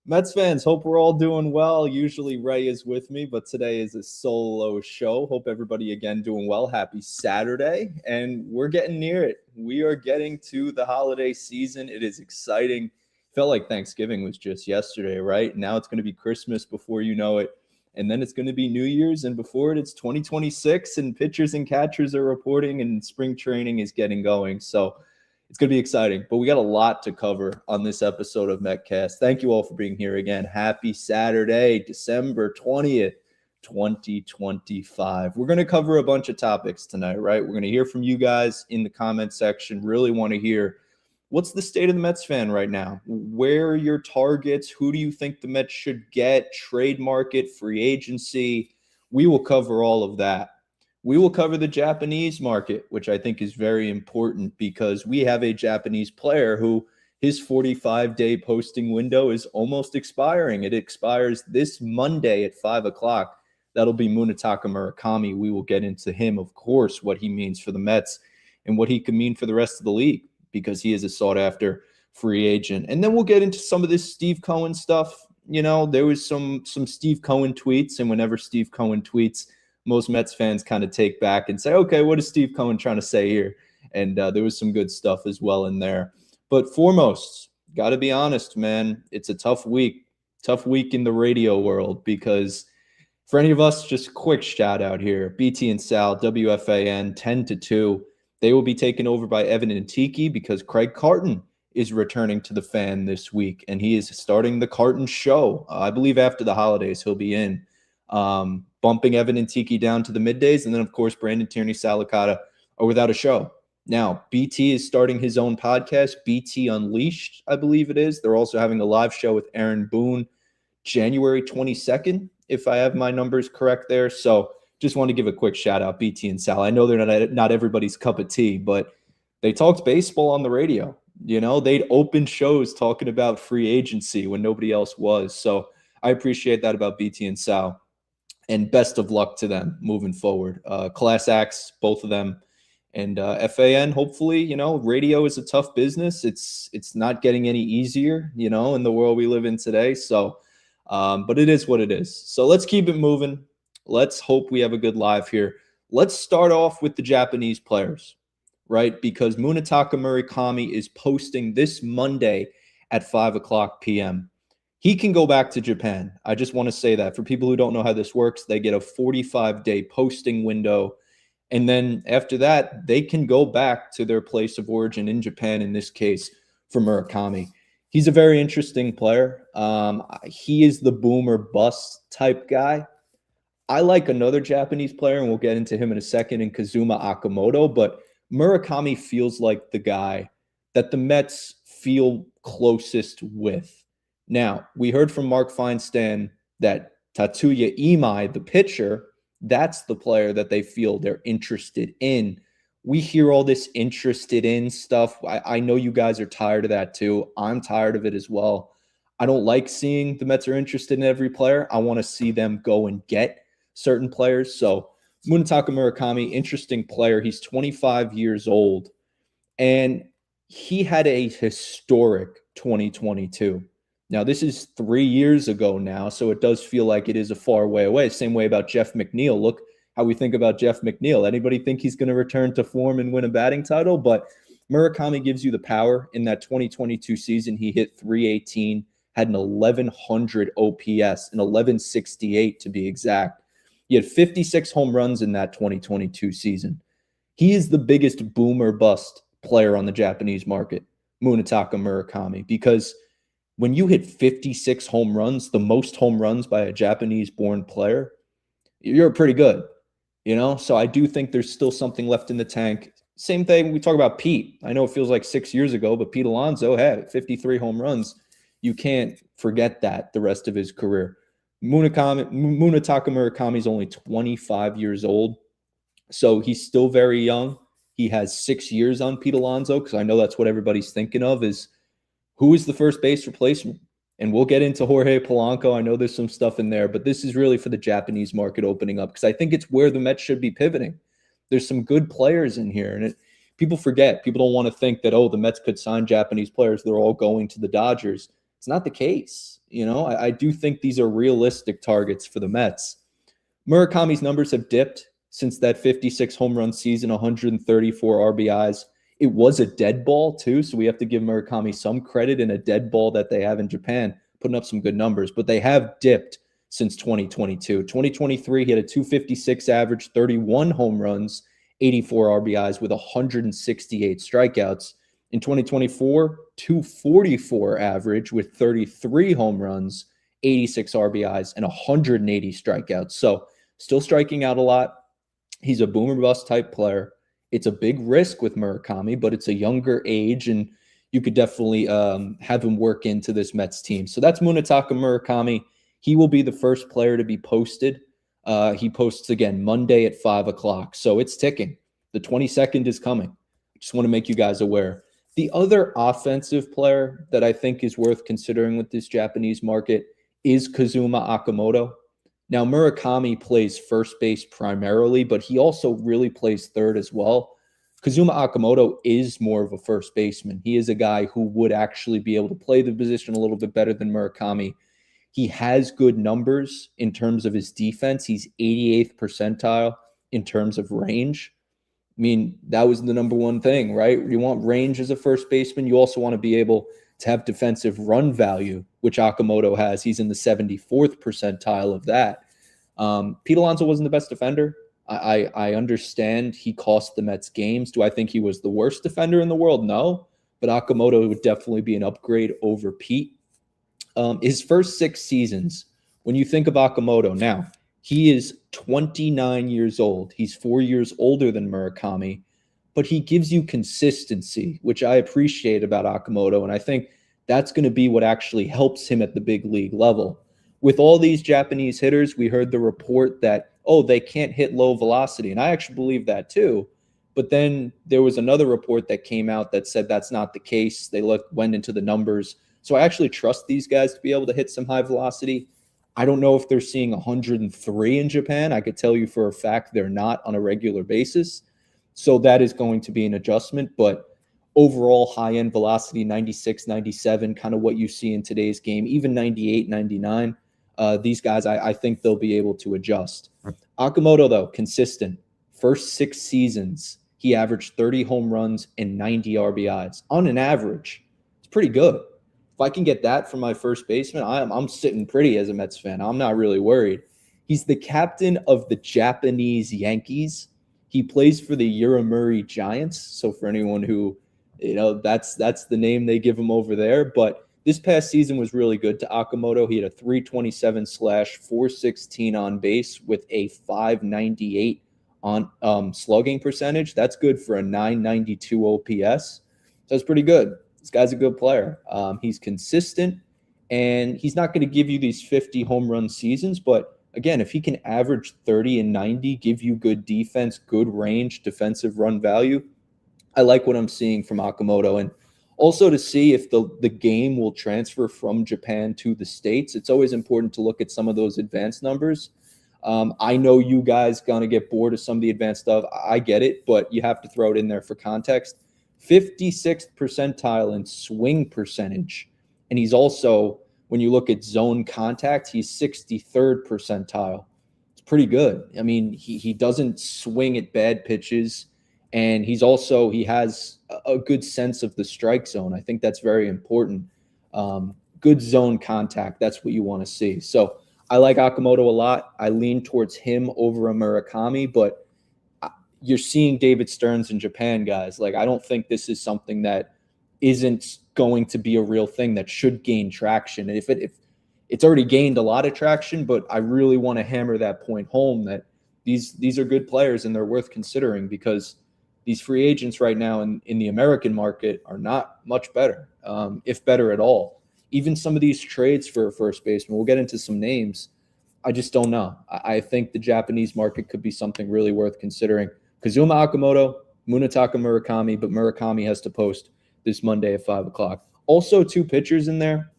Mets fans, hope we're all doing well. Usually Ray is with me, but today is a solo show. Hope everybody again doing well. Happy Saturday, and we're getting near it. We are getting to the holiday season. It is exciting. Felt like Thanksgiving was just yesterday, right? Now it's going to be Christmas before you know it, and then it's going to be New Year's, and before it, it's 2026, and pitchers and catchers are reporting, and spring training is getting going. So it's going to be exciting, but we got a lot to cover on this episode of Metcast. Thank you all for being here again. Happy Saturday, December 20th, 2025. We're going to cover a bunch of topics tonight, right? We're going to hear from you guys in the comment section. Really want to hear what's the state of the Mets fan right now? Where are your targets? Who do you think the Mets should get? Trade market, free agency. We will cover all of that. We will cover the Japanese market, which I think is very important because we have a Japanese player who his 45-day posting window is almost expiring. It expires this Monday at 5 o'clock. That'll be Munetaka Murakami. We will get into him, of course, what he means for the Mets and what he could mean for the rest of the league because he is a sought-after free agent. And then we'll get into some of this Steve Cohen stuff. You know, there was some Steve Cohen tweets, and whenever Steve Cohen tweets, most Mets fans kind of take back and say, okay, what is Steve Cohen trying to say here? And there was some good stuff as well in there. But foremost, got to be honest, man, it's a tough week in the radio world because for any of us, just quick shout out here, BT and Sal, WFAN, 10-2. They will be taken over by Evan and Tiki because Craig Carton is returning to the Fan this week, and he is starting the Carton show. I believe after the holidays he'll be in. Bumping Evan and Tiki down to the middays. And then, of course, Brandon Tierney, Salicata are without a show. Now, BT is starting his own podcast, BT Unleashed, I believe it is. They're also having a live show with Aaron Boone January 22nd, if I have my numbers correct there. So just want to give a quick shout out, BT and Sal. I know they're not everybody's cup of tea, but they talked baseball on the radio. You know, they'd open shows talking about free agency when nobody else was. So I appreciate that about BT and Sal. And best of luck to them moving forward. Class acts, both of them. And FAN, hopefully, you know, radio is a tough business. It's not getting any easier, you know, in the world we live in today. So, but it is what it is. So let's keep it moving. Let's hope we have a good live here. Let's start off with the Japanese players, right? Because Munetaka Murakami is posting this Monday at 5 o'clock p.m. He can go back to Japan. I just want to say that. For people who don't know how this works, they get a 45-day posting window. And then after that, they can go back to their place of origin in Japan, in this case, for Murakami. He's a very interesting player. He is the boom or bust type guy. I like another Japanese player, and we'll get into him in a second, in Kazuma Akamoto. But Murakami feels like the guy that the Mets feel closest with. Now, we heard from Mark Feinsand that Tatsuya Imai, the pitcher, that's the player that they feel they're interested in. We hear all this interested in stuff. I know you guys are tired of that too. I'm tired of it as well. I don't like seeing the Mets are interested in every player. I want to see them go and get certain players. So Munetaka Murakami, interesting player. He's 25 years old, and he had a historic 2022. Now, this is 3 years ago now, so it does feel like it is a far way away. Same way about Jeff McNeil. Look how we think about Jeff McNeil. Anybody think he's going to return to form and win a batting title? But Murakami gives you the power. In that 2022 season, he hit .318, had an 1,100 OPS, an 1,168 to be exact. He had 56 home runs in that 2022 season. He is the biggest boom or bust player on the Japanese market, Munetaka Murakami, because when you hit 56 home runs, the most home runs by a Japanese-born player, you're pretty good, you know? So I do think there's still something left in the tank. Same thing, we talk about Pete. I know it feels like 6 years ago, but Pete Alonso had 53 home runs. You can't forget that the rest of his career. Munetaka Murakami is only 25 years old, so he's still very young. He has 6 years on Pete Alonso, because I know that's what everybody's thinking of is, who is the first base replacement? And we'll get into Jorge Polanco. I know there's some stuff in there, but this is really for the Japanese market opening up because I think it's where the Mets should be pivoting. There's some good players in here, and people forget. People don't want to think that, oh, the Mets could sign Japanese players. They're all going to the Dodgers. It's not the case. I do think these are realistic targets for the Mets. Murakami's numbers have dipped since that 56 home run season, 134 RBIs. It was a dead ball, too, so we have to give Murakami some credit in a dead ball that they have in Japan, putting up some good numbers, but they have dipped since 2022. 2023, he had a 256 average, 31 home runs, 84 RBIs with 168 strikeouts. In 2024, 244 average with 33 home runs, 86 RBIs, and 180 strikeouts. So still striking out a lot. He's a boomer bust type player. It's a big risk with Murakami, but it's a younger age, and you could definitely have him work into this Mets team. So that's Munetaka Murakami. He will be the first player to be posted. He posts again Monday at 5 o'clock. So it's ticking. The 22nd is coming. Just want to make you guys aware. The other offensive player that I think is worth considering with this Japanese market is Kazuma Akamoto. Now, Murakami plays first base primarily, but he also really plays third as well. Kazuma Akamoto is more of a first baseman. He is a guy who would actually be able to play the position a little bit better than Murakami. He has good numbers in terms of his defense. He's 88th percentile in terms of range. I mean, that was the number one thing, right? You want range as a first baseman. You also want to be able to have defensive run value, which Akamoto has. He's in the 74th percentile of that. Pete Alonso wasn't the best defender. I understand he cost the Mets games. Do I think he was the worst defender in the world? No. But Akamoto would definitely be an upgrade over Pete. His first 6 seasons, when you think of Akamoto now, he is 29 years old. He's 4 years older than Murakami, but he gives you consistency, which I appreciate about Akamoto, and I think that's going to be what actually helps him at the big league level. With all these Japanese hitters, we heard the report that, they can't hit low velocity, and I actually believe that too. But then there was another report that came out that said that's not the case. They went into the numbers. So I actually trust these guys to be able to hit some high velocity. I don't know if they're seeing 103 in Japan. I could tell you for a fact they're not on a regular basis. So that is going to be an adjustment. But overall high-end velocity, 96, 97, kind of what you see in today's game, even 98, 99. These guys, I think they'll be able to adjust. Akamoto, though, consistent. First 6 seasons, he averaged 30 home runs and 90 RBIs on an average. It's pretty good. If I can get that from my first baseman, I'm sitting pretty as a Mets fan. I'm not really worried. He's the captain of the Japanese Yankees. He plays for the Yomiuri Giants. So for anyone who, that's the name they give him over there. But this past season was really good to Akamoto. He had a 327 slash 416 on base with a 598 on slugging percentage. That's good for a 992 OPS. So it's pretty good. This guy's a good player. He's consistent, and he's not going to give you these 50 home run seasons. But again, if he can average 30 and 90, give you good defense, good range, defensive run value, I like what I'm seeing from Akamoto. And also to see if the game will transfer from Japan to the States. It's always important to look at some of those advanced numbers. I know you guys going to get bored of some of the advanced stuff. I get it, but you have to throw it in there for context. 56th percentile in swing percentage. And he's also, when you look at zone contact, he's 63rd percentile. It's pretty good. I mean, he doesn't swing at bad pitches. And he has a good sense of the strike zone. I think that's very important. Good zone contact. That's what you want to see. So I like Akamoto a lot. I lean towards him over a Murakami, but you're seeing David Stearns in Japan, guys. Like, I don't think this is something that isn't going to be a real thing that should gain traction. And if it's already gained a lot of traction, but I really want to hammer that point home that these are good players and they're worth considering, because these free agents right now in the American market are not much better, if better at all. Even some of these trades for a first baseman, we'll get into some names. I just don't know. I think the Japanese market could be something really worth considering. Kazuma Akamoto, Munetaka Murakami, but Murakami has to post this Monday at 5 o'clock. Also, 2 pitchers in there.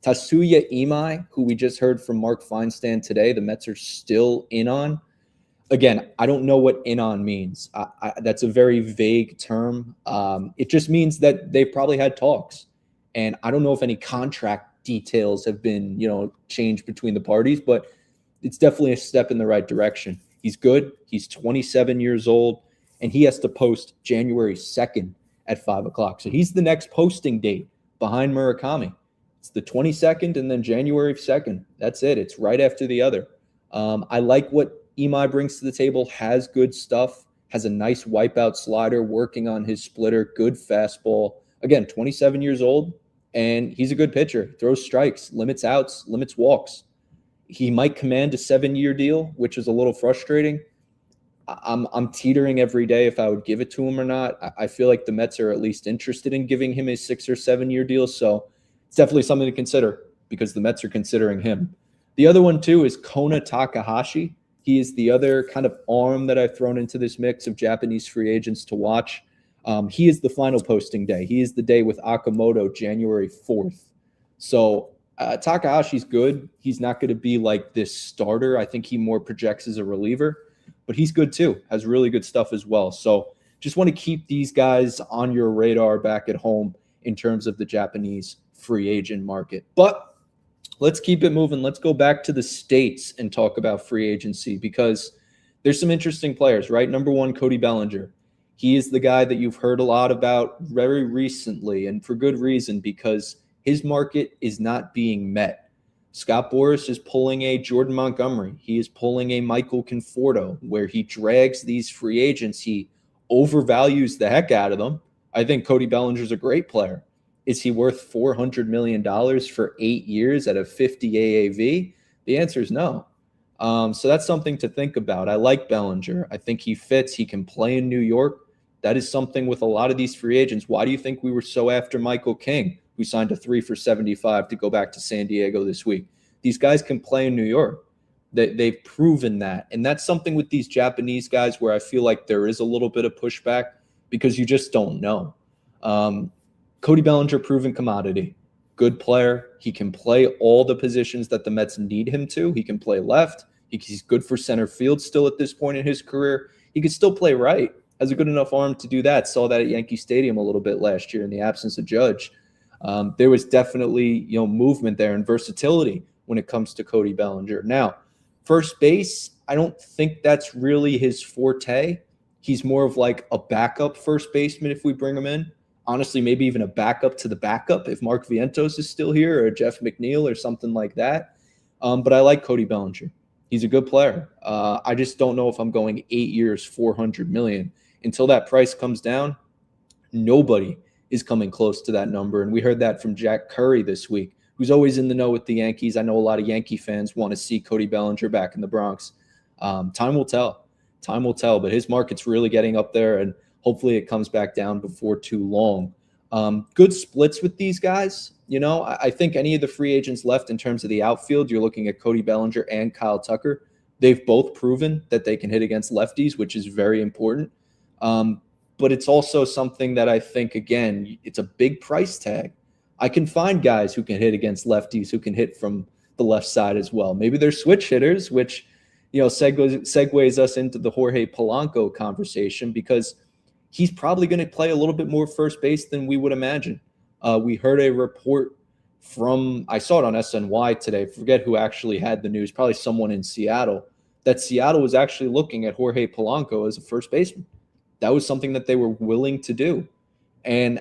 Tatsuya Imai, who we just heard from Mark Feinstein today, the Mets are still in on. Again, I don't know what in on means. That's a very vague term. It just means that they probably had talks. And I don't know if any contract details have been, changed between the parties, but it's definitely a step in the right direction. He's good. He's 27 years old, and he has to post January 2nd at 5 o'clock. So he's the next posting date behind Murakami. It's the 22nd and then January 2nd. That's it. It's right after the other. I like what Imai brings to the table, has good stuff, has a nice wipeout slider, working on his splitter, good fastball. Again, 27 years old, and he's a good pitcher. Throws strikes, limits outs, limits walks. He might command a 7-year deal, which is a little frustrating. I'm teetering every day if I would give it to him or not. I feel like the Mets are at least interested in giving him a 6 or 7 year deal. So it's definitely something to consider because the Mets are considering him. The other one, too, is Kona Takahashi. He is the other kind of arm that I've thrown into this mix of Japanese free agents to watch. He is the final posting day. He is the day with Akamoto, January 4th. So Takahashi's good. He's not going to be like this starter. I think he more projects as a reliever, but he's good too. Has really good stuff as well. So just want to keep these guys on your radar back at home in terms of the Japanese free agent market. But let's keep it moving. Let's go back to the States and talk about free agency because there's some interesting players, right? Number one, Cody Bellinger. He is the guy that you've heard a lot about very recently, and for good reason, because his market is not being met. Scott Boras is pulling a Jordan Montgomery. He is pulling a Michael Conforto, where he drags these free agents. He overvalues the heck out of them. I think Cody Bellinger's a great player. Is he worth $400 million for 8 years at a 50 AAV? The answer is no. So that's something to think about. I like Bellinger. I think he fits. He can play in New York. That is something with a lot of these free agents. Why do you think we were so after Michael King, who signed a 3 for $75 to go back to San Diego this week? These guys can play in New York. They've proven that. And that's something with these Japanese guys where I feel like there is a little bit of pushback because you just don't know. Cody Bellinger, proven commodity, good player. He can play all the positions that the Mets need him to. He can play left. He's good for center field still at this point in his career. He can still play right. Has a good enough arm to do that. Saw that at Yankee Stadium a little bit last year in the absence of Judge. There was definitely movement there and versatility when it comes to Cody Bellinger. Now, first base, I don't think that's really his forte. He's more of like a backup first baseman if we bring him in. Honestly, maybe even a backup to the backup if Mark Vientos is still here or Jeff McNeil or something like that. But I like Cody Bellinger. He's a good player. I just don't know if I'm going 8 years, $400 million. Until that price comes down, nobody is coming close to that number. And we heard that from Jack Curry this week, who's always in the know with the Yankees. I know a lot of Yankee fans want to see Cody Bellinger back in the Bronx. Time will tell. Time will tell. But his market's really getting up there, and hopefully it comes back down before too long. Good splits with these guys. I think any of the free agents left in terms of the outfield, you're looking at Cody Bellinger and Kyle Tucker. They've both proven that they can hit against lefties, which is very important. But it's also something that I think, again, it's a big price tag. I can find guys who can hit against lefties, who can hit from the left side as well. Maybe they're switch hitters, which, segues us into the Jorge Polanco conversation because he's probably going to play a little bit more first base than we would imagine. We heard a report I saw it on SNY today, forget who actually had the news, probably someone in Seattle, that Seattle was actually looking at Jorge Polanco as a first baseman. That was something that they were willing to do. And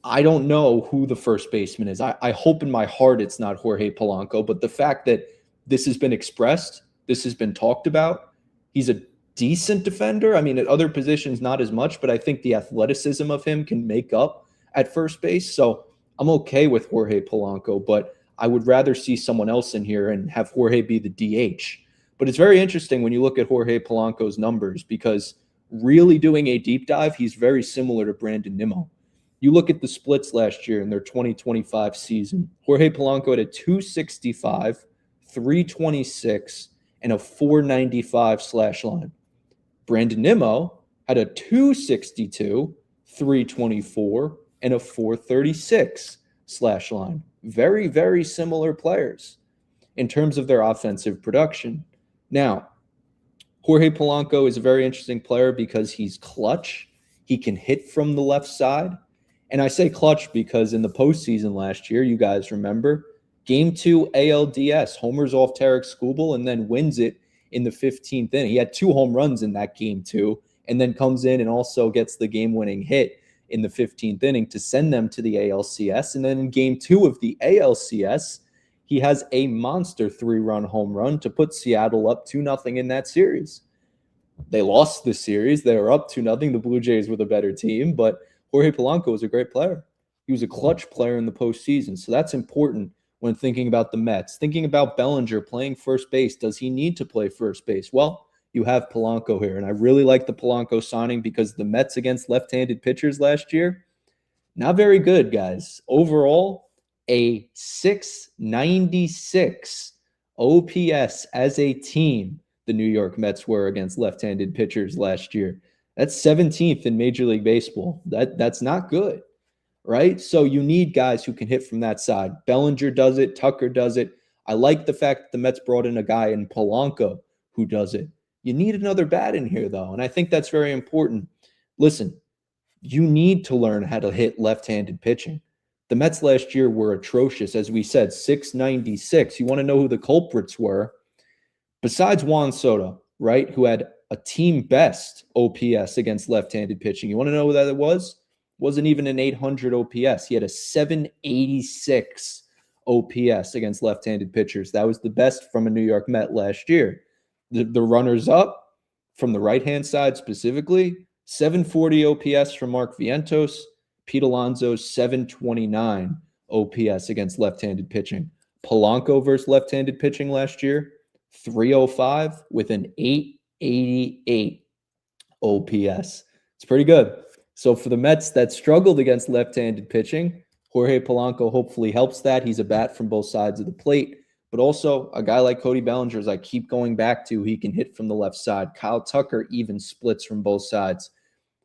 I don't know who the first baseman is. I hope in my heart it's not Jorge Polanco, but the fact that this has been expressed, this has been talked about, he's a decent defender. I mean, at other positions, not as much, but I think the athleticism of him can make up at first base. So I'm okay with Jorge Polanco, but I would rather see someone else in here and have Jorge be the DH. But it's very interesting when you look at Jorge Polanco's numbers because really doing a deep dive, he's very similar to Brandon Nimmo. You look at the splits last year in their 2025 season. Jorge Polanco had a 265, 326, and a 495 slash line. Brandon Nimmo had a 262, 324, and a 436 slash line. Very, very similar players in terms of their offensive production. Now, Jorge Polanco is a very interesting player because he's clutch. He can hit from the left side. And I say clutch because in the postseason last year, you guys remember, Game 2 ALDS, homers off Tarek Skubal and then wins it in the 15th inning. He had 2 home runs in that game 2, and then comes in and also gets the game-winning hit in the 15th inning to send them to the ALCS. And then in game 2 of the ALCS, he has a monster 3-run home run to put Seattle up 2-0 in that series. They lost the series. They were up 2-0. The Blue Jays were the better team, but Jorge Polanco was a great player. He was a clutch player in the postseason. So that's important when thinking about the Mets. Thinking about Bellinger playing first base. Does he need to play first base? Well, you have Polanco here. And I really like the Polanco signing because the Mets against left-handed pitchers last year, not very good, guys. Overall, a 696 OPS as a team, the New York Mets were against left-handed pitchers last year. That's 17th in Major League Baseball. That's not good, right? So you need guys who can hit from that side. Bellinger does it. Tucker does it. I like the fact that the Mets brought in a guy in Polanco who does it. You need another bat in here, though, and I think that's very important. Listen, you need to learn how to hit left-handed pitching. The Mets last year were atrocious, as we said, 696. You want to know who the culprits were? Besides Juan Soto, right, who had a team best OPS against left-handed pitching. You want to know who that was? Wasn't even an 800 OPS. He had a 786 OPS against left-handed pitchers. That was the best from a New York Met last year. The runners-up from the right-hand side specifically, 740 OPS from Mark Vientos, Pete Alonso's 729 OPS against left-handed pitching. Polanco versus left-handed pitching last year, 305 with an 888 OPS. It's pretty good. So for the Mets that struggled against left-handed pitching, Jorge Polanco hopefully helps that. He's a bat from both sides of the plate. But also a guy like Cody Bellinger, as I keep going back to, he can hit from the left side. Kyle Tucker even splits from both sides.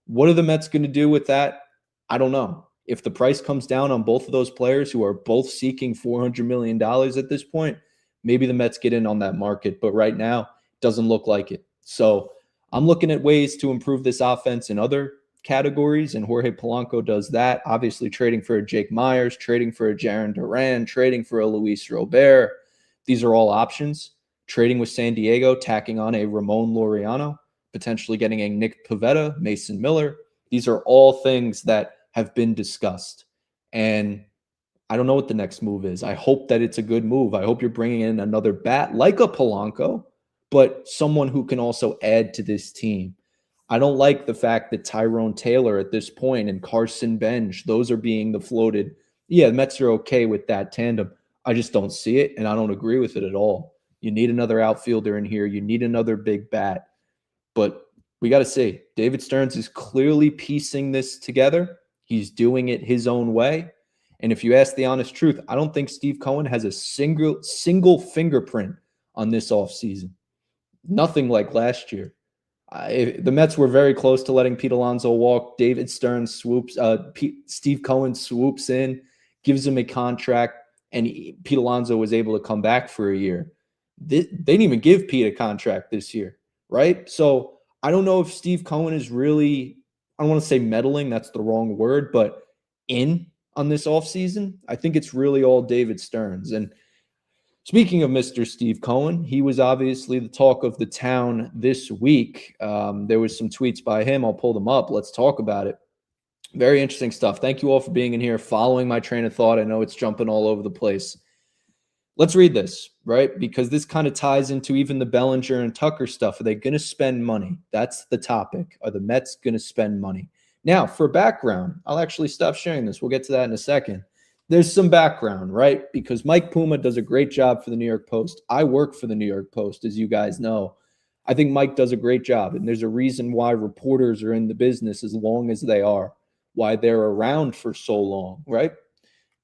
What are the Mets going to do with that? I don't know. If the price comes down on both of those players who are both seeking $400 million at this point, maybe the Mets get in on that market. But right now, it doesn't look like it. So I'm looking at ways to improve this offense in other categories, and Jorge Polanco does that. Obviously, trading for a Jake Myers, trading for a Jarren Duran, trading for a Luis Robert. These are all options. Trading with San Diego, tacking on a Ramon Laureano, potentially getting a Nick Pivetta, Mason Miller. These are all things that have been discussed. And I don't know what the next move is. I hope that it's a good move. I hope you're bringing in another bat like a Polanco, but someone who can also add to this team. I don't like the fact that Tyrone Taylor at this point and Carson Bench, those are being the floated. Yeah, the Mets are okay with that tandem. I just don't see it, and I don't agree with it at all. You need another outfielder in here. You need another big bat. But we got to see. David Stearns is clearly piecing this together. He's doing it his own way. And if you ask the honest truth, I don't think Steve Cohen has a single fingerprint on this offseason. Nothing like last year. The Mets were very close to letting Pete Alonso walk. David Stearns swoops. Steve Cohen swoops in, gives him a contract, and Pete Alonso was able to come back for a year. They didn't even give Pete a contract this year, right? So I don't know if Steve Cohen is really, I don't want to say meddling, that's the wrong word, but in on this offseason. I think it's really all David Stearns. And speaking of Mr. Steve Cohen, he was obviously the talk of the town this week. There was some tweets by him. I'll pull them up. Let's talk about it. Very interesting stuff. Thank you all for being in here, following my train of thought. I know it's jumping all over the place. Let's read this, right? Because this kind of ties into even the Bellinger and Tucker stuff. Are they going to spend money? That's the topic. Are the Mets going to spend money? Now, for background, I'll actually stop sharing this. We'll get to that in a second. There's some background, right? Because Mike Puma does a great job for the New York Post. I work for the New York Post, as you guys know. I think Mike does a great job, and there's a reason why reporters are in the business as long as they are, why they're around for so long, right?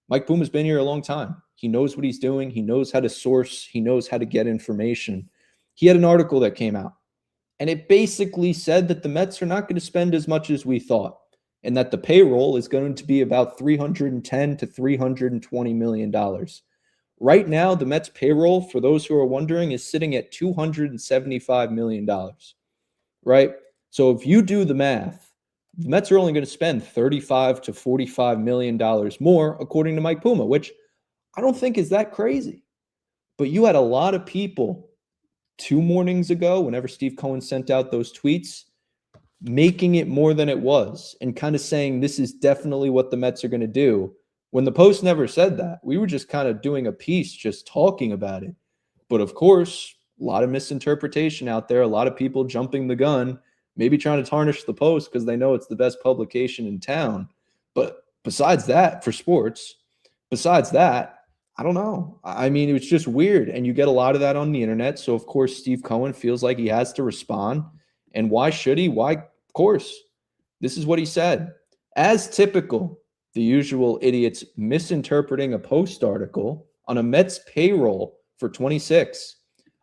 Mike Puma's been here a long time. He knows what he's doing. He knows how to source. He knows how to get information. He had an article that came out, and it basically said that the Mets are not going to spend as much as we thought, and that the payroll is going to be about $310 to $320 million. Right now, the Mets payroll, for those who are wondering, is sitting at $275 million, right? So if you do the math, the Mets are only going to spend $35 to $45 million more, according to Mike Puma, which I don't think is that crazy. But you had a lot of people 2 mornings ago, whenever Steve Cohen sent out those tweets, making it more than it was and kind of saying this is definitely what the Mets are going to do. When the Post never said that, we were just kind of doing a piece, just talking about it. But of course, a lot of misinterpretation out there, a lot of people jumping the gun, maybe trying to tarnish the Post because they know it's the best publication in town. But besides that, for sports, besides that, I don't know. I mean, it was just weird. And you get a lot of that on the internet. So, of course, Steve Cohen feels like he has to respond. And why should he? Why? Of course. This is what he said. As typical, the usual idiots misinterpreting a Post article on a Mets payroll for 26.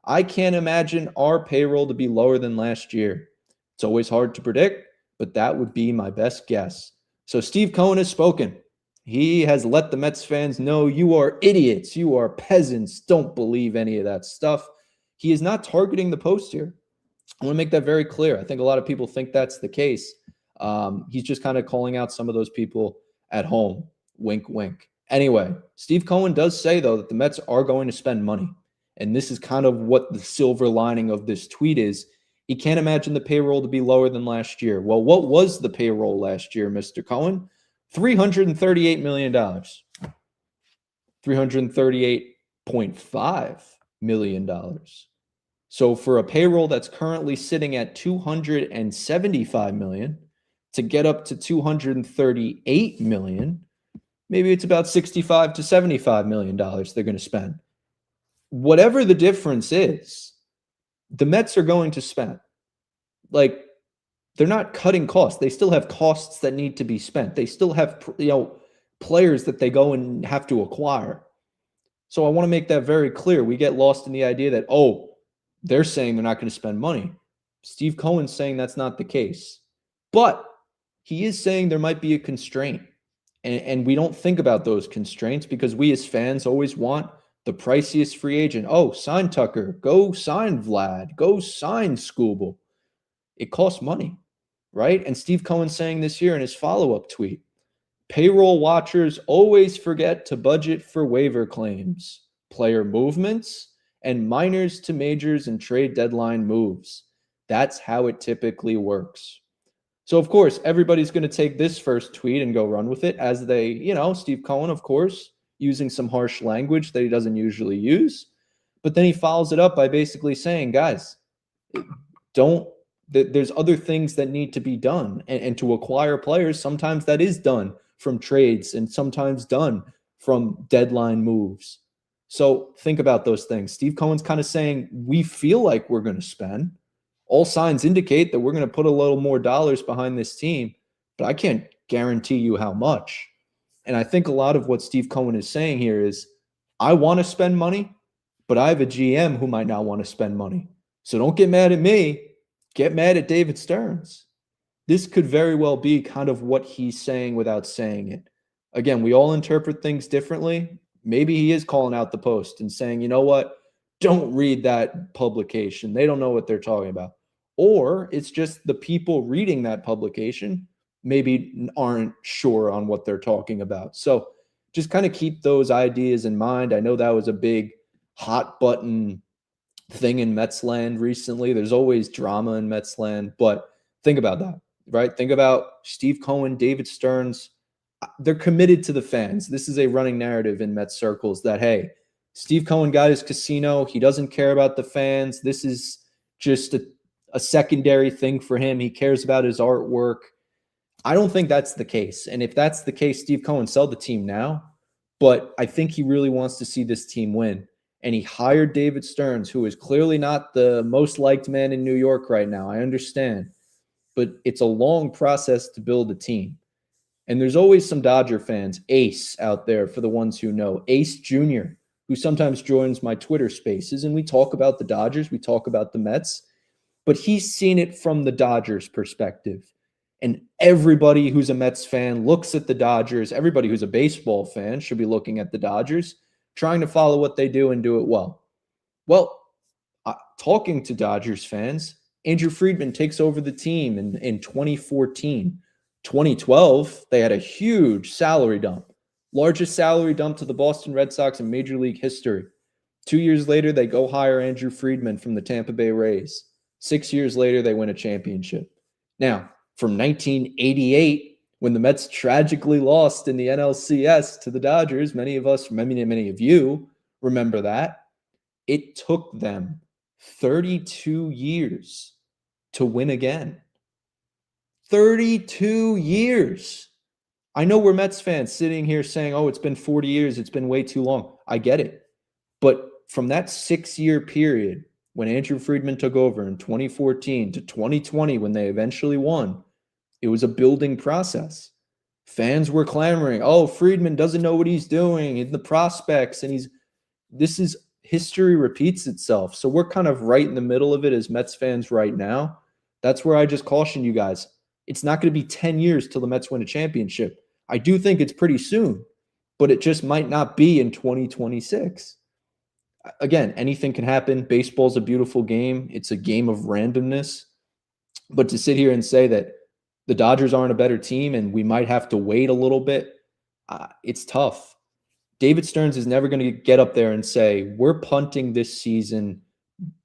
I can't imagine our payroll to be lower than last year. It's always hard to predict, but that would be my best guess. So Steve Cohen has spoken. He has let the Mets fans know you are idiots. You are peasants. Don't believe any of that stuff. He is not targeting the Post here. I want to make that very clear. I think a lot of people think that's the case. He's just kind of calling out some of those people at home. Wink, wink. Anyway, Steve Cohen does say, though, that the Mets are going to spend money. And this is kind of what the silver lining of this tweet is. He can't imagine the payroll to be lower than last year. Well, what was the payroll last year, Mr. Cohen? $338 million. $338.5 million. So for a payroll that's currently sitting at $275 million to get up to $238 million, maybe it's about $65 to $75 million they're going to spend. Whatever the difference is, the Mets are going to spend. Like, they're not cutting costs. They still have costs that need to be spent. They still have, players that they go and have to acquire. So I want to make that very clear. We get lost in the idea that, they're saying they're not going to spend money. Steve Cohen's saying that's not the case. But he is saying there might be a constraint. And we don't think about those constraints because we as fans always want the priciest free agent. Sign Tucker. Go sign Vlad. Go sign Skubal. It costs money, right? And Steve Cohen saying this year in his follow-up tweet, payroll watchers always forget to budget for waiver claims, player movements, and minors to majors and trade deadline moves. That's how it typically works. So, of course, everybody's going to take this first tweet and go run with it as they, Steve Cohen, of course, using some harsh language that he doesn't usually use. But then he follows it up by basically saying, guys, there's other things that need to be done. And to acquire players, sometimes that is done from trades and sometimes done from deadline moves. So think about those things. Steve Cohen's kind of saying, we feel like we're going to spend. All signs indicate that we're going to put a little more dollars behind this team, but I can't guarantee you how much. And I think a lot of what Steve Cohen is saying here is, I want to spend money, but I have a GM who might not want to spend money. So don't get mad at me. Get mad at David Stearns. This could very well be kind of what he's saying without saying it. Again, we all interpret things differently. Maybe he is calling out the Post and saying, you know what? Don't read that publication. They don't know what they're talking about. Or it's just the people reading that publication maybe aren't sure on what they're talking about. So just kind of keep those ideas in mind. I know that was a big hot button thing in Metsland recently. There's always drama in Metsland, but think about that, right? Think about Steve Cohen, David Stearns. They're committed to the fans. This is a running narrative in Mets circles that, hey, Steve Cohen got his casino. He doesn't care about the fans. This is just a secondary thing for him. He cares about his artwork. I don't think that's the case. And if that's the case, Steve Cohen, sell the team now. But I think he really wants to see this team win. And he hired David Stearns, who is clearly not the most liked man in New York right now. I understand. But it's a long process to build a team. And there's always some Dodger fans, Ace out there for the ones who know, Ace Jr., who sometimes joins my Twitter spaces, and we talk about the Dodgers, we talk about the Mets, but he's seen it from the Dodgers perspective. And everybody who's a Mets fan looks at the Dodgers. Everybody who's a baseball fan should be looking at the Dodgers, trying to follow what they do and do it well. Well, talking to Dodgers fans, Andrew Friedman takes over the team in 2014. 2012, they had a huge salary dump. Largest salary dump to the Boston Red Sox in Major League history. 2 years later, they go hire Andrew Friedman from the Tampa Bay Rays. 6 years later, they win a championship. Now, from 1988, when the Mets tragically lost in the NLCS to the Dodgers, many of you remember that, it took them 32 years to win again. 32 years. I know we're Mets fans sitting here saying, oh, it's been 40 years. It's been way too long. I get it. But from that 6-year period when Andrew Friedman took over in 2014 to 2020, when they eventually won, it was a building process. Fans were clamoring, oh, Friedman doesn't know what he's doing in the prospects. And history repeats itself. So we're kind of right in the middle of it as Mets fans right now. That's where I just caution you guys. It's not going to be 10 years till the Mets win a championship. I do think it's pretty soon, but it just might not be in 2026. Again, anything can happen. Baseball's a beautiful game. It's a game of randomness. But to sit here and say that the Dodgers aren't a better team and we might have to wait a little bit, it's tough. David Stearns is never going to get up there and say, we're punting this season.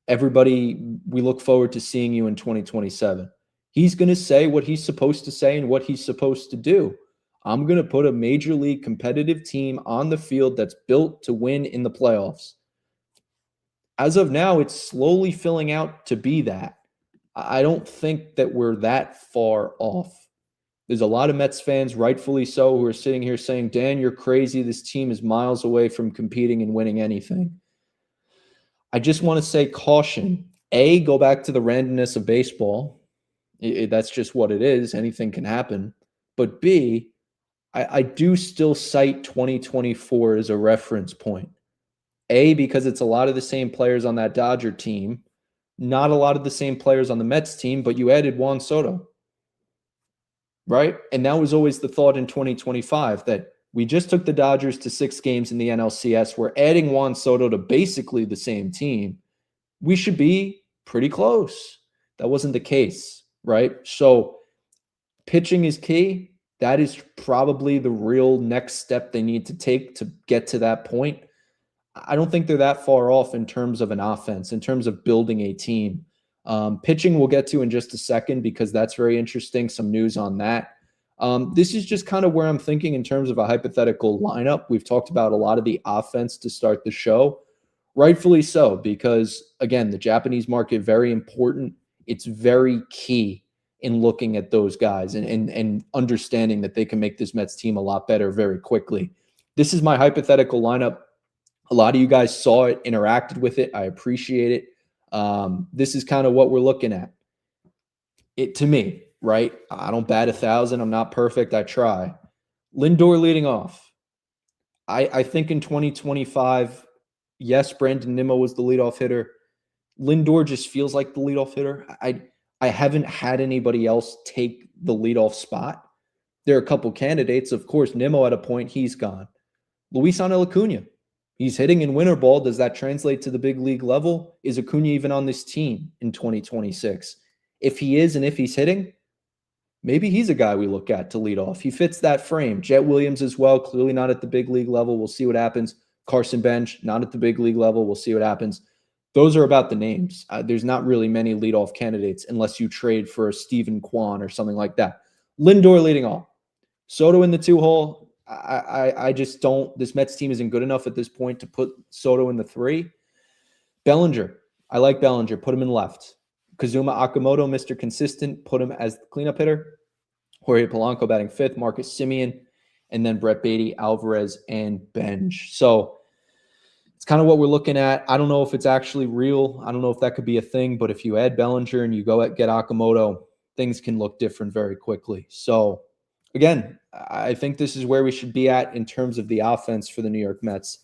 Everybody, we look forward to seeing you in 2027. He's going to say what he's supposed to say and what he's supposed to do. I'm going to put a major league competitive team on the field that's built to win in the playoffs. As of now, it's slowly filling out to be that. I don't think that we're that far off. There's a lot of Mets fans, rightfully so, who are sitting here saying, Dan, you're crazy. This team is miles away from competing and winning anything. I just want to say caution. A, go back to the randomness of baseball. That's just what it is. Anything can happen. But B, I do still cite 2024 as a reference point. A, because it's a lot of the same players on that Dodger team, not a lot of the same players on the Mets team, but you added Juan Soto, right? And that was always the thought in 2025 that we just took the Dodgers to 6 games in the NLCS. We're adding Juan Soto to basically the same team. We should be pretty close. That wasn't the case, right? So pitching is key. That is probably the real next step they need to take to get to that point. I don't think they're that far off in terms of an offense, in terms of building a team. Pitching we'll get to in just a second because that's very interesting. Some news on that. This is just kind of where I'm thinking in terms of a hypothetical lineup. We've talked about a lot of the offense to start the show. Rightfully so, because, again, the Japanese market, very important. It's very key in looking at those guys and understanding that they can make this Mets team a lot better very quickly. This is my hypothetical lineup. A lot of you guys saw it, interacted with it. I appreciate it. This is kind of what we're looking at. It to me, right? I don't bat 1,000. I'm not perfect. I try. Lindor leading off. I think in 2025, yes, Brandon Nimmo was the leadoff hitter. Lindor just feels like the leadoff hitter. I haven't had anybody else take the leadoff spot. There are a couple candidates. Of course, Nimmo at a point, he's gone. Luisangel Acuna. He's hitting in winter ball. Does that translate to the big league level? Is Acuna even on this team in 2026? If he is and if he's hitting, maybe he's a guy we look at to lead off. He fits that frame. Jet Williams as well, clearly not at the big league level. We'll see what happens. Carson Bench, not at the big league level. We'll see what happens. Those are about the names. There's not really many leadoff candidates unless you trade for a Stephen Kwan or something like that. Lindor leading off. Soto in the 2-hole. I just don't. This Mets team isn't good enough at this point to put Soto in the 3. Bellinger. I like Bellinger. Put him in left. Kazuma Okamoto, Mr. Consistent. Put him as the cleanup hitter. Jorge Polanco batting 5th. Marcus Semien. And then Brett Beatty, Alvarez, and Benj. So it's kind of what we're looking at. I don't know if it's actually real. I don't know if that could be a thing. But if you add Bellinger and you go get Okamoto, things can look different very quickly. So again, I think this is where we should be at in terms of the offense for the New York Mets.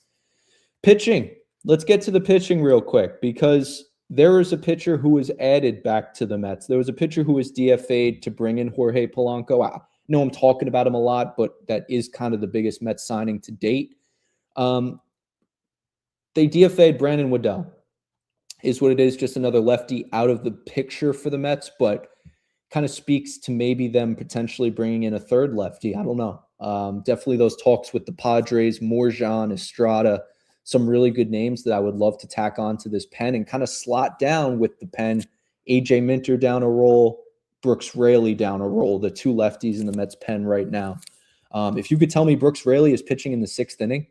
Pitching. Let's get to the pitching real quick because there is a pitcher who was added back to the Mets. There was a pitcher who was DFA'd to bring in Jorge Polanco. I know I'm talking about him a lot, but that is kind of the biggest Mets signing to date. They DFA'd Brandon Waddell. Is what it is, just another lefty out of the picture for the Mets, but kind of speaks to maybe them potentially bringing in a third lefty. I don't know. Definitely those talks with the Padres, Morjan, Estrada, some really good names that I would love to tack onto this pen and kind of slot down with the pen. AJ Minter down a roll, Brooks Raley down a roll, the two lefties in the Mets pen right now. If you could tell me Brooks Raley is pitching in the 6th inning,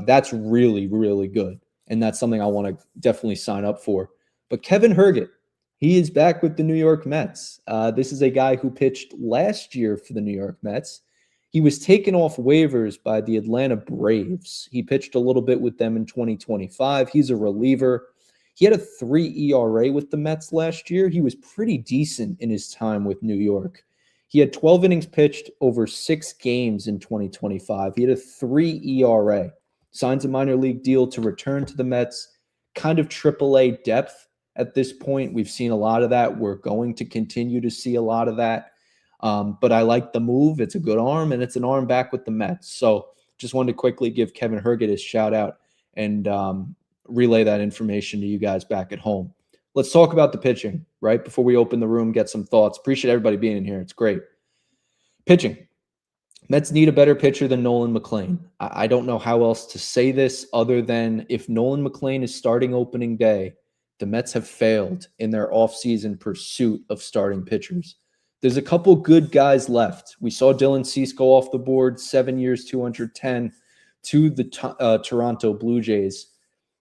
that's really, really good. And that's something I want to definitely sign up for. But Kevin Herget, he is back with the New York Mets. This is a guy who pitched last year for the New York Mets. He was taken off waivers by the Atlanta Braves. He pitched a little bit with them in 2025. He's a reliever. He had a 3 ERA with the Mets last year. He was pretty decent in his time with New York. He had 12 innings pitched over 6 games in 2025. He had a 3 ERA. Signs a minor league deal to return to the Mets. Kind of AAA depth at this point. We've seen a lot of that. We're going to continue to see a lot of that. But I like the move. It's a good arm, and it's an arm back with the Mets. So just wanted to quickly give Kevin Herget his shout out and relay that information to you guys back at home. Let's talk about the pitching, right? Before we open the room, get some thoughts. Appreciate everybody being in here. It's great. Pitching. Mets need a better pitcher than Nolan McLean. I don't know how else to say this other than if Nolan McLean is starting opening day, the Mets have failed in their offseason pursuit of starting pitchers. There's a couple good guys left. We saw Dylan Cease go off the board, 7 years, 210 to the Toronto Blue Jays.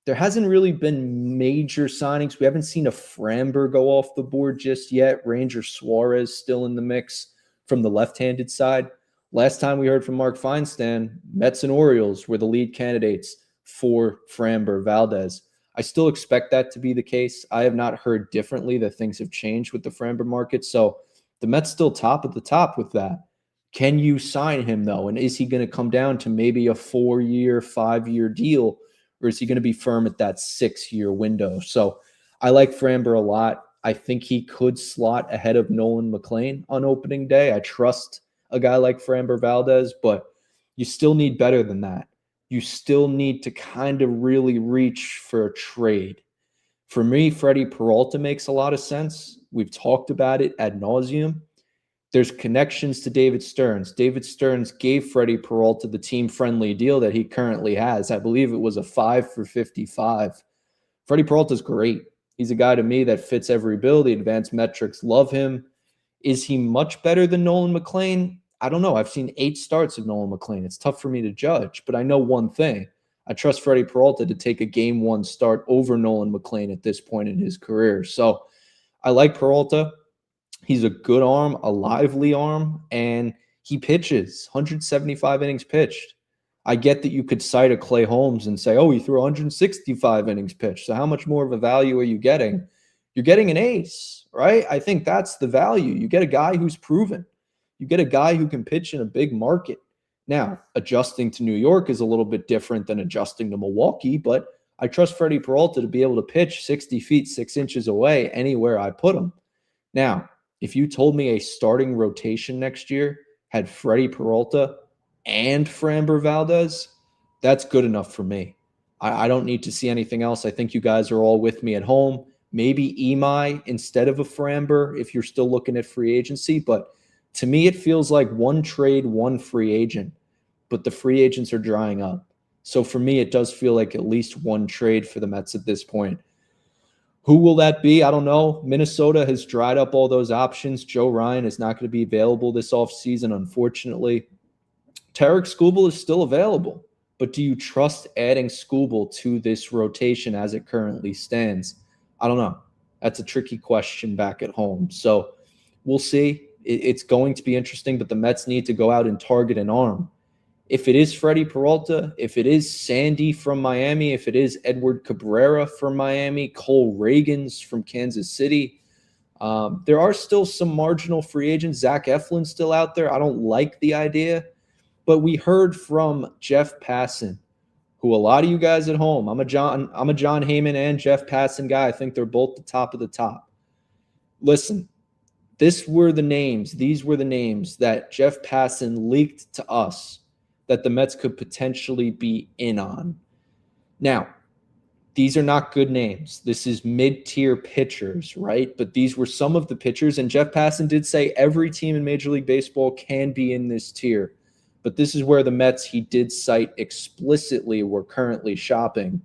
There hasn't really been major signings. We haven't seen a Framber go off the board just yet. Ranger Suarez still in the mix from the left-handed side. Last time we heard from Mark Feinstan, Mets and Orioles were the lead candidates for Framber Valdez. I still expect that to be the case. I have not heard differently that things have changed with the Framber market. So the Mets still top at the top with that. Can you sign him, though? And is he going to come down to maybe a 4-year, 5-year deal? Or is he going to be firm at that 6-year window? So I like Framber a lot. I think he could slot ahead of Nolan McLean on opening day. I trust a guy like Framber Valdez, but you still need better than that. You still need to kind of really reach for a trade. For me, Freddie Peralta makes a lot of sense. We've talked about it ad nauseum. There's connections to David Stearns. David Stearns gave Freddie Peralta the team-friendly deal that he currently has. I believe it was a 5 for 55. Freddie Peralta's great. He's a guy to me that fits every bill. The advanced metrics love him. Is he much better than Nolan McLean? I don't know. I've seen 8 starts of Nolan McLean. It's tough for me to judge, but I know one thing. I trust Freddie Peralta to take a game 1 start over Nolan McLean at this point in his career. So I like Peralta. He's a good arm, a lively arm, and he pitches 175 innings pitched. I get that you could cite a Clay Holmes and say, oh, he threw 165 innings pitched. So how much more of a value are you getting? You're getting an ace, right? I think that's the value. You get a guy who's proven. You get a guy who can pitch in a big market. Now, adjusting to New York is a little bit different than adjusting to Milwaukee, but I trust Freddie Peralta to be able to pitch 60 feet, 6 inches away anywhere I put him. Now, if you told me a starting rotation next year had Freddie Peralta and Framber Valdez, that's good enough for me. I don't need to see anything else. I think you guys are all with me at home. Maybe Imai instead of a Framber if you're still looking at free agency. But to me, it feels like one trade, one free agent. But the free agents are drying up. So for me, it does feel like at least one trade for the Mets at this point. Who will that be? I don't know. Minnesota has dried up all those options. Joe Ryan is not going to be available this offseason, unfortunately. Tarek Skubal is still available. But do you trust adding Skubal to this rotation as it currently stands? I don't know. That's a tricky question back at home. So we'll see. It's going to be interesting, but the Mets need to go out and target an arm. If it is Freddie Peralta, if it is Sandy from Miami, if it is Edward Cabrera from Miami, Cole Reagans from Kansas City, there are still some marginal free agents. Zach Eflin's still out there. I don't like the idea, but we heard from Jeff Passan, who a lot of you guys at home, I'm a John Heyman and Jeff Passan guy. I think they're both the top of the top. Listen, these were the names that Jeff Passan leaked to us that the Mets could potentially be in on. Now, these are not good names. This is mid-tier pitchers, right? But these were some of the pitchers, and Jeff Passan did say every team in Major League Baseball can be in this tier. But this is where the Mets, he did cite explicitly, were currently shopping.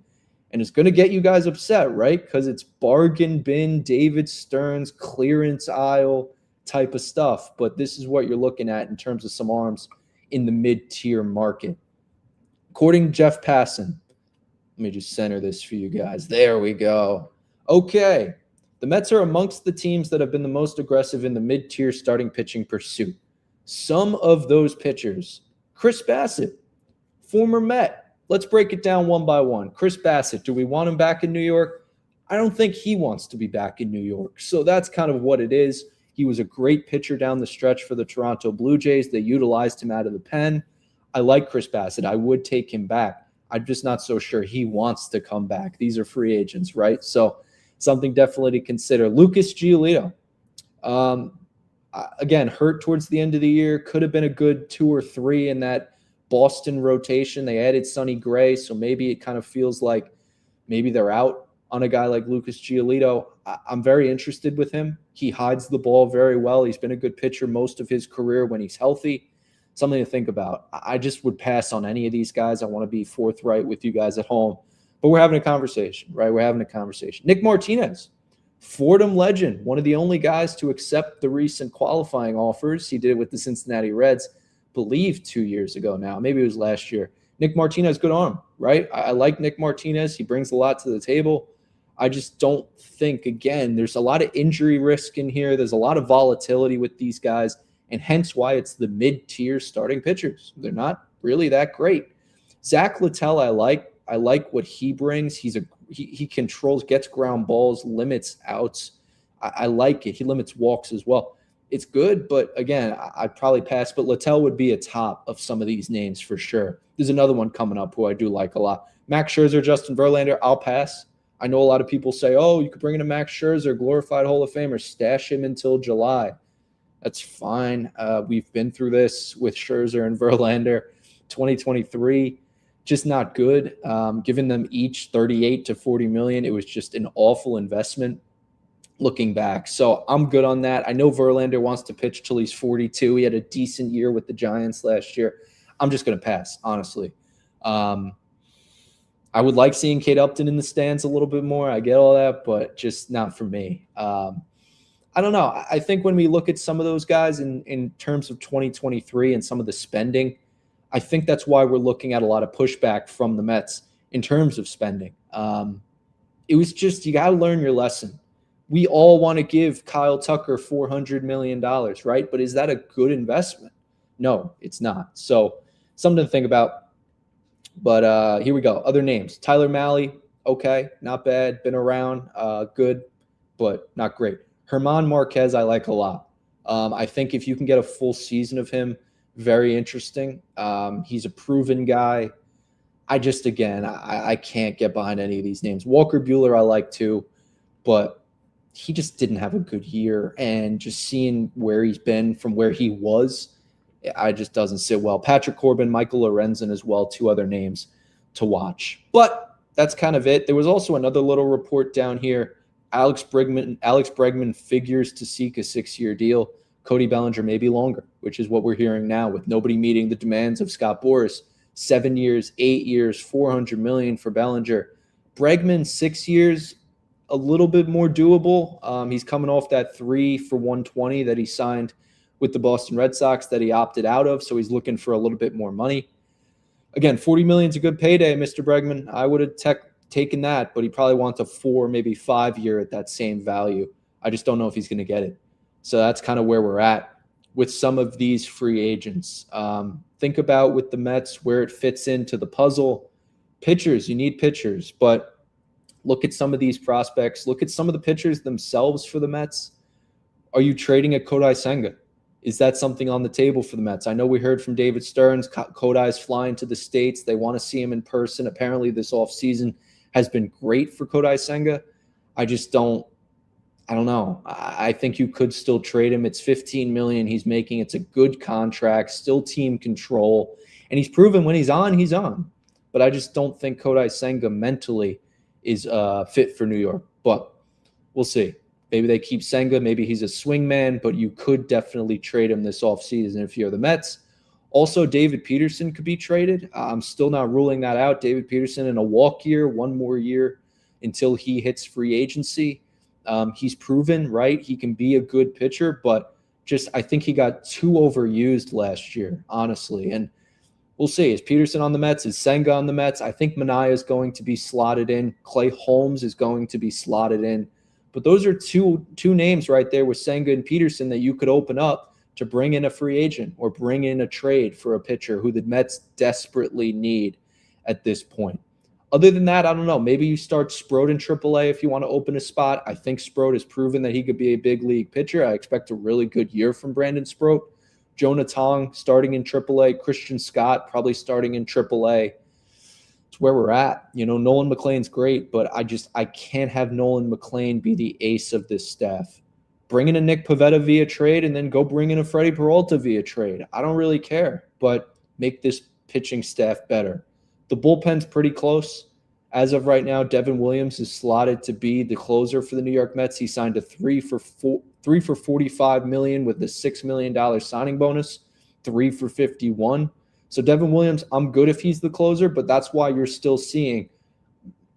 And it's going to get you guys upset, right? Because it's bargain bin, David Stearns, clearance aisle type of stuff. But this is what you're looking at in terms of some arms in the mid-tier market. According to Jeff Passan, let me just center this for you guys. There we go. Okay. The Mets are amongst the teams that have been the most aggressive in the mid-tier starting pitching pursuit. Some of those pitchers, Chris Bassett, former Met. Let's break it down one by one. Chris Bassett, do we want him back in New York? I don't think he wants to be back in New York. So that's kind of what it is. He was a great pitcher down the stretch for the Toronto Blue Jays. They utilized him out of the pen. I like Chris Bassett. I would take him back. I'm just not so sure he wants to come back. These are free agents, right? So something definitely to consider. Lucas Giolito, again, hurt towards the end of the year. Could have been a good 2 or 3 in that Boston rotation. They added Sonny Gray, so maybe it kind of feels like maybe they're out on a guy like Lucas Giolito. I'm very interested with him. He hides the ball very well. He's been a good pitcher most of his career when he's healthy. Something to think about. I just would pass on any of these guys. I want to be forthright with you guys at home. But we're having a conversation, right? We're having a conversation. Nick Martinez, Fordham legend, one of the only guys to accept the recent qualifying offers. He did it with the Cincinnati Reds, believe 2 years ago now. Maybe it was last year. Nick Martinez, good arm, right? I like Nick Martinez. He brings a lot to the table. I just don't think, again, there's a lot of injury risk in here. There's a lot of volatility with these guys, and hence why it's the mid-tier starting pitchers. They're not really that great. Zach Littell, I like what he brings. He controls, gets ground balls, limits outs. I like it. He limits walks as well. It's good, but again, I'd probably pass. But Littell would be a top of some of these names for sure. There's another one coming up who I do like a lot. Max Scherzer, Justin Verlander, I'll pass. I know a lot of people say, oh, you could bring in a Max Scherzer, glorified Hall of Famer, stash him until July. That's fine. We've been through this with Scherzer and Verlander. 2023, just not good. Giving them each 38 to 40 million, it was just an awful investment looking back. So I'm good on that. I know Verlander wants to pitch till he's 42. He had a decent year with the Giants last year. I'm just going to pass, honestly. I would like seeing Kate Upton in the stands a little bit more. I get all that, but just not for me. I don't know. I think when we look at some of those guys in terms of 2023 and some of the spending, I think that's why we're looking at a lot of pushback from the Mets in terms of spending. It was just, you got to learn your lesson. We all want to give Kyle Tucker $400 million, right? But is that a good investment? No, it's not. So something to think about. But here we go. Other names. Tyler Mahle, okay, not bad. Been around, good, but not great. Herman Marquez, I like a lot. I think if you can get a full season of him, very interesting. He's a proven guy. I can't get behind any of these names. Walker Buehler, I like too, but he just didn't have a good year. And just seeing where he's been from where he was, I just doesn't sit well. Patrick Corbin, Michael Lorenzen as well, 2 other names to watch. But that's kind of it. There was also another little report down here. Alex Bregman figures to seek a 6-year deal. Cody Bellinger maybe longer, which is what we're hearing now with nobody meeting the demands of Scott Boras. 7 years, 8 years, $400 million for Bellinger. Bregman, 6 years, a little bit more doable. He's coming off that 3 for $120 that he signed with the Boston Red Sox that he opted out of, so he's looking for a little bit more money. Again, $40 million is a good payday, Mr. Bregman. I would have taken that, but he probably wants a 4, maybe 5-year at that same value. I just don't know if he's going to get it. So that's kind of where we're at with some of these free agents. Think about with the Mets where it fits into the puzzle. Pitchers, you need pitchers, but look at some of these prospects. Look at some of the pitchers themselves for the Mets. Are you trading a Kodai Senga? Is that something on the table for the Mets? I know we heard from David Stearns. Kodai's flying to the States. They want to see him in person. Apparently this offseason has been great for Kodai Senga. I don't know. I think you could still trade him. It's $15 million he's making. It's a good contract, still team control. And he's proven when he's on, he's on. But I just don't think Kodai Senga mentally is fit for New York. But we'll see. Maybe they keep Senga. Maybe he's a swing man, but you could definitely trade him this offseason if you're the Mets. Also, David Peterson could be traded. I'm still not ruling that out. David Peterson in a walk year, one more year until he hits free agency. He's proven, right? He can be a good pitcher, but just I think he got too overused last year, honestly. And we'll see. Is Peterson on the Mets? Is Senga on the Mets? I think Manaea is going to be slotted in. Clay Holmes is going to be slotted in. But those are two names right there with Senga and Peterson that you could open up to bring in a free agent or bring in a trade for a pitcher who the Mets desperately need at this point. Other than that, I don't know. Maybe you start Sproat in AAA if you want to open a spot. I think Sproat has proven that he could be a big league pitcher. I expect a really good year from Brandon Sproat. Jonah Tong starting in AAA. Christian Scott probably starting in AAA. It's where we're at. Nolan McLean's great, but I can't have Nolan McLean be the ace of this staff. Bring in a Nick Pivetta via trade and then go bring in a Freddie Peralta via trade. I don't really care, but make this pitching staff better. The bullpen's pretty close. As of right now, Devin Williams is slotted to be the closer for the New York Mets. He signed a 3 for $45 million with the $6 million signing bonus, 3 for $51. So Devin Williams, I'm good if he's the closer, but that's why you're still seeing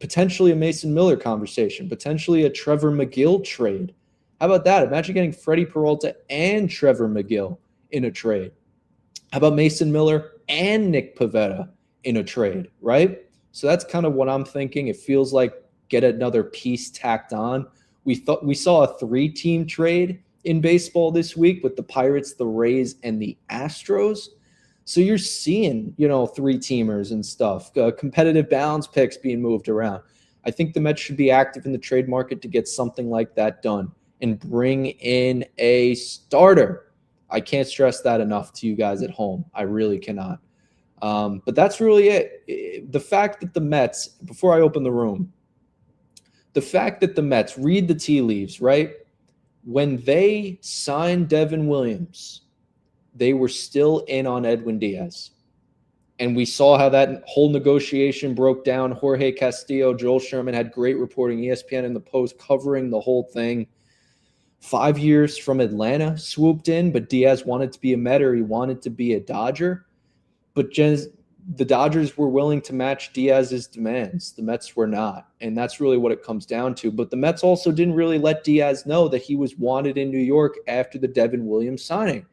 potentially a Mason Miller conversation, potentially a Trevor McGill trade. How about that? Imagine getting Freddie Peralta and Trevor McGill in a trade. How about Mason Miller and Nick Pivetta in a trade, right? So that's kind of what I'm thinking. It feels like get another piece tacked on. We saw a 3-team trade in baseball this week with the Pirates, the Rays, and the Astros. So you're seeing, 3-teamers and stuff, competitive balance picks being moved around. I think the Mets should be active in the trade market to get something like that done and bring in a starter. I can't stress that enough to you guys at home. I really cannot. But that's really it. The fact that the Mets, before I open the room, the fact that the Mets, read the tea leaves, right? When they signed Devin Williams, they were still in on Edwin Diaz. And we saw how that whole negotiation broke down. Jorge Castillo, Joel Sherman had great reporting, ESPN and the Post covering the whole thing. 5 years from Atlanta swooped in, but Diaz wanted to be a Met or he wanted to be a Dodger. But the Dodgers were willing to match Diaz's demands. The Mets were not. And that's really what it comes down to. But the Mets also didn't really let Diaz know that he was wanted in New York after the Devin Williams signing.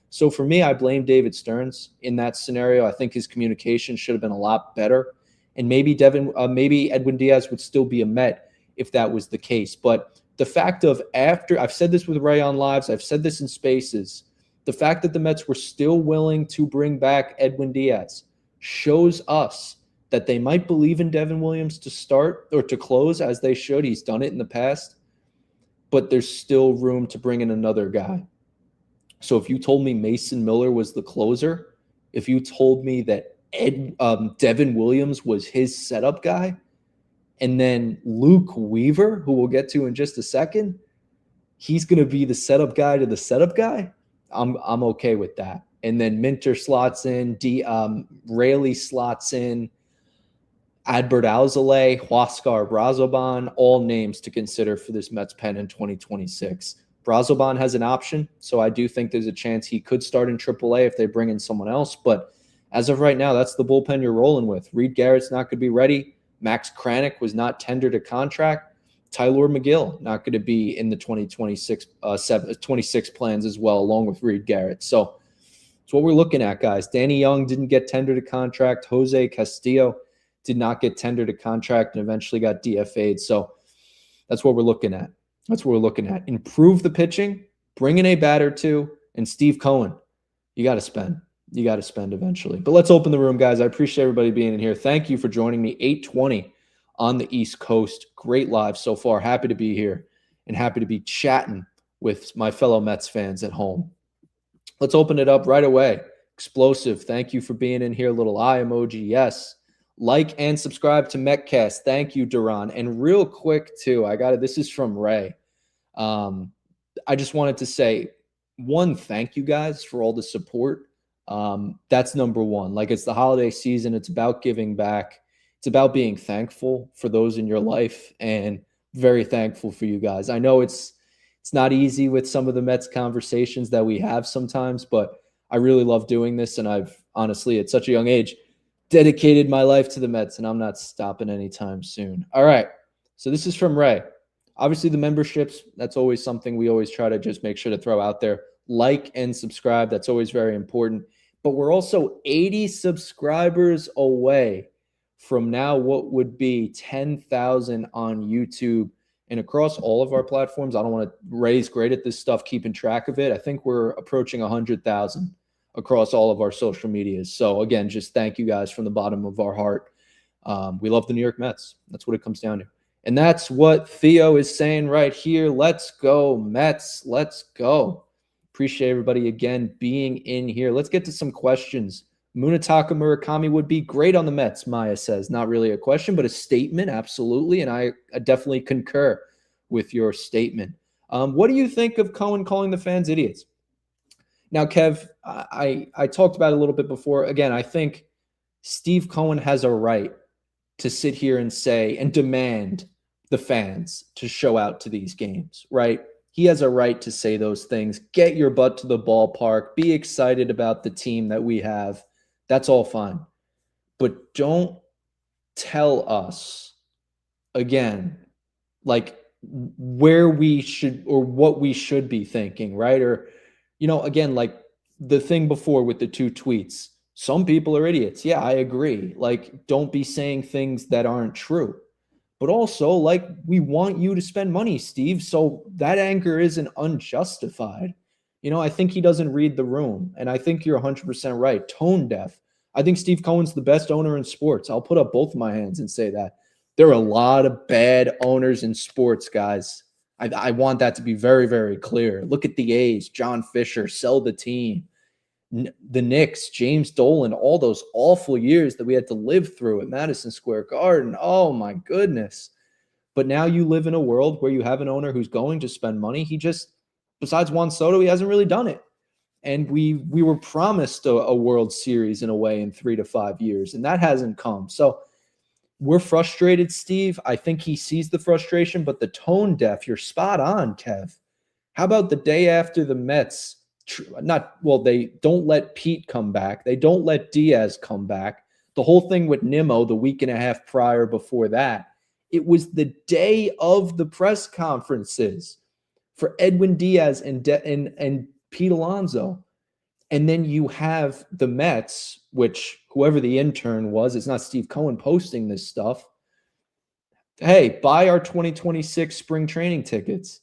So for me, I blame David Stearns in that scenario. I think his communication should have been a lot better. And maybe Edwin Diaz would still be a Met if that was the case. But the fact of I've said this with Ray on Lives, I've said this in Spaces, the fact that the Mets were still willing to bring back Edwin Diaz shows us that they might believe in Devin Williams to start or to close as they should. He's done it in the past, but there's still room to bring in another guy. So if you told me Mason Miller was the closer, if you told me that Devin Williams was his setup guy, and then Luke Weaver, who we'll get to in just a second, he's going to be the setup guy to the setup guy, I'm okay with that. And then Minter slots in, Raley slots in, Adbert Alzolay, Huascar Brazoban, all names to consider for this Mets pen in 2026. Brazoban has an option, so I do think there's a chance he could start in AAA if they bring in someone else. But as of right now, that's the bullpen you're rolling with. Reed Garrett's not going to be ready. Max Kranick was not tendered a contract. Tyler McGill not going to be in the 2026 26 plans as well, along with Reed Garrett. So it's what we're looking at, guys. Danny Young didn't get tendered a contract. Jose Castillo did not get tendered a contract and eventually got DFA'd. So that's what we're looking at. Improve the pitching, bring in a batter too, and Steve Cohen. You got to spend. Eventually. But let's open the room, guys. I appreciate everybody being in here. Thank you for joining me. 8:20 on the East Coast. Great live so far. Happy to be here and happy to be chatting with my fellow Mets fans at home. Let's open it up right away. Explosive. Thank you for being in here. Little eye emoji. Yes. Like and subscribe to Metcast. Thank you, Duran. And real quick, too, this is from Ray. I just wanted to say, one, thank you guys for all the support. That's number one. Like, it's the holiday season. It's about giving back. It's about being thankful for those in your life, and very thankful for you guys. I know it's not easy with some of the Mets conversations that we have sometimes, but I really love doing this, and I've honestly, at such a young age, dedicated my life to the Mets, and I'm not stopping anytime soon. All right. So this is from Ray. Obviously, the memberships, that's always something we always try to just make sure to throw out there. Like and subscribe. That's always very important. But we're also 80 subscribers away from now what would be 10,000 on YouTube and across all of our platforms. I don't want to Ray's great at this stuff, keeping track of it. I think we're approaching 100,000 across all of our social medias. So again, just thank you guys from the bottom of our heart. We love the New York Mets. That's what it comes down to. And that's what Theo is saying right here. Let's go, Mets. Let's go. Appreciate everybody again being in here. Let's get to some questions. Munetaka Murakami would be great on the Mets, Maya says. Not really a question, but a statement, absolutely. And I definitely concur with your statement. What do you think of Cohen calling the fans idiots? Now, Kev, I talked about it a little bit before. Again, I think Steve Cohen has a right to sit here and say and demand the fans to show out to these games, right? He has a right to say those things. Get your butt to the ballpark. Be excited about the team that we have. That's all fine. But don't tell us, again, like where we should or what we should be thinking, right? Or, again, like the thing before with the 2 tweets. Some people are idiots. Yeah, I agree. Like, don't be saying things that aren't true. But also, like, we want you to spend money, Steve. So that anger isn't unjustified. I think he doesn't read the room. And I think you're 100% right. Tone deaf. I think Steve Cohen's the best owner in sports. I'll put up both of my hands and say that. There are a lot of bad owners in sports, guys. I want that to be very, very clear. Look at the A's, John Fisher, sell the team. The Knicks, James Dolan, all those awful years that we had to live through at Madison Square Garden. Oh, my goodness. But now you live in a world where you have an owner who's going to spend money. He just, besides Juan Soto, he hasn't really done it. And we were promised a World Series in a way in 3 to 5 years, and that hasn't come. So we're frustrated, Steve. I think he sees the frustration, but the tone deaf, you're spot on, Kev. How about the day after the Mets? They don't let Pete come back. They don't let Diaz come back. The whole thing with Nimmo the week and a half prior before that, it was the day of the press conferences for Edwin Diaz and Pete Alonso. And then you have the Mets, which whoever the intern was, it's not Steve Cohen posting this stuff. Hey, buy our 2026 spring training tickets.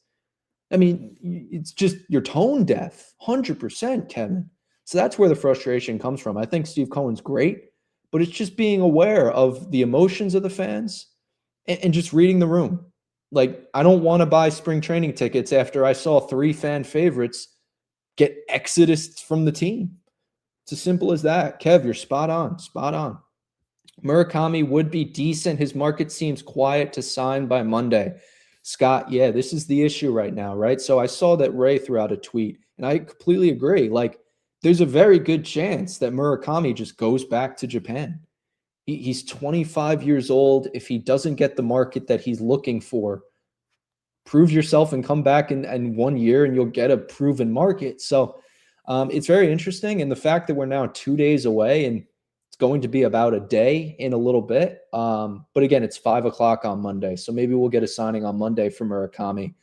I mean, it's just you're tone deaf, 100%, Kevin. So that's where the frustration comes from. I think Steve Cohen's great, but it's just being aware of the emotions of the fans and just reading the room. Like, I don't want to buy spring training tickets after I saw 3 fan favorites get exodus from the team. It's as simple as that. Kev, you're spot on. Spot on. Murakami would be decent. His market seems quiet to sign by Monday. Scott, yeah, this is the issue right now, right? So I saw that Ray threw out a tweet, and I completely agree. Like, there's a very good chance that Murakami just goes back to Japan. He's 25 years old. If he doesn't get the market that he's looking for, prove yourself and come back in 1 year, and you'll get a proven market. So it's very interesting. And the fact that we're now 2 days away, and it's going to be about a day in a little bit. But again, it's 5 o'clock on Monday. So maybe we'll get a signing on Monday for Murakami.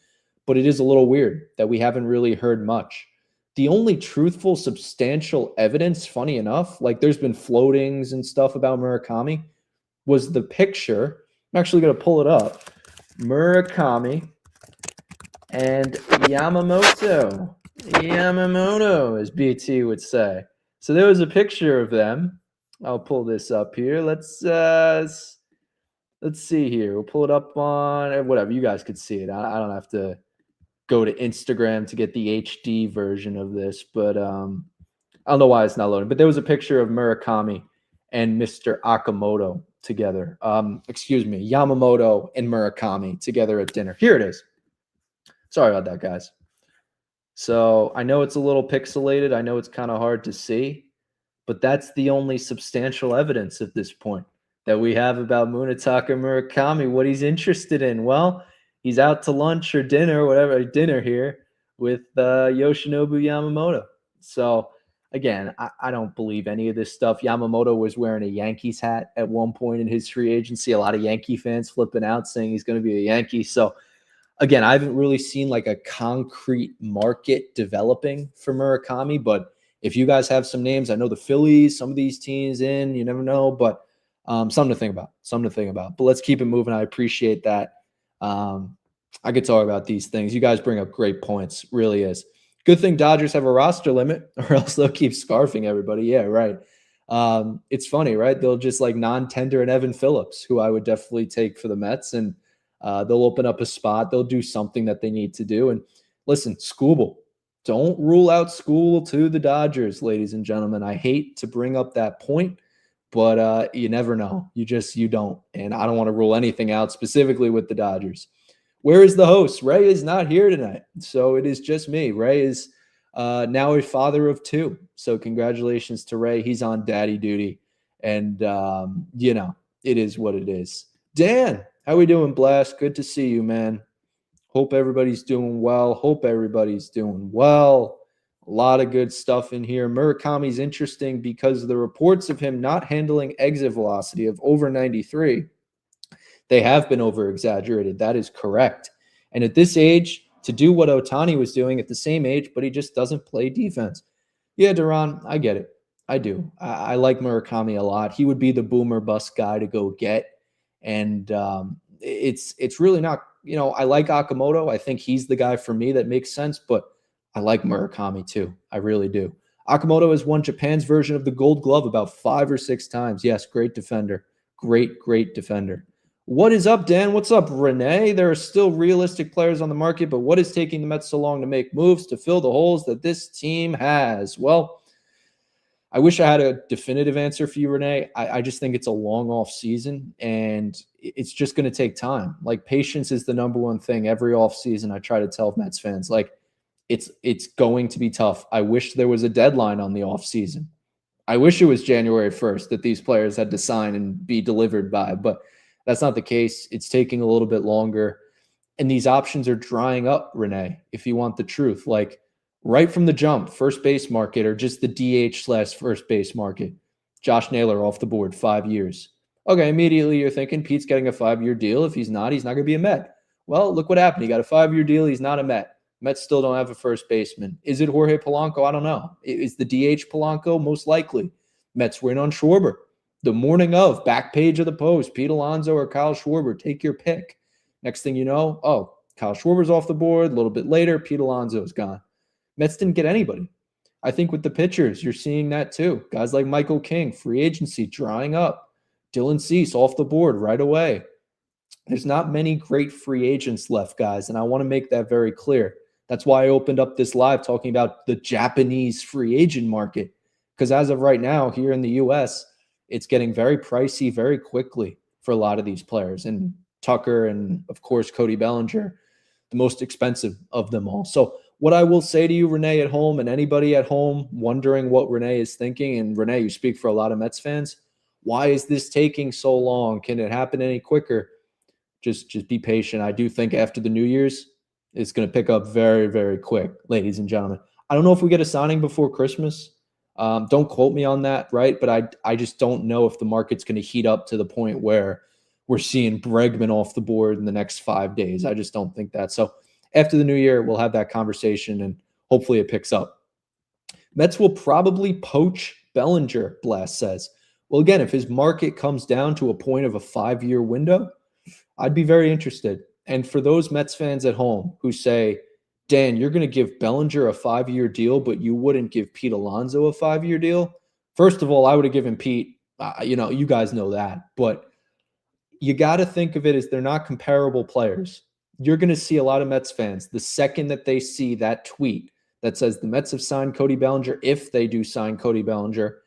But it is a little weird that we haven't really heard much. The only truthful, substantial evidence, funny enough, like there's been floatings and stuff about Murakami, was the picture. I'm actually going to pull it up. Murakami and Yamamoto. Yamamoto, as BT would say. So there was a picture of them. I'll pull this up here. Let's see here. We'll pull it up on whatever. You guys could see it. I don't have to go to Instagram to get the HD version of this, but I don't know why it's not loading. But there was a picture of Murakami and Mr. Akamoto together. Yamamoto and Murakami together at dinner. Here it is. Sorry about that, guys. So I know it's a little pixelated. I know it's kind of hard to see. But that's the only substantial evidence at this point that we have about Munetaka Murakami, what he's interested in. Well, he's out to lunch or dinner, whatever, dinner here with Yoshinobu Yamamoto. So again, I don't believe any of this stuff. Yamamoto was wearing a Yankees hat at one point in his free agency. A lot of Yankee fans flipping out saying he's going to be a Yankee. So again, I haven't really seen like a concrete market developing for Murakami, but if you guys have some names, I know the Phillies, some of these teams in, you never know, but something to think about. But let's keep it moving. I appreciate that. I could talk about these things. You guys bring up great points. Really is. Good thing Dodgers have a roster limit, or else they'll keep scarfing everybody. Yeah, right. It's funny, right? They'll just like non-tender and Evan Phillips, who I would definitely take for the Mets, and they'll open up a spot. They'll do something that they need to do. And listen, Skubal, don't rule out Skubal to the Dodgers, ladies and gentlemen. I hate to bring up that point, but you never know. You don't. And I don't want to rule anything out specifically with the Dodgers. Where is the host? Ray is not here tonight, so it is just me. Ray is now a father of two, so congratulations to Ray. He's on daddy duty, and it is what it is. Dan, how we doing, Blast? Good to see you, man. Hope everybody's doing well. A lot of good stuff in here. Murakami's interesting because the reports of him not handling exit velocity of over 93, they have been over-exaggerated. That is correct. And at this age, to do what Ohtani was doing at the same age, but he just doesn't play defense. Yeah, Duran, I get it. I do. I like Murakami a lot. He would be the boomer bust guy to go get. And it's really not, I like Okamoto. I think he's the guy for me that makes sense, but I like Murakami too. I really do. Okamoto has won Japan's version of the Gold Glove about 5 or 6 times. Yes, great defender. Great defender. What is up, Dan? What's up, Renee? There are still realistic players on the market, but what is taking the Mets so long to make moves to fill the holes that this team has? Well, I wish I had a definitive answer for you, Renee. I just think it's a long off season, and it's just going to take time. Like, patience is the number one thing. Every off season, I try to tell Mets fans, like, it's going to be tough. I wish there was a deadline on the off season. I wish it was January 1st that these players had to sign and be delivered by, but that's not the case. It's taking a little bit longer, and these options are drying up, Renee, if you want the truth. Like, right from the jump, first base market, or just the DH/first base market. Josh Naylor off the board, 5 years. Okay, immediately you're thinking Pete's getting a 5-year deal. If he's not going to be a Met. Well, look what happened. He got a 5-year deal. He's not a Met. Mets still don't have a first baseman. Is it Jorge Polanco? I don't know. Is the DH Polanco? Most likely. Mets win on Schwarber. The morning of, back page of the Post, Pete Alonso or Kyle Schwarber, take your pick. Next thing you know, Kyle Schwarber's off the board. A little bit later, Pete Alonso's gone. Mets didn't get anybody. I think with the pitchers, you're seeing that too. Guys like Michael King, free agency drying up. Dylan Cease off the board right away. There's not many great free agents left, guys, and I want to make that very clear. That's why I opened up this live talking about the Japanese free agent market, because as of right now, here in the U.S., it's getting very pricey very quickly for a lot of these players. And Tucker and, of course, Cody Bellinger, the most expensive of them all. So what I will say to you, Renee, at home, and anybody at home wondering what Renee is thinking, and Renee, you speak for a lot of Mets fans, why is this taking so long? Can it happen any quicker? Just be patient. I do think after the New Year's, it's going to pick up very, very quick, ladies and gentlemen. I don't know if we get a signing before Christmas. Don't quote me on that, right? But I just don't know if the market's going to heat up to the point where we're seeing Bregman off the board in the next 5 days. I just don't think that. So after the new year, we'll have that conversation, and hopefully it picks up. Mets will probably poach Bellinger, Blast says. Well, again, if his market comes down to a point of a 5-year window, I'd be very interested. And for those Mets fans at home who say, Dan, you're going to give Bellinger a 5-year deal, but you wouldn't give Pete Alonso a 5-year deal. First of all, I would have given Pete, you guys know that, but you got to think of it as they're not comparable players. You're going to see a lot of Mets fans, the second that they see that tweet that says the Mets have signed Cody Bellinger, if they do sign Cody Bellinger,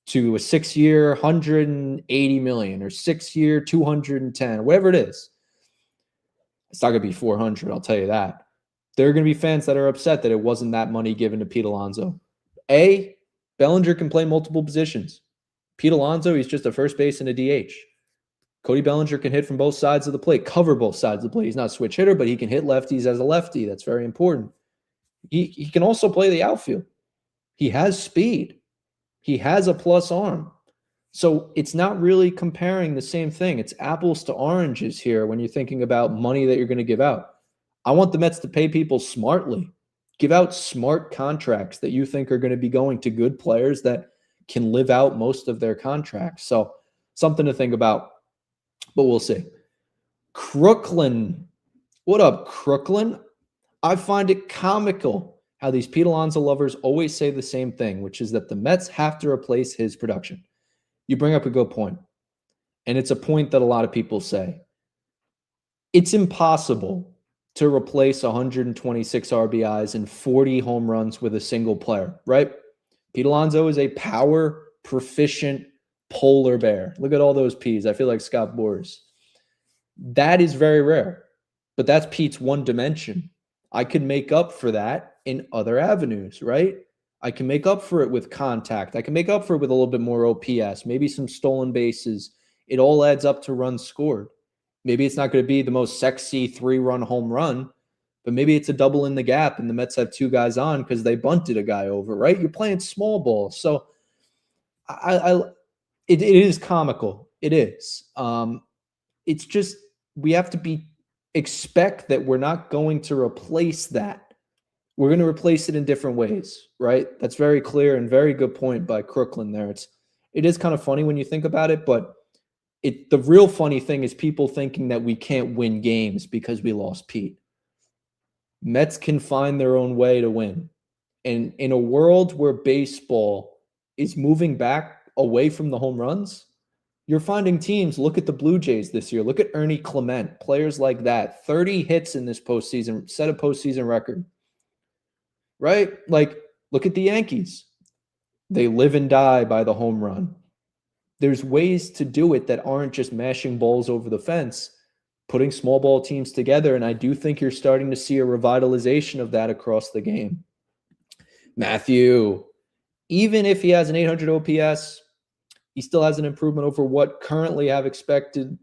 to a 6-year, $180 million, or 6-year, $210, whatever it is. It's not going to be 400, I'll tell you that. There are going to be fans that are upset that it wasn't that money given to Pete Alonso. Bellinger can play multiple positions. Pete Alonso, he's just a first base and a DH. Cody Bellinger can hit from both sides of the plate, cover both sides of the plate. He's not a switch hitter, but he can hit lefties as a lefty. That's very important. He can also play the outfield. He has speed. He has a plus arm. So it's not really comparing the same thing. It's apples to oranges here when you're thinking about money that you're going to give out. I want the Mets to pay people smartly. Give out smart contracts that you think are going to be going to good players that can live out most of their contracts. So something to think about, but we'll see. Crooklyn. What up, Crooklyn? I find it comical how these Pete Alonso lovers always say the same thing, which is that the Mets have to replace his production. You bring up a good point, and it's a point that a lot of people say. It's impossible to replace 126 RBIs and 40 home runs with a single player, right? Pete Alonso is a power proficient polar bear. Look at all those P's. I feel like Scott Boras. That is very rare, but that's Pete's one dimension. I could make up for that in other avenues, right? I can make up for it with contact. I can make up for it with a little bit more OPS, maybe some stolen bases. It all adds up to runs scored. Maybe it's not going to be the most sexy 3-run home run, but maybe it's a double in the gap and the Mets have 2 guys on because they bunted a guy over, right? You're playing small ball. So it is comical. It is. It's just we have to expect that we're not going to replace that. We're going to replace it in different ways, right? That's very clear and very good point by Crooklyn there. It is kind of funny when you think about it, but the real funny thing is people thinking that we can't win games because we lost Pete. Mets can find their own way to win. And in a world where baseball is moving back away from the home runs, you're finding teams, look at the Blue Jays this year, look at Ernie Clement, players like that, 30 hits in this postseason, set a postseason record. Right? Like, look at the Yankees. They live and die by the home run. There's ways to do it that aren't just mashing balls over the fence, putting small ball teams together, and I do think you're starting to see a revitalization of that across the game. Matthew, even if he has an 800 OPS, he still has an improvement over what currently have expected,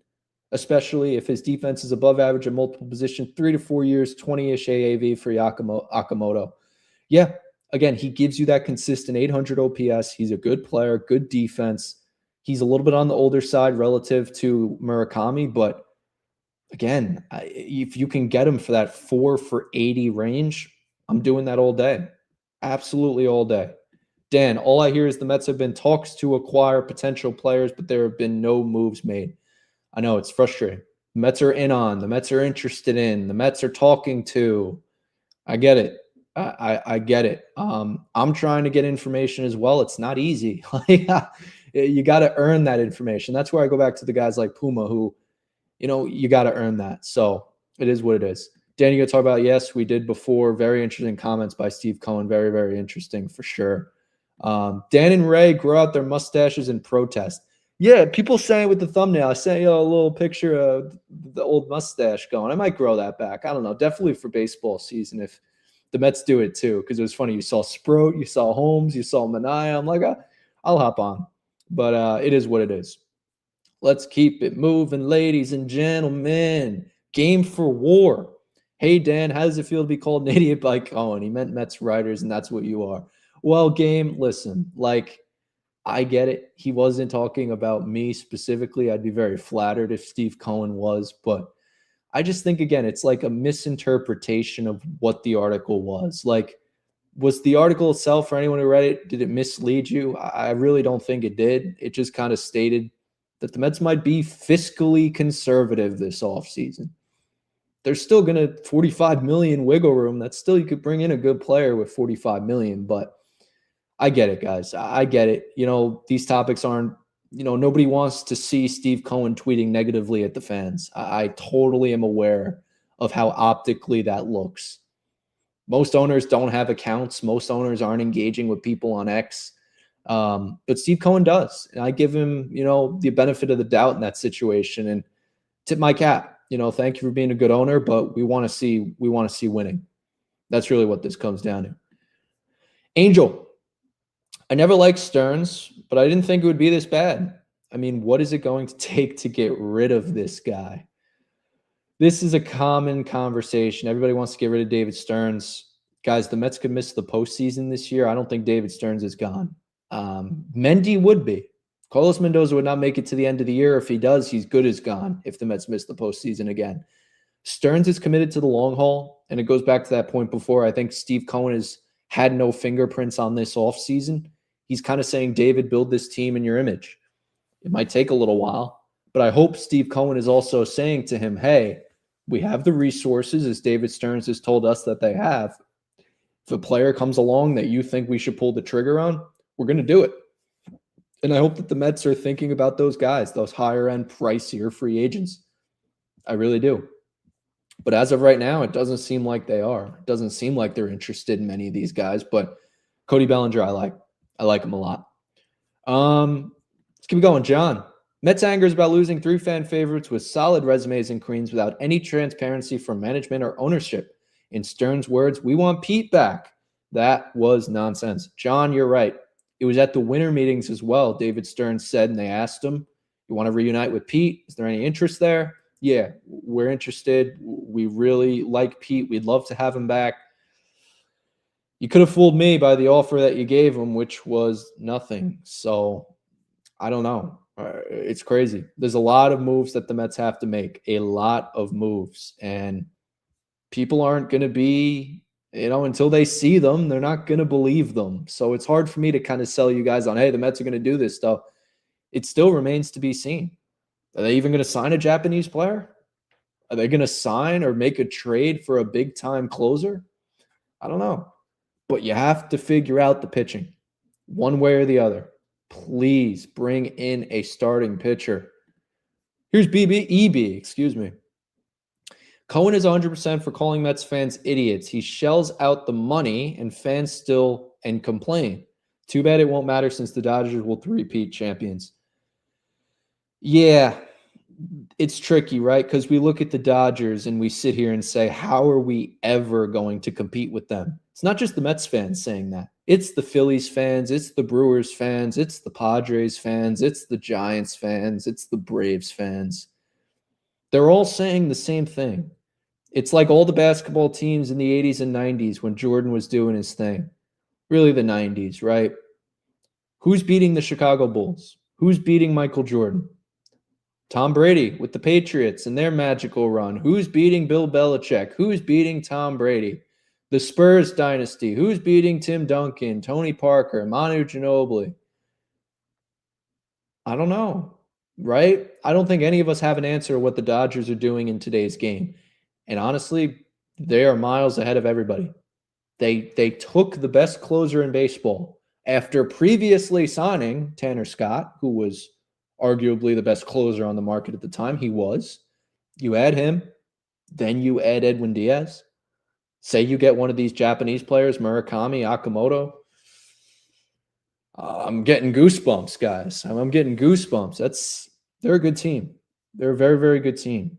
especially if his defense is above average at multiple positions, 3 to 4 years, 20-ish AAV for Akamoto. Yeah, again, he gives you that consistent 800 OPS. He's a good player, good defense. He's a little bit on the older side relative to Murakami, but again, if you can get him for that 4 for 80 range, I'm doing that all day. Absolutely all day. Dan, all I hear is the Mets have been talks to acquire potential players, but there have been no moves made. I know it's frustrating. The Mets are in on. The Mets are interested in. The Mets are talking to. I get it. I get it. I'm trying to get information as well. It's not easy. You got to earn that information. That's where I go back to the guys like Puma who, you got to earn that. So it is what it is. Dan, you going to talk about, yes, we did before. Very interesting comments by Steve Cohen. Very, very interesting for sure. Dan and Ray grow out their mustaches in protest. Yeah, people saying with the thumbnail, I sent you a little picture of the old mustache going. I might grow that back. I don't know. Definitely for baseball season if the Mets do it too, because it was funny. You saw Sproat, you saw Holmes, you saw Manaea. I'm like, I'll hop on. But it is what it is. Let's keep it moving, ladies and gentlemen. Game for war. Hey, Dan, how does it feel to be called an idiot by Cohen? He meant Mets writers, and that's what you are. Well, Game, listen, I get it. He wasn't talking about me specifically. I'd be very flattered if Steve Cohen was, but I just think, again, it's like a misinterpretation of what the article was. Was the article itself, for anyone who read it, did it mislead you? I really don't think it did. It just kind of stated that the Mets might be fiscally conservative this offseason. They're still going to $45 million wiggle room. That's still, you could bring in a good player with $45 million, but I get it, guys. I get it. These topics aren't, nobody wants to see Steve Cohen tweeting negatively at the fans. I totally am aware of how optically that looks. Most owners don't have accounts. Most owners aren't engaging with people on X. But Steve Cohen does. And I give him, the benefit of the doubt in that situation and tip my cap. Thank you for being a good owner, but we want to see winning. That's really what this comes down to. Angel, I never liked Stearns, but I didn't think it would be this bad. I mean, what is it going to take to get rid of this guy? This is a common conversation. Everybody wants to get rid of David Stearns. Guys, the Mets could miss the postseason this year. I don't think David Stearns is gone. Mendy would be. Carlos Mendoza would not make it to the end of the year. If he does, he's good as gone if the Mets miss the postseason again. Stearns is committed to the long haul, and it goes back to that point before. I think Steve Cohen has had no fingerprints on this offseason. He's kind of saying, David, build this team in your image. It might take a little while, but I hope Steve Cohen is also saying to him, hey, we have the resources, as David Stearns has told us that they have. If a player comes along that you think we should pull the trigger on, we're going to do it. And I hope that the Mets are thinking about those guys, those higher-end, pricier free agents. I really do. But as of right now, it doesn't seem like they are. It doesn't seem like they're interested in many of these guys. But Cody Bellinger, I like him a lot. Let's keep going. John. Mets angers about losing 3 fan favorites with solid resumes and creams without any transparency from management or ownership. In Stearns' words, we want Pete back. That was nonsense. John, you're right. It was at the winter meetings as well, David Stearns said, and they asked him, you want to reunite with Pete? Is there any interest there? Yeah, we're interested. We really like Pete. We'd love to have him back. You could have fooled me by the offer that you gave him, which was nothing. So I don't know. It's crazy. There's a lot of moves that the Mets have to make, a lot of moves. And people aren't going to be, until they see them, they're not going to believe them. So it's hard for me to kind of sell you guys on, hey, the Mets are going to do this stuff. It still remains to be seen. Are they even going to sign a Japanese player? Are they going to sign or make a trade for a big-time closer? I don't know. But you have to figure out the pitching one way or the other. Please bring in a starting pitcher. Here's EB, excuse me. Cohen is 100% for calling Mets fans idiots. He shells out the money and fans still complain. Too bad it won't matter since the Dodgers will three-peat champions. Yeah, it's tricky, right? Because we look at the Dodgers and we sit here and say, how are we ever going to compete with them? It's not just the Mets fans saying that. It's the Phillies fans. It's the Brewers fans. It's the Padres fans. It's the Giants fans. It's the Braves fans. They're all saying the same thing. It's like all the basketball teams in the 80s and 90s when Jordan was doing his thing. Really the 90s, right? Who's beating the Chicago Bulls? Who's beating Michael Jordan? Tom Brady with the Patriots and their magical run. Who's beating Bill Belichick? Who's beating Tom Brady? The Spurs dynasty. Who's beating Tim Duncan, Tony Parker, Manu Ginobili? I don't know, right? I don't think any of us have an answer to what the Dodgers are doing in today's game. And honestly, they are miles ahead of everybody. They took the best closer in baseball after previously signing Tanner Scott, who was arguably the best closer on the market at the time. He was. You add him, then you add Edwin Diaz. Say you get one of these Japanese players, Murakami, Akamoto. I'm getting goosebumps, guys. I'm getting goosebumps. They're a good team. They're a very, very good team.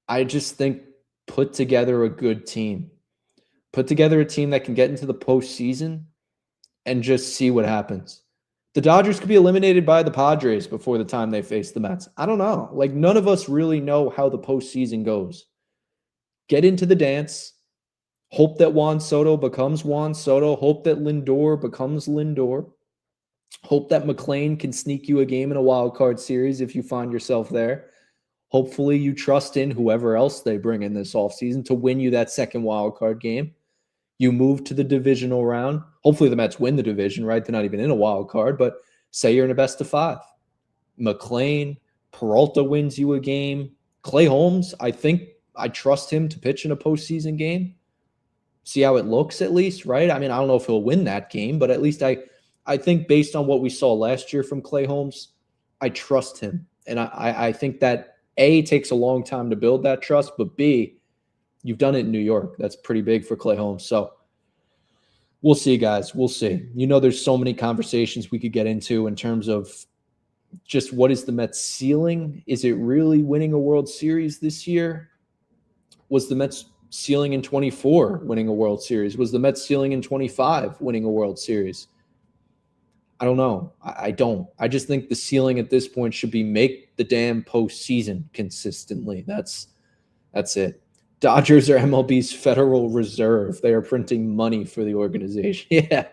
I just think put together a good team. Put together a team that can get into the postseason and just see what happens. The Dodgers could be eliminated by the Padres before the time they face the Mets. I don't know. Like, none of us really know how the postseason goes. Get into the dance. Hope that Juan Soto becomes Juan Soto. Hope that Lindor becomes Lindor. Hope that McClain can sneak you a game in a wild card series if you find yourself there. Hopefully you trust in whoever else they bring in this offseason to win you that second wild card game. You move to the divisional round. Hopefully the Mets win the division, right? They're not even in a wild card, but say you're in a best of 5. McClain, Peralta wins you a game. Clay Holmes, I trust him to pitch in a postseason game. See how it looks at least, right? I mean, I don't know if he'll win that game, but at least I think based on what we saw last year from Clay Holmes, I trust him. And I think that A, takes a long time to build that trust, but B, you've done it in New York. That's pretty big for Clay Holmes. So we'll see, guys. We'll see. There's so many conversations we could get into in terms of just what is the Mets ceiling? Is it really winning a World Series this year? Was the Mets ceiling in 24 winning a World Series? Was the Mets ceiling in 25 winning a World Series? I don't know. I don't. I just think the ceiling at this point should be make the damn postseason consistently. That's it. Dodgers are MLB's Federal Reserve. They are printing money for the organization. Yeah,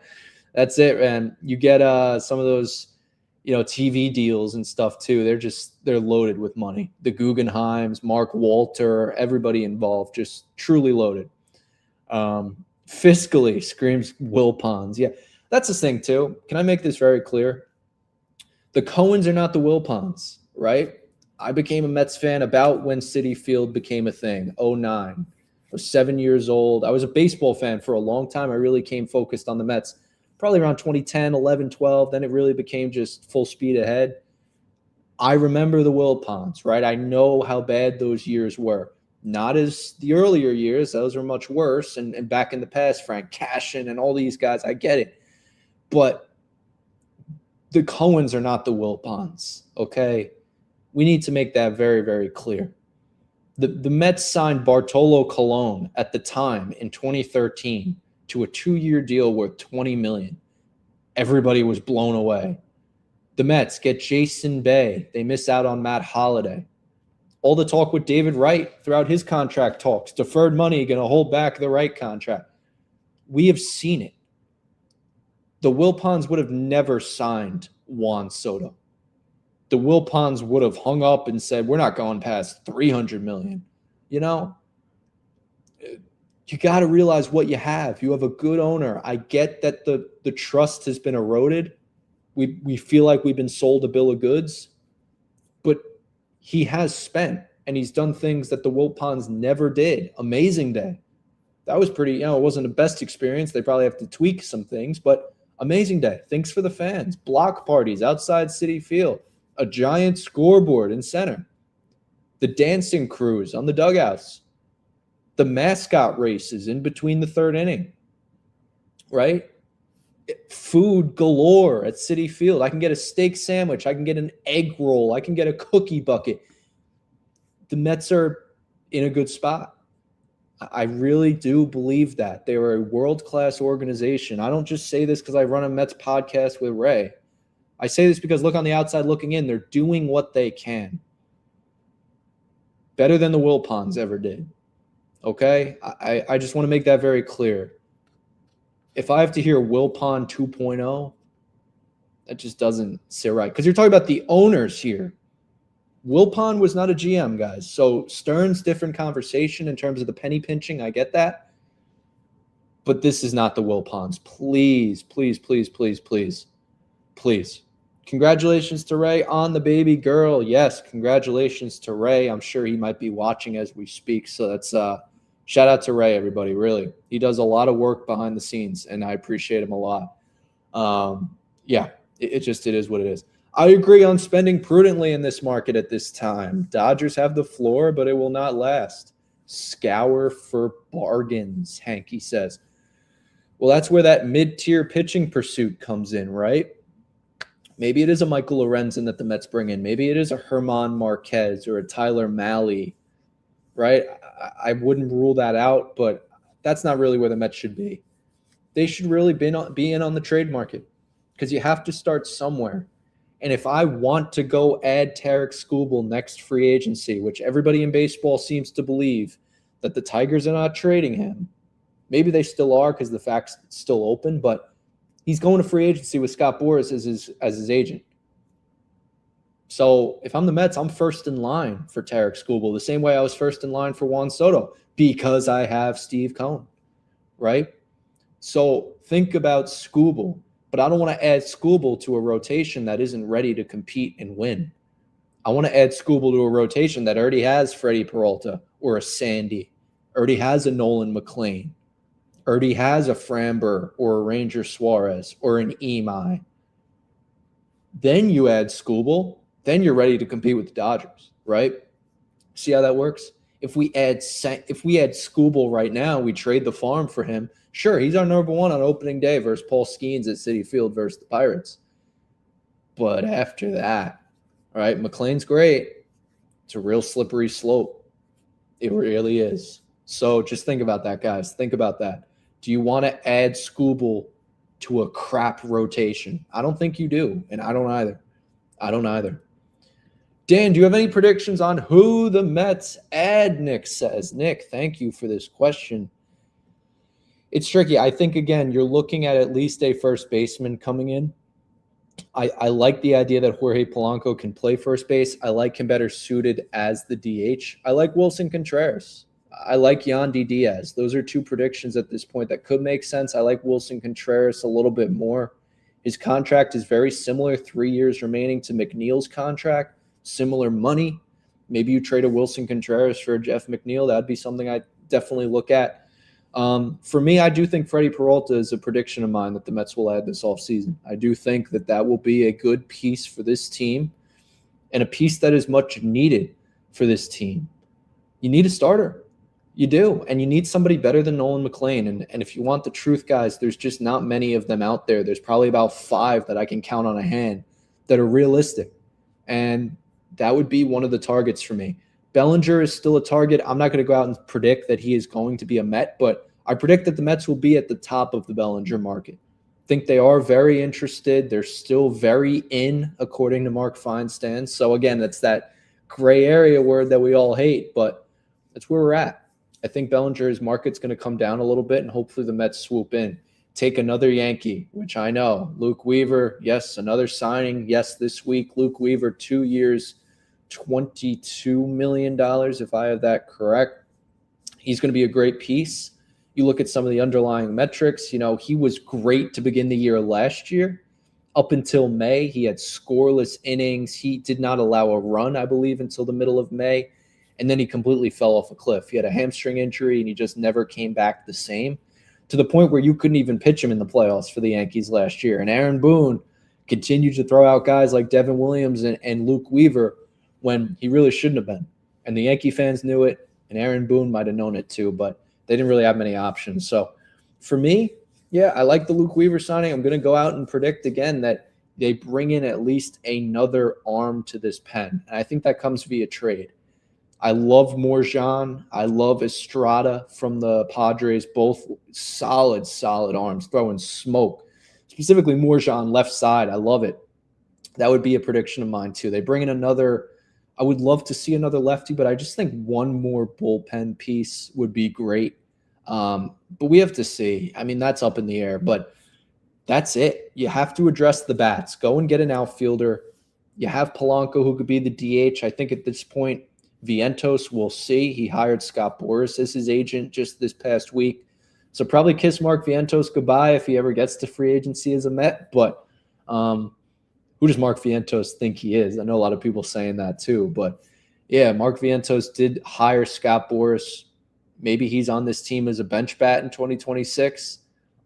that's it, man. You get some of those, TV deals and stuff too. They're loaded with money. The Guggenheims, Mark Walter, everybody involved, just truly loaded. Fiscally screams Wilpons. Yeah, that's the thing too. Can I make this very clear? The Cohens are not the Wilpons, right? I became a Mets fan about when Citi Field became a thing, 09. I was 7 years old. I was a baseball fan for a long time. I really came focused on the Mets probably around 2010, 11, 12. Then it really became just full speed ahead. I remember the Wilpons, right? I know how bad those years were. Not as the earlier years. Those were much worse. And back in the past, Frank Cashin and all these guys, I get it. But the Cohens are not the Wilpons, okay? We need to make that very, very clear. The Mets signed Bartolo Colon at the time in 2013 to a 2-year deal worth $20 million. Everybody was blown away. The Mets get Jason Bay. They miss out on Matt Holliday. All the talk with David Wright throughout his contract talks. Deferred money going to hold back the Wright contract. We have seen it. The Wilpons would have never signed Juan Soto. The Wilpons would have hung up and said, we're not going past $300 million. You got to realize what you have. You have a good owner. I get that the trust has been eroded. We feel like we've been sold a bill of goods, but he has spent and he's done things that the Wilpons never did. Amazing Day. That was pretty, it wasn't the best experience. They probably have to tweak some things, but amazing day. Thanks for the fans. Block parties outside Citi Field. A giant scoreboard in center. The dancing crews on the dugouts. The mascot races in between the third inning. Right? Food galore at Citi Field. I can get a steak sandwich. I can get an egg roll. I can get a cookie bucket. The Mets are in a good spot. I really do believe that. They are a world-class organization. I don't just say this because I run a Mets podcast with Ray. I say this because look on the outside looking in. They're doing what they can. Better than the Wilpons ever did. Okay? I just want to make that very clear. If I have to hear Wilpon 2.0, that just doesn't sit right. Because you're talking about the owners here. Wilpon was not a GM, guys. So Stearns, different conversation in terms of the penny pinching. I get that. But this is not the Wilpons. Please, please, please, please, please, please. Congratulations to Ray on the baby girl. Yes, congratulations to Ray. I'm sure he might be watching as we speak. So that's shout out to Ray, everybody. Really, he does a lot of work behind the scenes, and I appreciate him a lot. It is what it is. I agree on spending prudently in this market at this time. Dodgers have the floor, but it will not last. Scour for bargains, Hanky says. Well, that's where that mid-tier pitching pursuit comes in, right? Maybe it is a Michael Lorenzen that the Mets bring in. Maybe it is a Herman Marquez or a Tyler Mahle, right? I wouldn't rule that out, but that's not really where the Mets should be. They should really be in on the trade market because you have to start somewhere. And if I want to go add Tarek Skubal next free agency, which everybody in baseball seems to believe that the Tigers are not trading him, maybe they still are because the fact's still open, but he's going to free agency with Scott Boras as his agent. So if I'm the Mets, I'm first in line for Tarek Skubal, the same way I was first in line for Juan Soto because I have Steve Cohen, right? So think about Skubal. But I don't want to add Skubal to a rotation that isn't ready to compete and win. I want to add Skubal to a rotation that already has Freddie Peralta or a Sandy, already has a Nolan McLean, already has a Framber or a Ranger Suarez or an Imai. Then you add Skubal, then you're ready to compete with the Dodgers, right? See how that works? If we add Skubal right now, we trade the farm for him. Sure, he's our number one on opening day versus Paul Skeens at Citi Field versus the Pirates. But after that, all right, McLean's great. It's a real slippery slope. It really is. So just think about that, guys. Think about that. Do you want to add Skubal to a crap rotation? I don't think you do, and I don't either. Dan, do you have any predictions on who the Mets add? Nick says. Nick, thank you for this question. It's tricky. I think, again, you're looking at least a first baseman coming in. I like the idea that Jorge Polanco can play first base. I like him better suited as the DH. I like Wilson Contreras. I like Yandy Diaz. Those are two predictions at this point that could make sense. I like Wilson Contreras a little bit more. His contract is very similar, 3 years remaining to McNeil's contract, similar money. Maybe you trade a Wilson Contreras for Jeff McNeil. That'd be something I'd definitely look at. For me, I do think Freddie Peralta is a prediction of mine that the Mets will add this offseason. I do think that that will be a good piece for this team and a piece that is much needed for this team. You need a starter. You do, and you need somebody better than Nolan McLean. And if you want the truth, guys, there's just not many of them out there. There's probably about 5 that I can count on a hand that are realistic. And that would be one of the targets for me. Bellinger is still a target. I'm not going to go out and predict that he is going to be a Met, but I predict that the Mets will be at the top of the Bellinger market. I think they are very interested. They're still very in, according to Mark Feinstein. So, again, that's that gray area word that we all hate, but that's where we're at. I think Bellinger's market's going to come down a little bit, and hopefully the Mets swoop in. Take another Yankee, which I know. Luke Weaver, yes, another signing. Yes, this week, Luke Weaver, 2 years, $22 million, if I have that correct. He's going to be a great piece. You look at some of the underlying metrics. You know, he was great to begin the year last year. Up until May, he had scoreless innings. He did not allow a run, I believe, until the middle of May. And then he completely fell off a cliff. He had a hamstring injury, and he just never came back the same, to the point where you couldn't even pitch him in the playoffs for the Yankees last year. And Aaron Boone continued to throw out guys like Devin Williams and Luke Weaver when he really shouldn't have been. And the Yankee fans knew it, and Aaron Boone might have known it too, but they didn't really have many options. So for me, yeah, I like the Luke Weaver signing. I'm going to go out and predict again that they bring in at least another arm to this pen. And I think that comes via trade. I love Morjan. I love Estrada from the Padres. Both solid arms, throwing smoke. Specifically Morjan, left side. I love it. That would be a prediction of mine too. They bring in another. I would love to see another lefty, but I just think one more bullpen piece would be great. But we have to see. I mean, that's up in the air, but that's it. You have to address the bats. Go and get an outfielder. You have Polanco, who could be the DH. I think at this point, Vientos, we'll see. He hired Scott Boras as his agent just this past week. So probably kiss Mark Vientos goodbye if he ever gets to free agency as a Met. But who does Mark Vientos think he is? I know a lot of people saying that too. But, yeah, Mark Vientos did hire Scott Boras. Maybe he's on this team as a bench bat in 2026.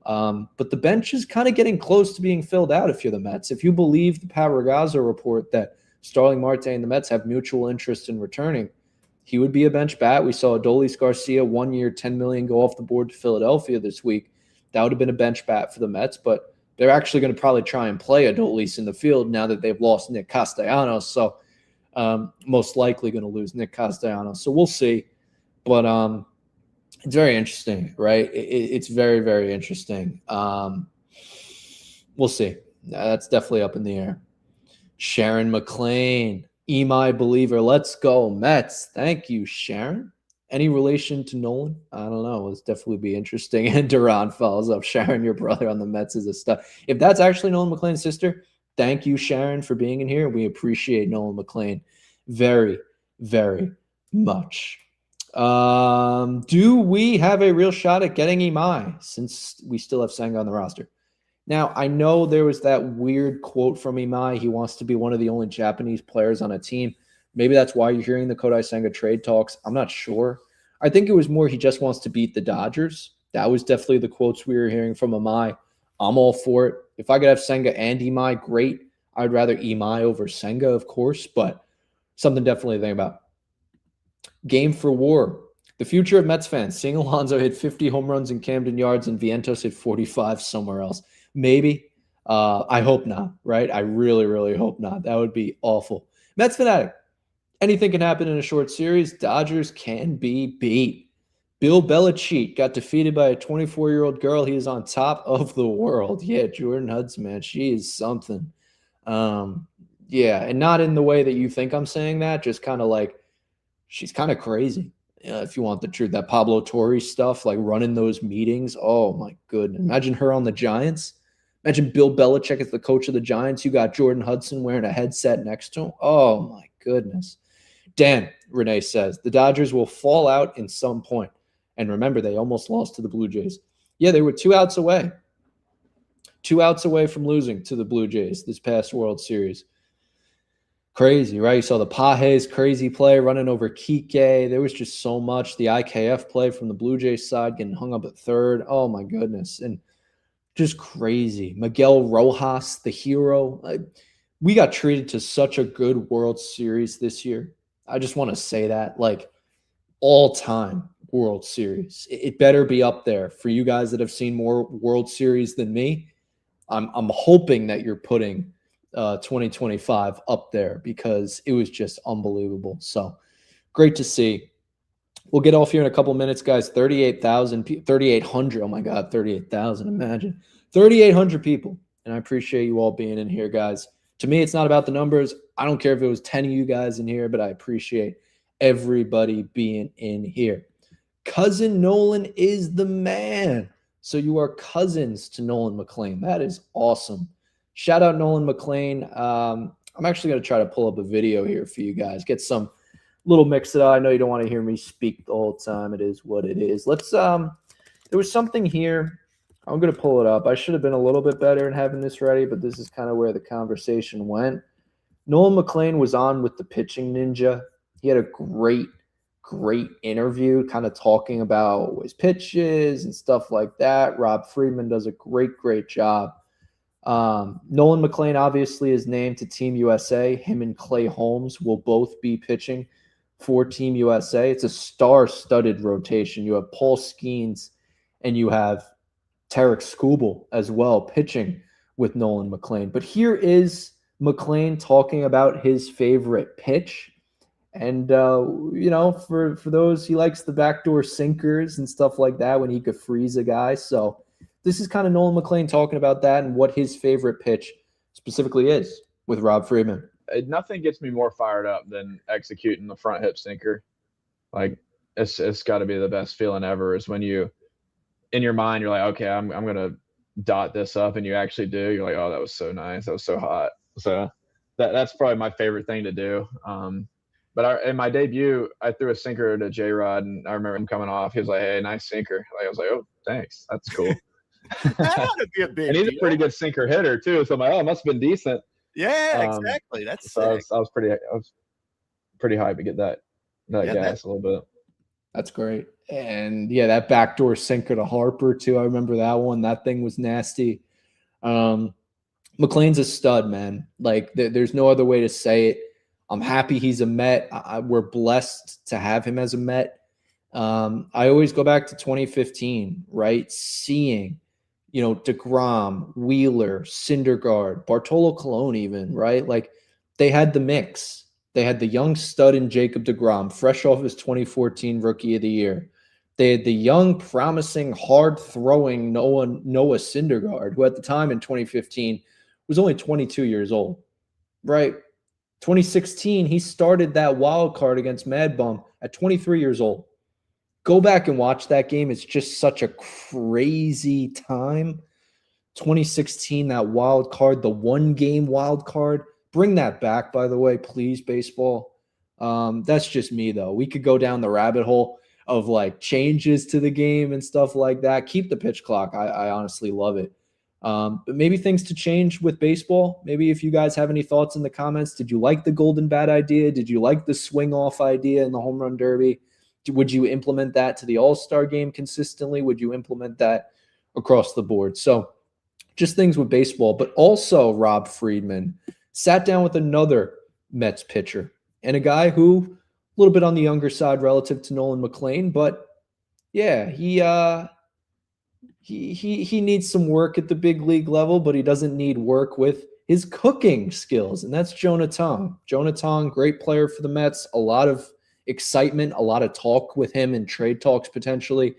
But the bench is kind of getting close to being filled out if you're the Mets. If you believe the Pat Ragazzo report that Starling Marte and the Mets have mutual interest in returning, he would be a bench bat. We saw Adolis Garcia 1 year, $10 million go off the board to Philadelphia this week. That would have been a bench bat for the Mets, but they're actually going to probably try and play Adolis in the field now that they've lost Nick Castellanos. So most likely going to lose Nick Castellanos. So we'll see. But it's very interesting, right? It's very, very interesting. We'll see. That's definitely up in the air. Sharon McLean, EMI believer. Let's go, Mets. Thank you, Sharon. Any relation to Nolan? I don't know. It's definitely be interesting. And Duran follows up. Sharon, your brother on the Mets is a stud. If that's actually Nolan McLean's sister, thank you, Sharon, for being in here. We appreciate Nolan McLean very, very much. Do we have a real shot at getting Imai since we still have Senga on the roster? Now, I know there was that weird quote from Imai. He wants to be one of the only Japanese players on a team. Maybe that's why you're hearing the Kodai Senga trade talks. I'm not sure. I think it was more he just wants to beat the Dodgers. That was definitely the quotes we were hearing from Imai. I'm all for it. If I could have Senga and Imai, great. I'd rather Imai over Senga, of course, but something definitely to think about. Game for war. The future of Mets fans. Seeing Alonso hit 50 home runs in Camden Yards and Vientos hit 45 somewhere else. Maybe. I hope not, right? I really, really hope not. That would be awful. Mets fanatic. Anything can happen in a short series. Dodgers can be beat. Bill Belichick got defeated by a 24-year-old girl. He is on top of the world. Yeah, Jordan Hudson, man. She is something. Yeah, and not in the way that you think I'm saying that, just kind of like she's kind of crazy. If you want the truth, that Pablo Torre stuff, like running those meetings. Oh my goodness. Imagine her on the Giants. Imagine Bill Belichick as the coach of the Giants. You got Jordan Hudson wearing a headset next to him. Oh my goodness. Dan, Renee says, the Dodgers will fall out in some point. And remember, they almost lost to the Blue Jays. Yeah, they were 2 outs away. 2 outs away from losing to the Blue Jays this past World Series. Crazy, right? You saw the Pajes crazy play running over Kike. There was just so much. The IKF play from the Blue Jays side getting hung up at third. Oh, my goodness. And just crazy. Miguel Rojas, the hero. We got treated to such a good World Series this year. I just want to say that. Like, all-time World Series. It better be up there for you guys that have seen more World Series than me. I'm hoping that you're putting 2025 up there because it was just unbelievable. So great to see. We'll get off here in a couple minutes, guys. 3,800. Oh my God, 38,000. Imagine 3,800 people. And I appreciate you all being in here, guys. To me, it's not about the numbers. I don't care if it was 10 of you guys in here, but I appreciate everybody being in here. Cousin Nolan is the man. So you are cousins to Nolan McLean. That is awesome. Shout out Nolan McLean. I'm actually going to try to pull up a video here for you guys. Get some little mix it up. I know you don't want to hear me speak the whole time. It is what it is. Let's there was something here. I'm going to pull it up. I should have been a little bit better in having this ready, but this is kind of where the conversation went. Nolan McLean was on with the Pitching Ninja. He had a great interview kind of talking about his pitches and stuff like that. Rob Friedman does a great job. Nolan McLean obviously is named to Team USA. Him and Clay Holmes will both be pitching for Team USA. It's a star-studded rotation. You have Paul Skeens and you have Tarek Skubal as well pitching with Nolan McLean. But here is McLean talking about his favorite pitch. And, for those, he likes the backdoor sinkers and stuff like that when he could freeze a guy. So this is kind of Nolan McLean talking about that and what his favorite pitch specifically is with Rob Friedman. Nothing gets me more fired up than executing the front hip sinker. Like, it's got to be the best feeling ever is when you, in your mind, you're like, okay, I'm going to dot this up, and you actually do. You're like, oh, that was so nice. That was so hot. So that's probably my favorite thing to do. But in my debut, I threw a sinker to J-Rod, and I remember him coming off. He was like, hey, nice sinker. I was like, oh, thanks. That's cool. That ought to be a big and he's deal. a pretty good sinker hitter, too. So I'm like, oh, it must have been decent. Yeah, exactly. That's so sick. I was pretty hyped to get that gas a little bit. That's great. And, yeah, that backdoor sinker to Harper, too. I remember that one. That thing was nasty. McLean's a stud, man. Like, there's no other way to say it. I'm happy he's a Met. We're blessed to have him as a Met. I always go back to 2015, right? Seeing, DeGrom, Wheeler, Syndergaard, Bartolo Colon even, right? Like, they had the mix. They had the young stud in Jacob DeGrom, fresh off his 2014 Rookie of the Year. They had the young, promising, hard-throwing Noah Syndergaard, who at the time in 2015 was only 22 years old, right? 2016, he started that wild card against Mad Bum at 23 years old. Go back and watch that game. It's just such a crazy time. 2016, that wild card, the one-game wild card. Bring that back, by the way, please, baseball. That's just me, though. We could go down the rabbit hole of, like, changes to the game and stuff like that. Keep the pitch clock. I honestly love it. But maybe things to change with baseball. Maybe if you guys have any thoughts in the comments, did you like the golden bat idea? Did you like the swing off idea in the home run derby? Would you implement that to the All-Star game consistently? Would you implement that across the board? So just things with baseball, but also Rob Friedman sat down with another Mets pitcher and a guy who a little bit on the younger side relative to Nolan McLean, but yeah, he needs some work at the big league level, but he doesn't need work with his cooking skills, and that's Jonah Tong. Jonah Tong, great player for the Mets. A lot of excitement, a lot of talk with him in trade talks potentially.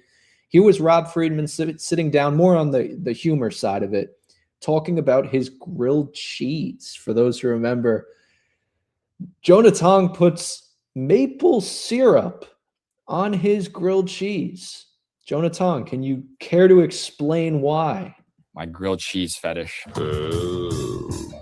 He was Rob Friedman sitting down more on the humor side of it, talking about his grilled cheese. For those who remember, Jonah Tong puts maple syrup on his grilled cheese. Jonah Tong, can you care to explain why? My grilled cheese fetish.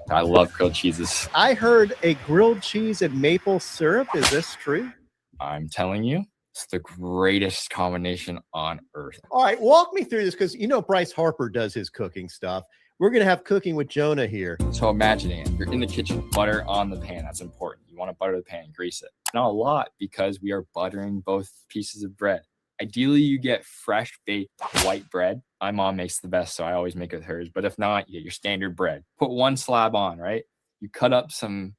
I love grilled cheeses. I heard a grilled cheese and maple syrup. Is this true? I'm telling you, it's the greatest combination on earth. All right, walk me through this because Bryce Harper does his cooking stuff. We're going to have cooking with Jonah here. So imagining it, you're in the kitchen, butter on the pan. That's important. You want to butter the pan, grease it. Not a lot because we are buttering both pieces of bread. Ideally, you get fresh baked white bread. My mom makes the best, so I always make it with hers. But if not, you get your standard bread. Put one slab on, right? You cut up some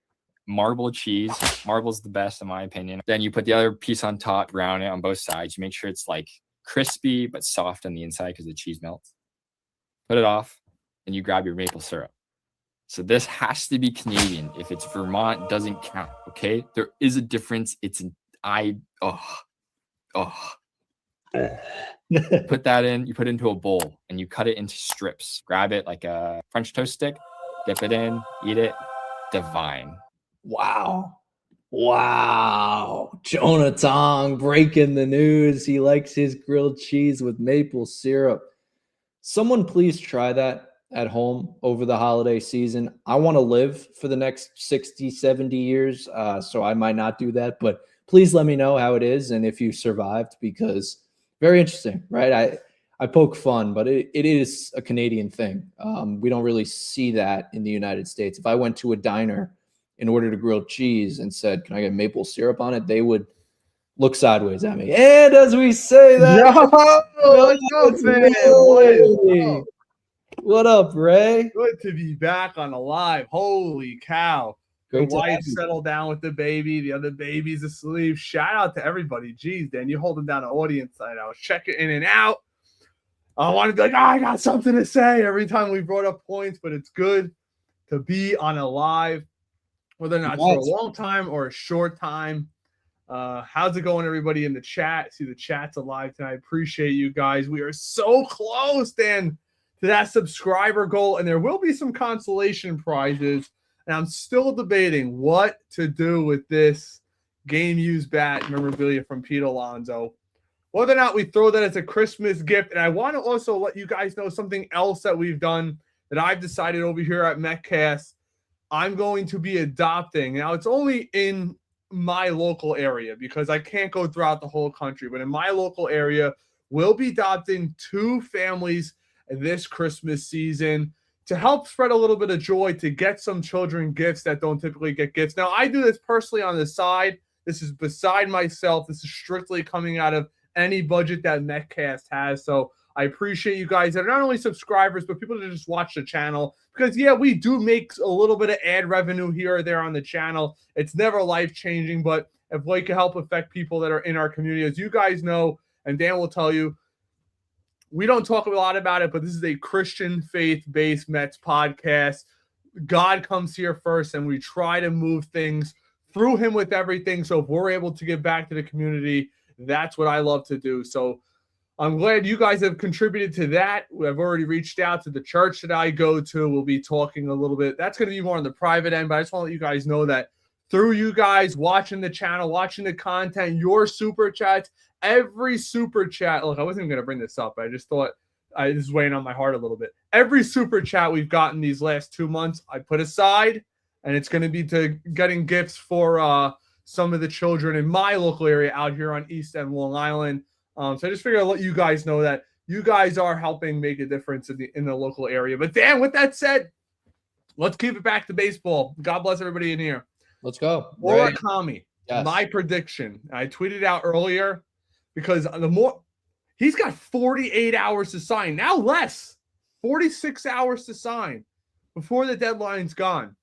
marble cheese. Marble's the best, in my opinion. Then you put the other piece on top, brown it on both sides. You make sure it's like crispy but soft on the inside because the cheese melts. Put it off, and you grab your maple syrup. So this has to be Canadian. If it's Vermont, it doesn't count, okay? There is a difference. It's Put that in, you put it into a bowl, and you cut it into strips. Grab it like a French toast stick, dip it in, eat it. Divine. Wow. Jonah Tong breaking the news. He likes his grilled cheese with maple syrup. Someone please try that at home over the holiday season. I want to live for the next 60, 70 years, so I might not do that, but please let me know how it is and if you survived, because very interesting, right? I poke fun, but it is a Canadian thing. We don't really see that in the United States. If I went to a diner and ordered a grilled cheese and said, "Can I get maple syrup on it?" they would look sideways at me. And as we say that, what up, Ray? Good to be back on the live. Holy cow. Great the to have wife you. settled down with the baby. The other baby's asleep. Shout out to everybody. Jeez, Dan, you're holding down the audience side. I was checking in and out. I want to be like, I got something to say every time we brought up points, but it's good to be on a live, whether or not it's for a long time or a short time. How's it going, everybody in the chat? See the chat's alive tonight. Appreciate you guys. We are so close, Dan, to that subscriber goal, and there will be some consolation prizes. And I'm still debating what to do with this game used bat memorabilia from Pete Alonso. Whether or not we throw that as a Christmas gift. And I want to also let you guys know something else that we've done that I've decided over here at Metcast. I'm going to be adopting. Now, it's only in my local area because I can't go throughout the whole country. But in my local area, we'll be adopting 2 families this Christmas season to help spread a little bit of joy, to get some children gifts that don't typically get gifts. Now, I do this personally on the side. This is beside myself. This is strictly coming out of any budget that Metcast has. So I appreciate you guys that are not only subscribers, but people that just watch the channel. Because, yeah, we do make a little bit of ad revenue here or there on the channel. It's never life-changing, but if we can help affect people that are in our community, as you guys know, and Dan will tell you, we don't talk a lot about it, but this is a Christian faith-based Mets podcast. God comes here first, and we try to move things through him with everything. So if we're able to give back to the community, that's what I love to do. So I'm glad you guys have contributed to that. I've already reached out to the church that I go to. We'll be talking a little bit. That's going to be more on the private end, but I just want to let you guys know that through you guys watching the channel, watching the content, your super chats, every super chat. Look, I wasn't even going to bring this up. I just thought this is weighing on my heart a little bit. Every super chat we've gotten these last 2 months, I put aside, and it's going to be to getting gifts for some of the children in my local area out here on East End, Long Island. So I just figured I'd let you guys know that you guys are helping make a difference in the local area. But Dan, with that said, let's keep it back to baseball. God bless everybody in here. Let's go. Murakami, Yes. my prediction. I tweeted out earlier because he's got 48 hours to sign. Now less. 46 hours to sign before the deadline's gone.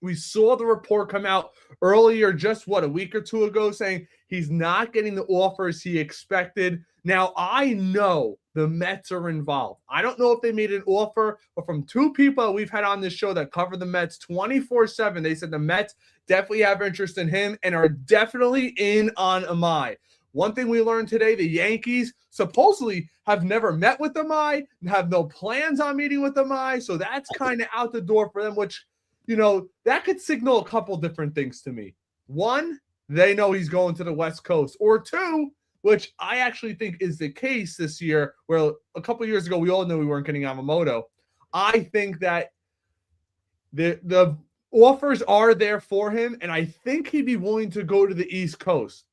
We saw the report come out earlier, just a week or 2 ago, saying he's not getting the offers he expected. Now, I know the Mets are involved. I don't know if they made an offer, but from 2 people we've had on this show that cover the Mets 24/7, they said the Mets definitely have interest in him and are definitely in on Amai. One thing we learned today, the Yankees supposedly have never met with Amai, have no plans on meeting with Amai, so that's kind of out the door for them, which, that could signal a couple different things to me. One, they know he's going to the West Coast. Or two, which I actually think is the case this year, where a couple years ago we all knew we weren't getting Yamamoto. I think that the offers are there for him, and I think he'd be willing to go to the East Coast.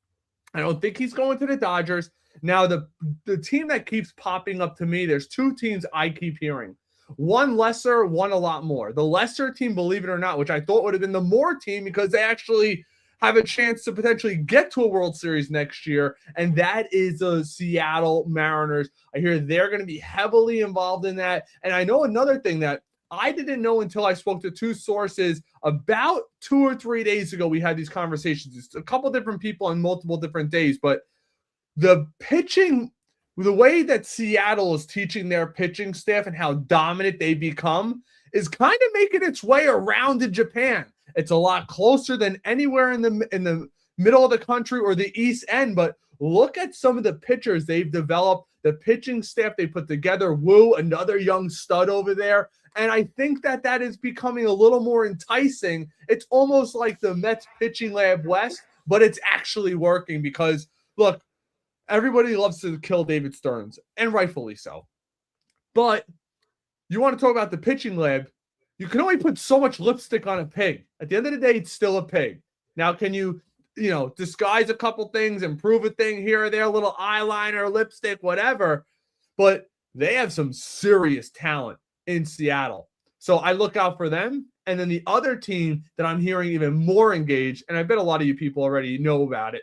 I don't think he's going to the Dodgers. Now, the team that keeps popping up to me, there's two teams I keep hearing. One lesser, one a lot more. The lesser team, believe it or not, which I thought would have been the more team because they actually have a chance to potentially get to a World Series next year, and that is the Seattle Mariners. I hear they're going to be heavily involved in that. And I know another thing that I didn't know until I spoke to two sources about 2 or 3 days ago. We had these conversations. It's a couple different people on multiple different days, but the pitching, the way that Seattle is teaching their pitching staff and how dominant they become is kind of making its way around to Japan. It's a lot closer than anywhere in the middle of the country or the East End, but look at some of the pitchers they've developed, the pitching staff they put together. Wu, another young stud over there. And I think that is becoming a little more enticing. It's almost like the Mets pitching lab West, but it's actually working because, look, everybody loves to kill David Stearns, and rightfully so. But you want to talk about the pitching lab, you can only put so much lipstick on a pig. At the end of the day, it's still a pig. Now, can you disguise a couple things, improve a thing here or there, a little eyeliner, lipstick, whatever. But they have some serious talent in Seattle. So I look out for them. And then the other team that I'm hearing even more engaged, and I bet a lot of you people already know about it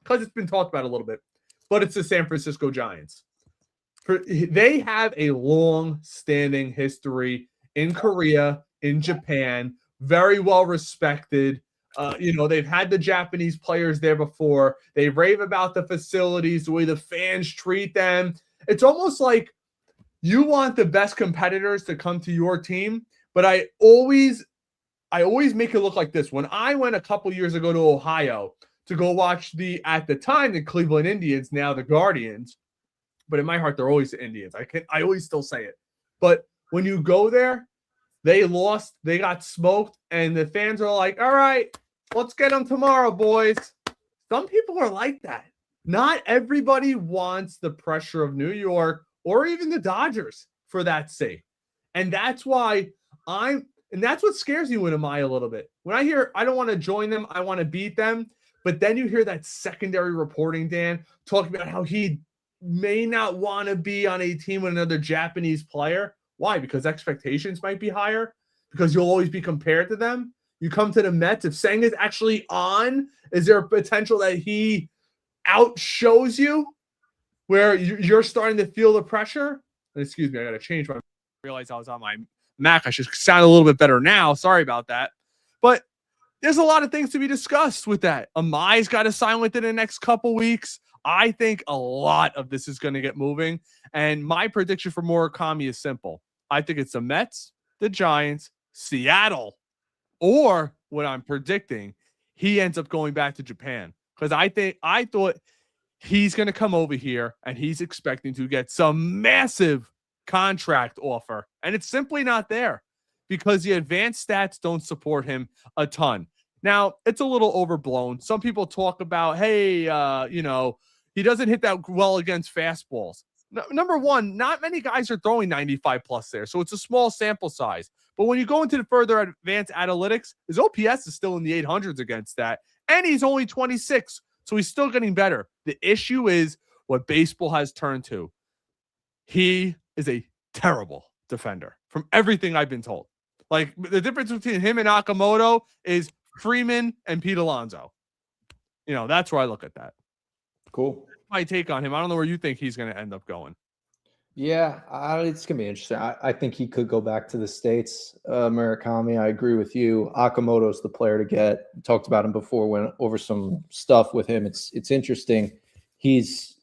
because it's been talked about a little bit, but it's the San Francisco Giants. They have a long-standing history in Korea, in Japan, very well respected. They've had the Japanese players there before. They rave about the facilities, the way the fans treat them. It's almost like you want the best competitors to come to your team, but I always make it look like this. When I went a couple years ago to Ohio to go watch at the time, the Cleveland Indians, now the Guardians, but in my heart, they're always the Indians. I always still say it. But when you go there, they lost, they got smoked, and the fans are like, all right, let's get them tomorrow, boys. Some people are like that. Not everybody wants the pressure of New York or even the Dodgers for that sake. And that's why and that's what scares me with Amaya a little bit. When I hear, I don't want to join them, I want to beat them. But then you hear that secondary reporting, Dan, talking about how he may not want to be on a team with another Japanese player. Why? Because expectations might be higher? Because you'll always be compared to them? You come to the Mets, if Sang is actually on, is there a potential that he outshows you where you're starting to feel the pressure? Excuse me, I got to change my... I realized I was on my Mac. I should sound a little bit better now. Sorry about that. But there's a lot of things to be discussed with that. Amai's got to sign within the next couple weeks. I think a lot of this is going to get moving. And my prediction for Murakami is simple. I think it's the Mets, the Giants, Seattle, or what I'm predicting, he ends up going back to Japan. Because I thought he's going to come over here and he's expecting to get some massive contract offer. And it's simply not there because the advanced stats don't support him a ton. Now, it's a little overblown. Some people talk about, hey, he doesn't hit that well against fastballs. Number one, not many guys are throwing 95 plus there, so it's a small sample size. But when you go into the further advanced analytics, his OPS is still in the 800s against that, and he's only 26, so he's still getting better. The issue is what baseball has turned to. He is a terrible defender from everything I've been told. Like, the difference between him and Okamoto is Freeman and Pete Alonso. That's where I look at that. Cool. My take on him. I don't know where you think he's going to end up going. Yeah, it's going to be interesting. I think he could go back to the States. Murakami, I agree with you. Okamoto's the player to get. We talked about him before, went over some stuff with him. It's interesting. He's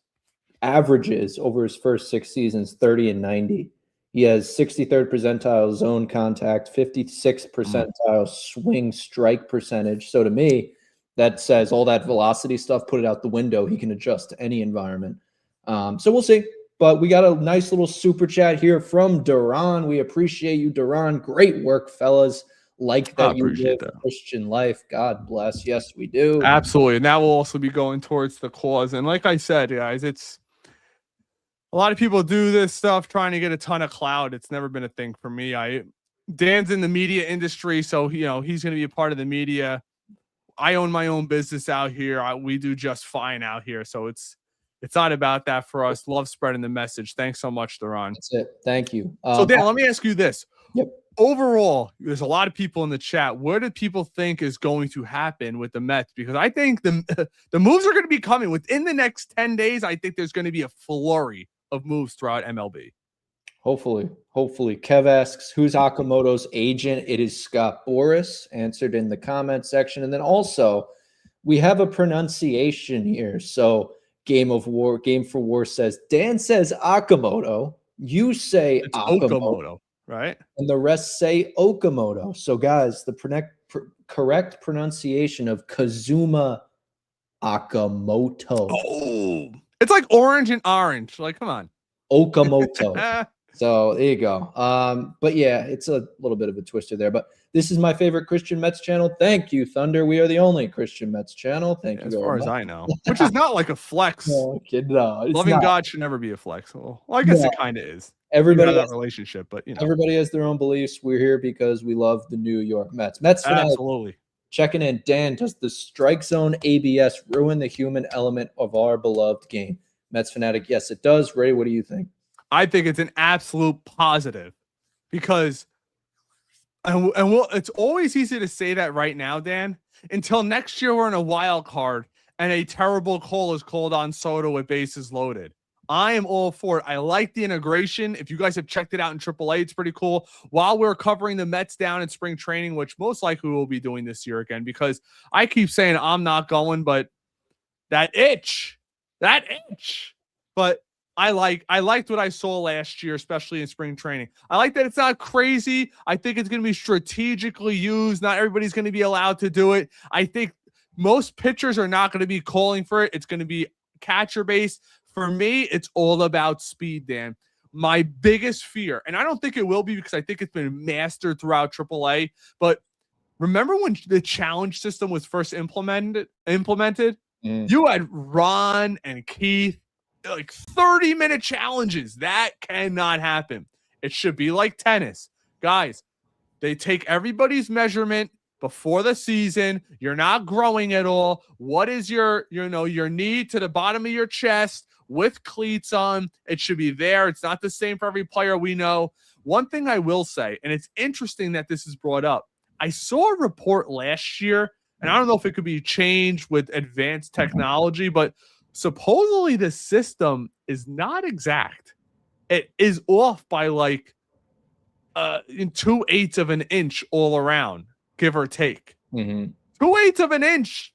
averages over his first 6 seasons 30 and 90. He has 63rd percentile zone contact, 56th percentile swing strike percentage. So to me, that says all that velocity stuff, put it out the window. He can adjust to any environment. So we'll see. But we got a nice little super chat here from Duran. We appreciate you, Duran. Great work, fellas. like I that you appreciate live that. a Christian life. God bless. Yes, we do. Absolutely. And that will also be going towards the cause. And like I said, guys, it's a lot of people do this stuff trying to get a ton of clout. It's never been a thing for me. Dan's in the media industry, so he's going to be a part of the media. I own my own business out here. We do just fine out here. So it's not about that for us. Love spreading the message. Thanks so much, Theron. That's it. Thank you. So Dan, let me ask you this. Yep. Overall, there's a lot of people in the chat. What do people think is going to happen with the Mets? Because I think the moves are going to be coming within the next 10 days. I think there's going to be a flurry of moves throughout MLB. Hopefully. Kev asks, who's Okamoto's agent? It is Scott Boras, answered in the comment section. And then also, we have a pronunciation here. So Game for War says, Dan says Okamoto. You say It's Okamoto, right? and the rest say Okamoto. So guys, the correct pronunciation of Kazuma Okamoto. Oh, it's like orange and orange. Like, come on. Okamoto. So there you go. But yeah, it's a little bit of a twister there. But this is my favorite Christian Mets channel. Thank you, Thunder. We are the only Christian Mets channel. Thank you. As far as I know, which is not like a flex. No, kid, no, it's Loving not. God should never be a flex. Well, I guess it kind of is. Everybody That has, relationship, but everybody has their own beliefs. We're here because we love the New York Mets. Mets fanatic absolutely. checking in. Dan, does the strike zone ABS ruin the human element of our beloved game? Mets fanatic, yes, it does. Ray, what do you think? I think it's an absolute positive because, it's always easy to say that right now, Dan, until next year we're in a wild card and a terrible call is called on Soto with bases loaded. I am all for it. I like the integration. If you guys have checked it out in AAA, it's pretty cool. While we're covering the Mets down in spring training, which most likely we'll be doing this year again, because I keep saying I'm not going, but that itch. But I liked what I saw last year, especially in spring training. I like that it's not crazy. I think it's going to be strategically used. Not everybody's going to be allowed to do it. I think most pitchers are not going to be calling for it. It's going to be catcher based. For me, it's all about speed, Dan. My biggest fear, and I don't think it will be because I think it's been mastered throughout AAA, but remember when the challenge system was first implemented? You had Ron and Keith, like 30-minute challenges. That cannot happen. It should be like tennis. Guys, they take everybody's measurement before the season. You're not growing at all. What is your knee to the bottom of your chest with cleats on? It should be there. It's not the same for every player, we know. One thing I will say, and it's interesting that this is brought up. I saw a report last year, and I don't know if it could be changed with advanced technology, but supposedly the system is not exact. It is off by like in 2/8 of an inch all around, give or take. 2/8 of an inch.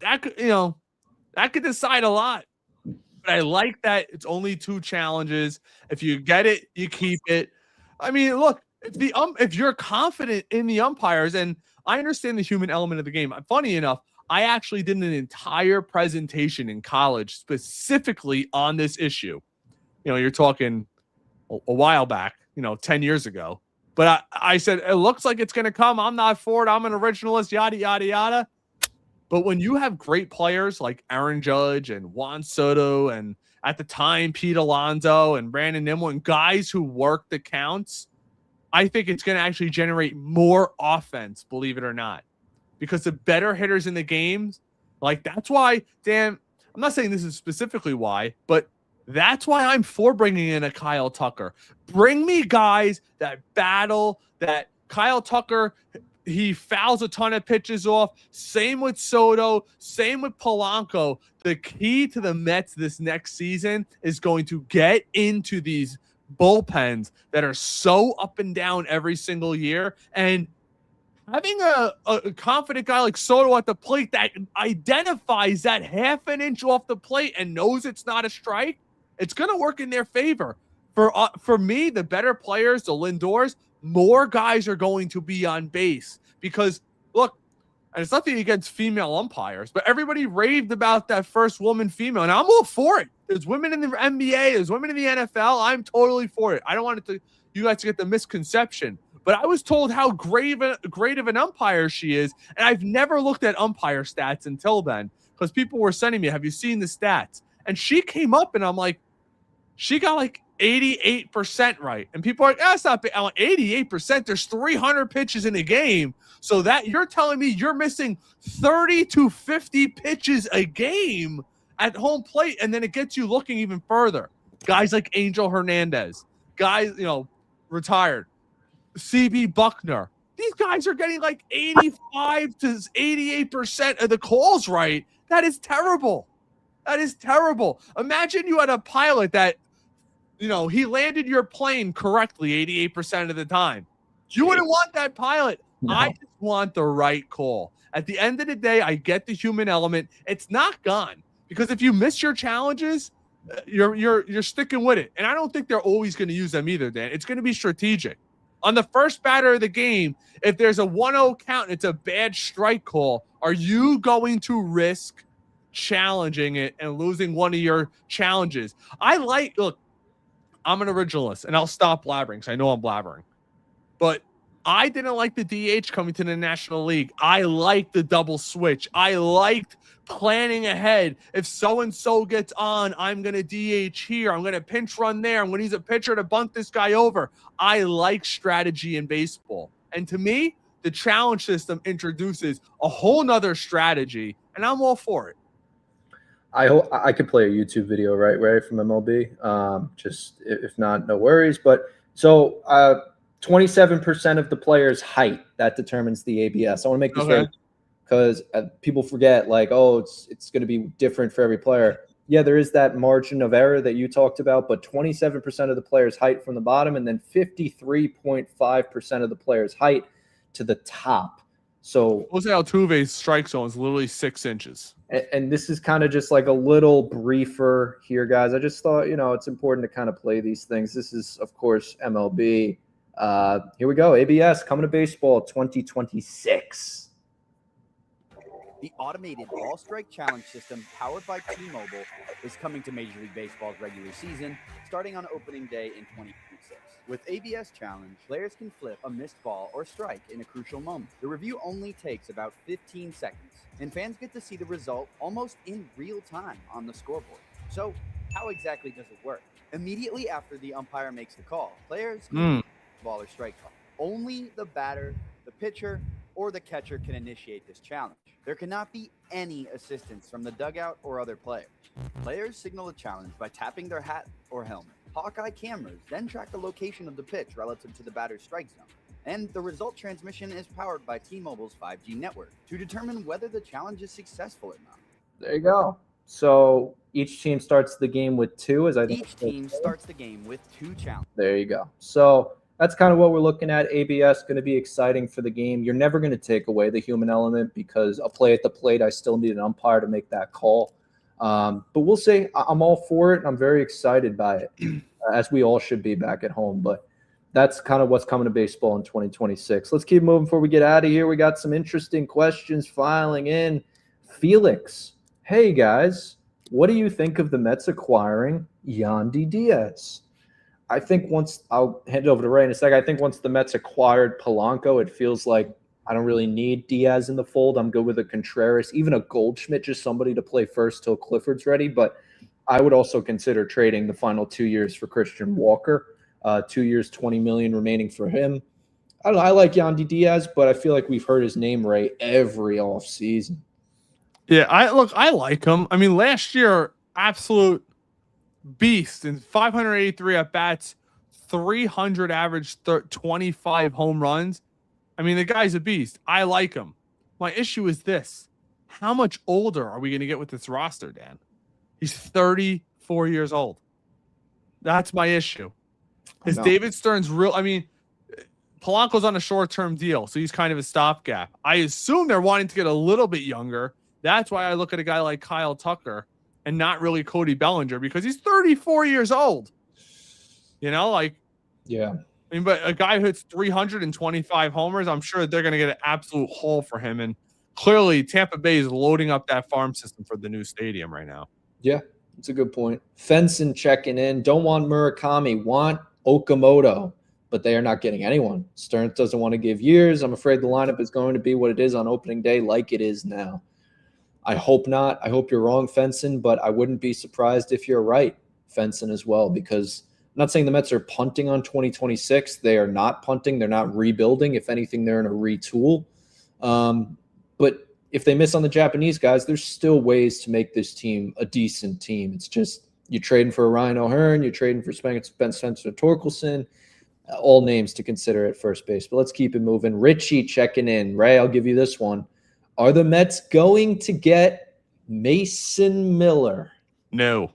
That could decide a lot. But I like that it's only 2 challenges. If you get it, you keep it. I mean, look, if you're confident in the umpires, and I understand the human element of the game. Funny enough, I actually did an entire presentation in college specifically on this issue. You're talking a while back, 10 years ago. But I said, it looks like it's going to come. I'm not for it. I'm an originalist, yada, yada, yada. But when you have great players like Aaron Judge and Juan Soto and at the time Pete Alonso and Brandon Nimmo and guys who work the counts, I think it's going to actually generate more offense, believe it or not. Because the better hitters in the games, like that's why, Dan, I'm not saying this is specifically why, but that's why I'm for bringing in a Kyle Tucker. Bring me guys that battle, that Kyle Tucker, he fouls a ton of pitches off. Same with Soto, same with Polanco. The key to the Mets this next season is going to get into these bullpens that are so up and down every single year, and having a confident guy like Soto at the plate that identifies that half an inch off the plate and knows it's not a strike, it's going to work in their favor. For me, the better players, the Lindors, more guys are going to be on base because, look, and it's nothing against female umpires, but everybody raved about that first woman female, and I'm all for it. There's women in the NBA, there's women in the NFL. I'm totally for it. I don't want you guys to get the misconception. but I was told how great of an umpire she is, and I've never looked at umpire stats until then because people were sending me, have you seen the stats? And she came up, and I'm like, she got like 88% right. And people are like, that's not big. I'm like, 88%. There's 300 pitches in a game. So that you're telling me you're missing 30 to 50 pitches a game at home plate. And then it gets you looking even further. Guys like Angel Hernandez, guys, retired. CB Buckner. These guys are getting like 85 to 88% of the calls right. That is terrible. That is terrible. Imagine you had a pilot that, he landed your plane correctly 88% of the time. You wouldn't want that pilot. No. I just want the right call. At the end of the day, I get the human element. It's not gone because if you miss your challenges, you're sticking with it. And I don't think they're always going to use them either, Dan. It's going to be strategic. On the first batter of the game, if there's a 1-0 count and it's a bad strike call, are you going to risk challenging it and losing one of your challenges? Look, I'm an originalist, and I'll stop blabbering because I know I'm blabbering. But I didn't like the DH coming to the National League. I liked the double switch. I liked planning ahead. If so-and-so gets on, I'm going to DH here. I'm going to pinch run there. I'm going to use a pitcher to bunt this guy over. I like strategy in baseball. And to me, the challenge system introduces a whole nother strategy, and I'm all for it. I hope I could play a YouTube video, right from MLB. Just if not, no worries. But so 27% of the player's height that determines the ABS. I want to make this right because people forget, it's going to be different for every player. Yeah, there is that margin of error that you talked about, but 27% of the player's height from the bottom, and then 53.5% of the player's height to the top. So Jose Altuve's strike zone is literally 6 inches. And this is kind of just like a little briefer here, guys. I just thought, it's important to kind of play these things. This is, of course, MLB. Here we go. ABS coming to baseball 2026. The automated ball strike challenge system powered by T-Mobile is coming to Major League Baseball's regular season starting on opening day in 2026. With ABS Challenge, players can flip a missed ball or strike in a crucial moment. The review only takes about 15 seconds, and fans get to see the result almost in real time on the scoreboard. So, how exactly does it work? Immediately after the umpire makes the call, players can ball or strike call. Only the batter, the pitcher, or the catcher can initiate this challenge. There cannot be any assistance from the dugout or other players. Players signal a challenge by tapping their hat or helmet. Hawkeye cameras then track the location of the pitch relative to the batter's strike zone. And the result transmission is powered by T-Mobile's 5G network to determine whether the challenge is successful or not. There you go. So each team starts the game with 2. Each team starts the game with 2 challenges. There you go. So that's kind of what we're looking at. ABS going to be exciting for the game. You're never going to take away the human element because a play at the plate, I still need an umpire to make that call. But we'll see. I'm all for it, and I'm very excited by it, as we all should be back at home. But that's kind of what's coming to baseball in 2026. Let's keep moving before we get out of here. We got some interesting questions filing in. Felix, hey, guys, what do you think of the Mets acquiring Yandy Diaz? I think I'll hand it over to Ray in a second. I think once the Mets acquired Polanco, it feels like I don't really need Diaz in the fold. I'm good with a Contreras, even a Goldschmidt, just somebody to play first till Clifford's ready. But I would also consider trading the final 2 years for Christian Walker. 2 years, $20 million remaining for him. I don't know. I like Yandy Diaz, but I feel like we've heard his name right every offseason. Yeah, I like him. I mean, last year, absolute beast in 583 at bats, 300 average, 25 home runs. I mean, the guy's a beast. I like him. My issue is this. How much older are we going to get with this roster, Dan? He's 34 years old. That's my issue. Is David Stearns real? I mean, Polanco's on a short-term deal, so he's kind of a stopgap. I assume they're wanting to get a little bit younger. That's why I look at a guy like Kyle Tucker and not really Cody Bellinger because he's 34 years old. Yeah. I mean, but a guy who hits 325 homers, I'm sure they're going to get an absolute haul for him. And clearly, Tampa Bay is loading up that farm system for the new stadium right now. Yeah, that's a good point. Fenson checking in. Don't want Murakami. Want Okamoto. but they are not getting anyone. Stearns doesn't want to give years. I'm afraid the lineup is going to be what it is on opening day, like it is now. I hope not. I hope you're wrong, Fenson, but I wouldn't be surprised if you're right, Fenson, as well, because I'm not saying the Mets are punting on 2026. They are not punting. They're not rebuilding. If anything, they're in a retool. But if they miss on the Japanese guys, there's still ways to make this team a decent team. It's just you're trading for Ryan O'Hearn, you're trading for Spencer Torkelson, all names to consider at first base. But let's keep it moving. Richie checking in. Ray, I'll give you this one. Are the Mets going to get Mason Miller? No.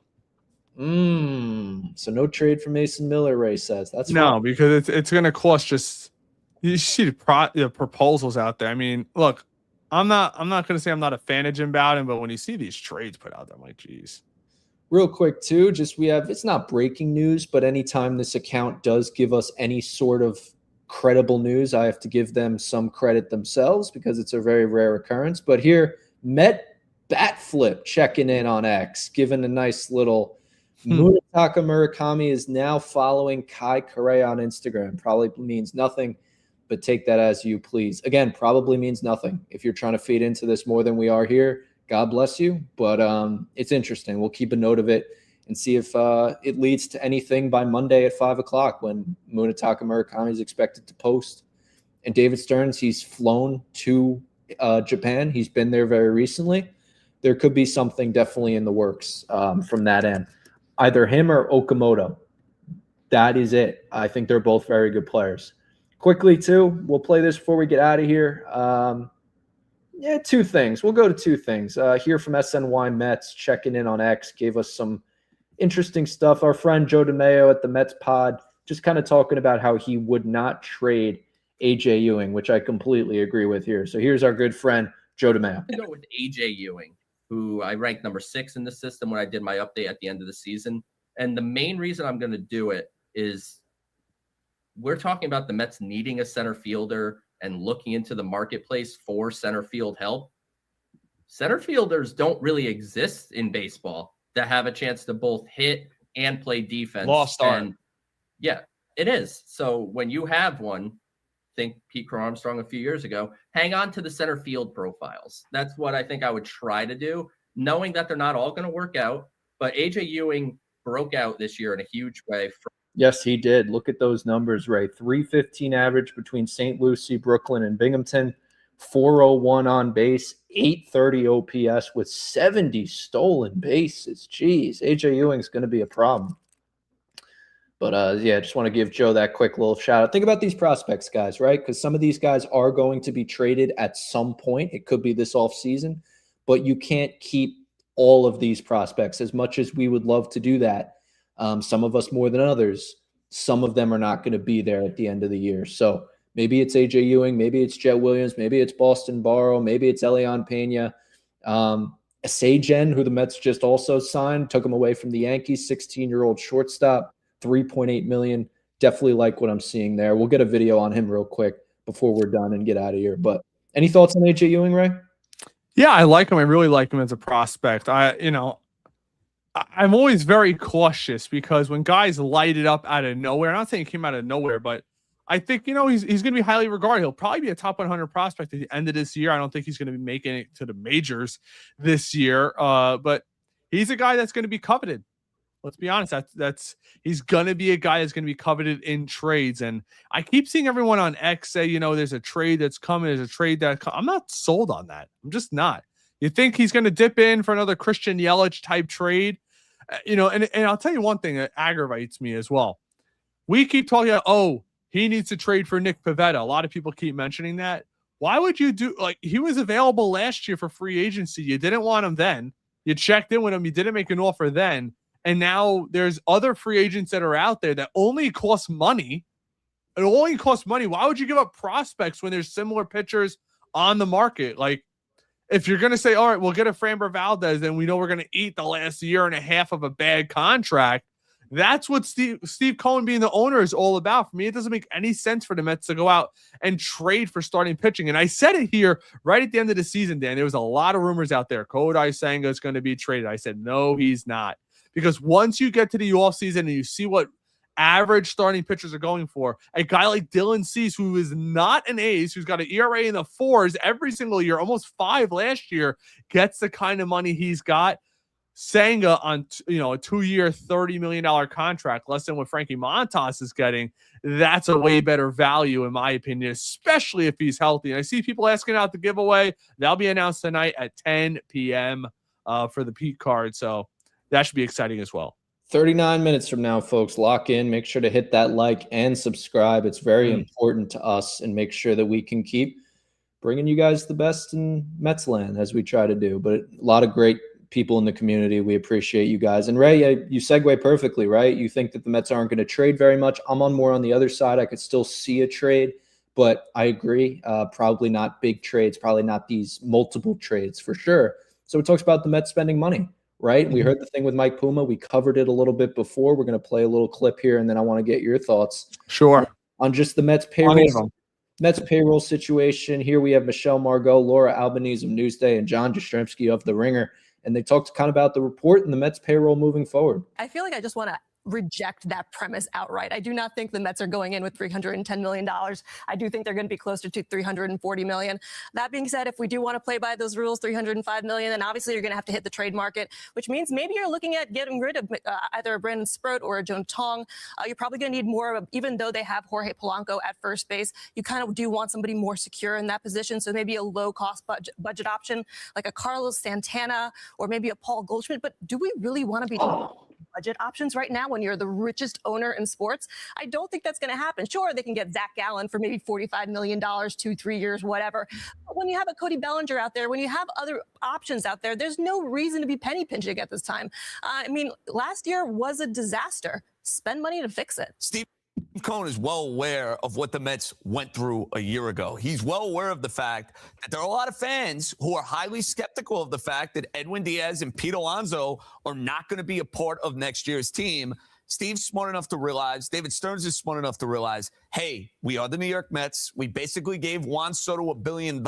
So no trade for Mason Miller, Ray says. That's no, fine. because it's going to cost just – you see the proposals out there. I mean, look, I'm not going to say I'm not a fan of Jim Bowden, but when you see these trades put out there, I'm like, geez. Real quick, too, it's not breaking news, but anytime this account does give us any sort of credible news, I have to give them some credit themselves because it's a very rare occurrence. But here, Met Bat Flip checking in on X, giving a nice little Munetaka Murakami is now following Kai Correa on Instagram. Probably means nothing, but take that as you please. Again, probably means nothing. If you're trying to feed into this more than we are here, God bless you. But it's interesting. We'll keep a note of it and see if it leads to anything by Monday at 5 o'clock when Munetaka Murakami is expected to post. And David Stearns, he's flown to Japan. He's been there very recently. There could be something definitely in the works from that end. Either him or Okamoto. That is it. I think they're both very good players. Quickly, too, we'll play this before we get out of here. Two things. We'll go to two things. Here from SNY Mets, checking in on X, gave us some interesting stuff. Our friend Joe DeMeo at the Mets pod, just kind of talking about how he would not trade A.J. Ewing, which I completely agree with here. So here's our good friend, Joe DeMeo. I'm going to go with A.J. Ewing, who I ranked number 6 in the system when I did my update at the end of the season. And the main reason I'm going to do it is we're talking about the Mets needing a center fielder and looking into the marketplace for center field help. Center fielders don't really exist in baseball that have a chance to both hit and play defense. Lost art. And yeah, it is. So when you have one, think Pete Crow Armstrong a few years ago, hang on to the center field profiles. That's what I think I would try to do, knowing that they're not all going to work out. But AJ Ewing broke out this year in a huge way. Yes, he did. Look at those numbers, Ray. 315 average between St. Lucie, Brooklyn, and Binghamton. 401 on base, 830 OPS with 70 stolen bases. Jeez, AJ Ewing's going to be a problem. But, just want to give Joe that quick little shout out. Think about these prospects, guys, right? Because some of these guys are going to be traded at some point. It could be this offseason, but you can't keep all of these prospects as much as we would love to do that. Some of us more than others. Some of them are not going to be there at the end of the year. So maybe it's A.J. Ewing, maybe it's Jet Williams, maybe it's Boston Barrow, maybe it's Elian Pena. Sajen, who the Mets just also signed, took him away from the Yankees, 16-year-old shortstop, $3.8 million. Definitely like what I'm seeing there. We'll get a video on him real quick before we're done and get out of here. But any thoughts on A.J. Ewing, Ray? Yeah, I like him. I really like him as a prospect. I'm always very cautious because when guys light it up out of nowhere, I'm not saying he came out of nowhere, but I think, he's going to be highly regarded. He'll probably be a top 100 prospect at the end of this year. I don't think he's going to be making it to the majors this year, but he's a guy that's going to be coveted. Let's be honest. He's going to be a guy that's going to be coveted in trades. And I keep seeing everyone on X say, there's a trade that's coming. There's a trade I'm not sold on that. I'm just not. You think he's going to dip in for another Christian Yelich type trade? And I'll tell you one thing that aggravates me as well. We keep talking about, he needs to trade for Nick Pivetta. A lot of people keep mentioning that. Why would you he was available last year for free agency. You didn't want him then. You checked in with him. You didn't make an offer then. And now there's other free agents that are out there that only cost money. It only costs money. Why would you give up prospects when there's similar pitchers on the market? If you're going to say, all right, we'll get a Framber Valdez, and we know we're going to eat the last year and a half of a bad contract, that's what Steve Cohen being the owner is all about. For me, it doesn't make any sense for the Mets to go out and trade for starting pitching. And I said it here right at the end of the season, Dan. There was a lot of rumors out there. Kodai Senga is going to be traded. I said, no, he's not. Because once you get to the offseason and you see what average starting pitchers are going for. A guy like Dylan Cease, who is not an ace, who's got an ERA in the 4s every single year, almost 5 last year, gets the kind of money he's got. Senga on a 2-year, $30 million contract, less than what Frankie Montas is getting. That's a way better value, in my opinion, especially if he's healthy. And I see people asking out the giveaway. That'll be announced tonight at 10 p.m. For the Pete card. So that should be exciting as well. 39 minutes from now, folks, lock in. Make sure to hit that like and subscribe. It's very important to us, and make sure that we can keep bringing you guys the best in Mets land as we try to do. But a lot of great people in the community. We appreciate you guys. And Ray, you segue perfectly, right? You think that the Mets aren't going to trade very much. I'm more on the other side. I could still see a trade, but I agree. Probably not big trades, probably not these multiple trades for sure. So it talks about the Mets spending money, right? We heard the thing with Mike Puma. We covered it a little bit before. We're going to play a little clip here, and then I want to get your thoughts. Sure. On just the Mets payroll situation. Here we have Michelle Margot, Laura Albanese of Newsday, and John Jastrzemski of The Ringer. And they talked kind of about the report and the Mets payroll moving forward. I feel like I just want to reject that premise outright. I do not think the Mets are going in with $310 million. I do think they're going to be closer to $340 million. That being said, if we do want to play by those rules, $305 million, then obviously you're going to have to hit the trade market, which means maybe you're looking at getting rid of either a Brandon Sproat or a Joan Tong. You're probably going to need more of, even though they have Jorge Polanco at first base, you kind of do want somebody more secure in that position. So maybe a low-cost budget option like a Carlos Santana or maybe a Paul Goldschmidt. But do we really want to be budget options right now when you're the richest owner in sports? I don't think that's going to happen. Sure, they can get Zach Gallen for maybe $45 million, 2-3 years, whatever. But when you have a Cody Bellinger out there, when you have other options out there, there's no reason to be penny pinching at this time. I mean, last year was a disaster. Spend money to fix it. Steve Cohen is well aware of what the Mets went through a year ago. He's well aware of the fact that there are a lot of fans who are highly skeptical of the fact that Edwin Diaz and Pete Alonso are not going to be a part of next year's team. Steve's smart enough to realize, David Stearns is smart enough to realize, hey, we are the New York Mets. We basically gave Juan Soto $1 billion.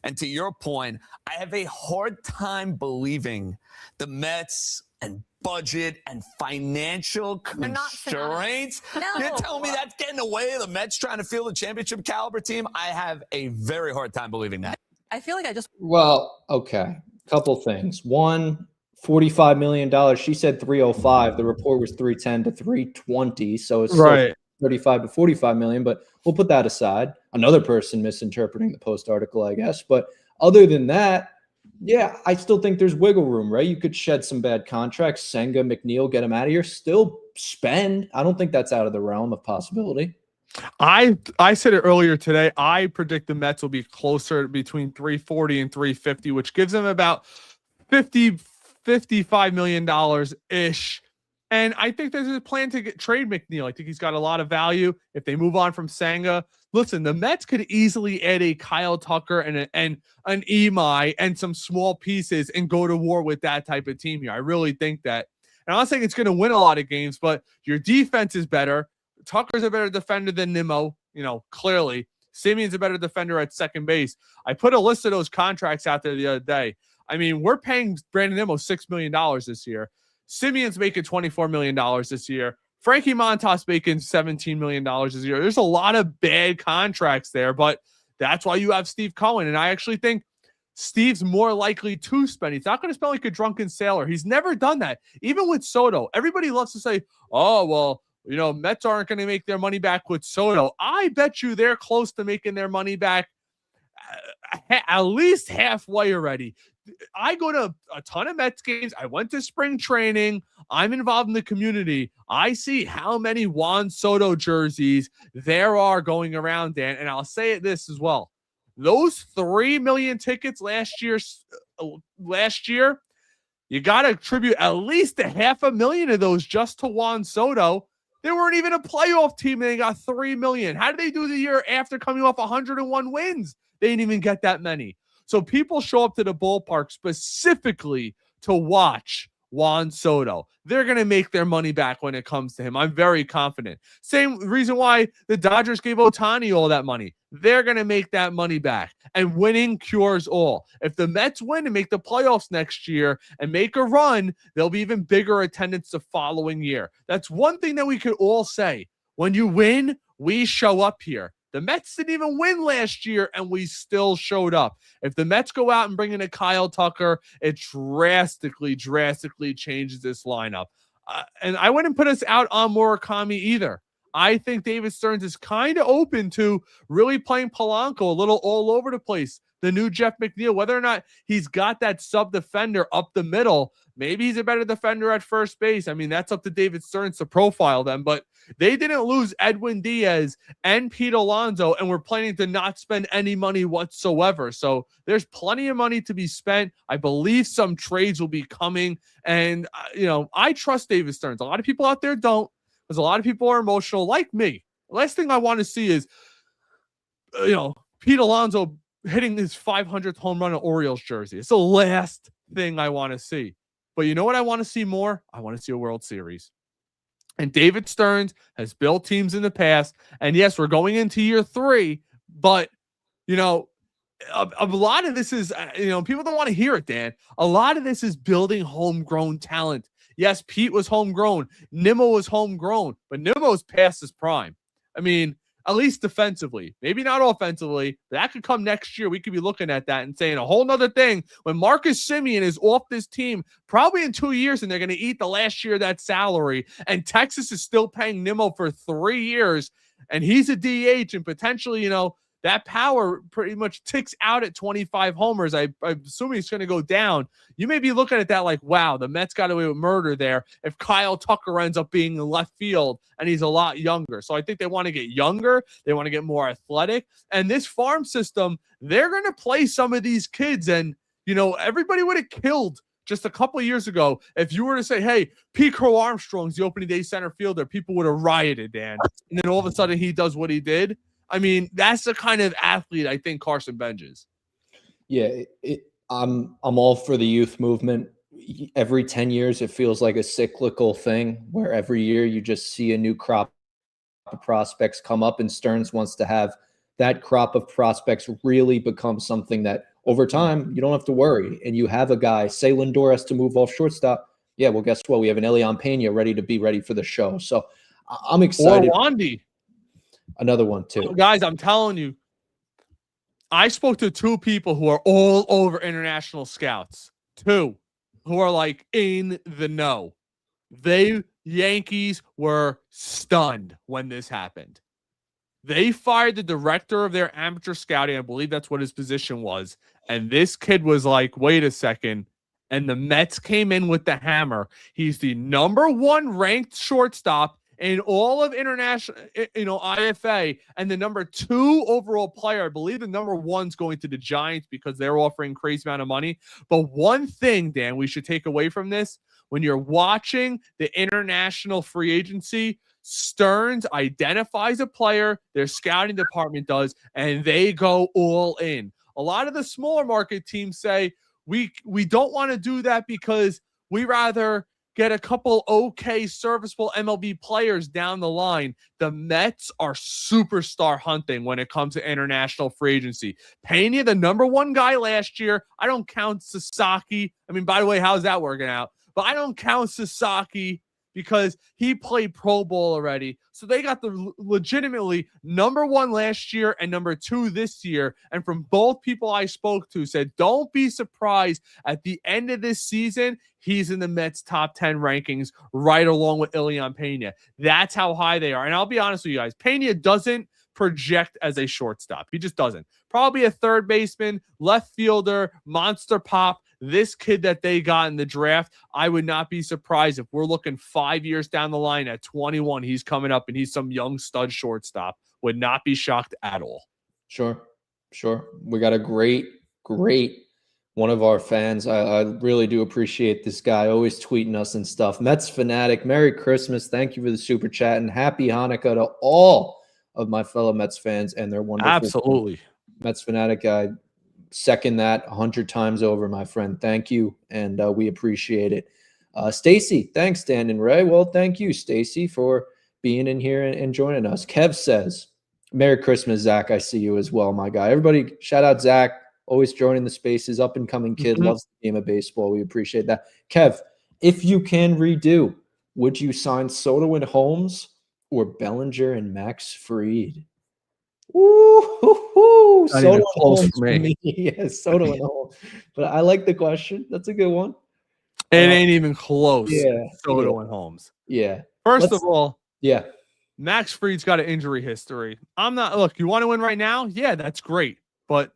And to your point, I have a hard time believing the Mets and budget and financial constraints. No. You're telling me that's getting away the Mets trying to field a championship caliber team? I have a very hard time believing that. I feel like Well, okay. Couple things. One, $45 million. She said 305. The report was 310 to 320. So it's right. 35 to 45 million, but we'll put that aside. Another person misinterpreting the Post article, I guess. But other than that, yeah, I still think there's wiggle room, right? You could shed some bad contracts, Senga, McNeil, get them out of here, still spend. I don't think that's out of the realm of possibility. I said it earlier today. I predict the Mets will be closer between 340 and 350, which gives them about $55 million ish. And I think there's a plan to trade McNeil. I think he's got a lot of value. If they move on from Senga, listen, the Mets could easily add a Kyle Tucker and an Imai and some small pieces and go to war with that type of team here. I really think that. And I'm not saying it's going to win a lot of games, but your defense is better. Tucker's a better defender than Nimmo, clearly. Simeon's a better defender at second base. I put a list of those contracts out there the other day. I mean, we're paying Brandon Nimmo $6 million this year. Simeon's making $24 million this year. Frankie Montas making $17 million this year. There's a lot of bad contracts there, but that's why you have Steve Cohen. And I actually think Steve's more likely to spend. He's not going to spend like a drunken sailor. He's never done that. Even with Soto, everybody loves to say, oh, well, Mets aren't going to make their money back with Soto. I bet you they're close to making their money back at least halfway already. I go to a ton of Mets games. I went to spring training. I'm involved in the community. I see how many Juan Soto jerseys there are going around, Dan. And I'll say this as well. Those 3 million tickets last year, you got to attribute at least 500,000 of those just to Juan Soto. They weren't even a playoff team, and they got 3 million. How did they do the year after coming off 101 wins? They didn't even get that many. So people show up to the ballpark specifically to watch Juan Soto. They're going to make their money back when it comes to him. I'm very confident. Same reason why the Dodgers gave Ohtani all that money. They're going to make that money back. And winning cures all. If the Mets win and make the playoffs next year and make a run, there'll be even bigger attendance the following year. That's one thing that we could all say. When you win, we show up here. The Mets didn't even win last year, and we still showed up. If the Mets go out and bring in a Kyle Tucker, it drastically changes this lineup. And I wouldn't put us out on Murakami either. I think David Stearns is kind of open to really playing Polanco a little all over the place. The new Jeff McNeil, whether or not he's got that sub defender up the middle, maybe he's a better defender at first base. I mean, that's up to David Stearns to profile them, but they didn't lose Edwin Diaz and Pete Alonso, and we're planning to not spend any money whatsoever. So there's plenty of money to be spent. I believe some trades will be coming, and I trust David Stearns. A lot of people out there don't, because a lot of people are emotional, like me. The last thing I want to see is, Pete Alonso hitting his 500th home run in Orioles jersey. It's the last thing I want to see. But you know what I want to see more? I want to see a World Series. And David Stearns has built teams in the past. And yes, we're going into year 3, but a lot of this is, people don't want to hear it, Dan. A lot of this is building homegrown talent. Yes, Pete was homegrown. Nimmo was homegrown, but Nimmo's past his prime. I mean, at least defensively, maybe not offensively. That could come next year. We could be looking at that and saying a whole nother thing when Marcus Semien is off this team, probably in 2 years, and they're going to eat the last year of that salary. And Texas is still paying Nimmo for 3 years, and he's a DH, and potentially, that power pretty much ticks out at 25 homers. I'm assuming it's going to go down. You may be looking at that like, wow, the Mets got away with murder there if Kyle Tucker ends up being in left field and he's a lot younger. So I think they want to get younger. They want to get more athletic. And this farm system, they're going to play some of these kids. And, everybody would have killed just a couple of years ago if you were to say, hey, Pete Crow Armstrong's the opening day center fielder. People would have rioted, Dan. And then all of a sudden he does what he did. I mean, that's the kind of athlete I think Carson Bench is. Yeah, I'm all for the youth movement. Every 10 years, it feels like a cyclical thing where every year you just see a new crop of prospects come up, and Stearns wants to have that crop of prospects really become something that over time you don't have to worry. And you have a guy, say Lindor has to move off shortstop. Yeah, well, guess what? We have an Elian Pena ready for the show. So I'm excited. Or Wandy. Another one too. Guys, I'm telling you, I spoke to 2 people who are all over international scouts. 2 who are like in the know. Yankees were stunned when this happened. They fired the director of their amateur scouting. I believe that's what his position was. And this kid was like, wait a second. And the Mets came in with the hammer. He's the number 1 ranked shortstop in all of international, IFA, and the number 2 overall player. I believe the number 1's going to the Giants because they're offering crazy amount of money. But one thing, Dan, we should take away from this, when you're watching the international free agency, Stearns identifies a player, their scouting department does, and they go all in. A lot of the smaller market teams say, we don't want to do that because we rather get a couple okay serviceable MLB players down the line. The Mets are superstar hunting when it comes to international free agency. Pena, the number 1 guy last year. I don't count Sasaki. I mean, by the way, how's that working out? But I don't count Sasaki because he played Pro Bowl already. So they got the legitimately number 1 last year and number 2 this year. And from both people I spoke to said, don't be surprised at the end of this season, he's in the Mets top 10 rankings right along with Elian Pena. That's how high they are. And I'll be honest with you guys, Pena doesn't project as a shortstop. He just doesn't. Probably a third baseman, left fielder, monster pop. This kid that they got in the draft, I would not be surprised if we're looking 5 years down the line at 21, he's coming up and he's some young stud shortstop. Would not be shocked at all. Sure. We got a great one of our fans. I really do appreciate this guy, always tweeting us and stuff. Mets Fanatic, Merry Christmas. Thank you for the super chat, and Happy Hanukkah to all of my fellow Mets fans and their wonderful Absolutely. Mets Fanatic. I second that 100 times over, my friend. Thank you, and we appreciate it. Stacy, thanks, Dan and Ray. Well, thank you, Stacy, for being in here and joining us. Kev says, Merry Christmas, Zach. I see you as well, my guy. Everybody, shout out Zach. Always joining the spaces. Up and coming kid. Loves the game of baseball. We appreciate that. Kev, if you can redo, would you sign Soto and Holmes or Bellinger and Max Fried? Woo-hoo-hoo. Not Soto even and close Holmes for me. Yes, Soto and Holmes. But I like the question. That's a good one. It ain't even close. Yeah, Soto and Holmes. Yeah. First of all, yeah. Max Fried's got an injury history. Look, you want to win right now? Yeah, that's great. But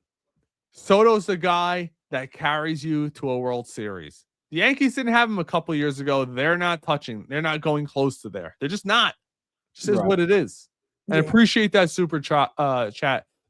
Soto's the guy that carries you to a World Series. The Yankees didn't have him a couple years ago. They're not going close to there. They're just not. Just is what it is. And I appreciate that super chat,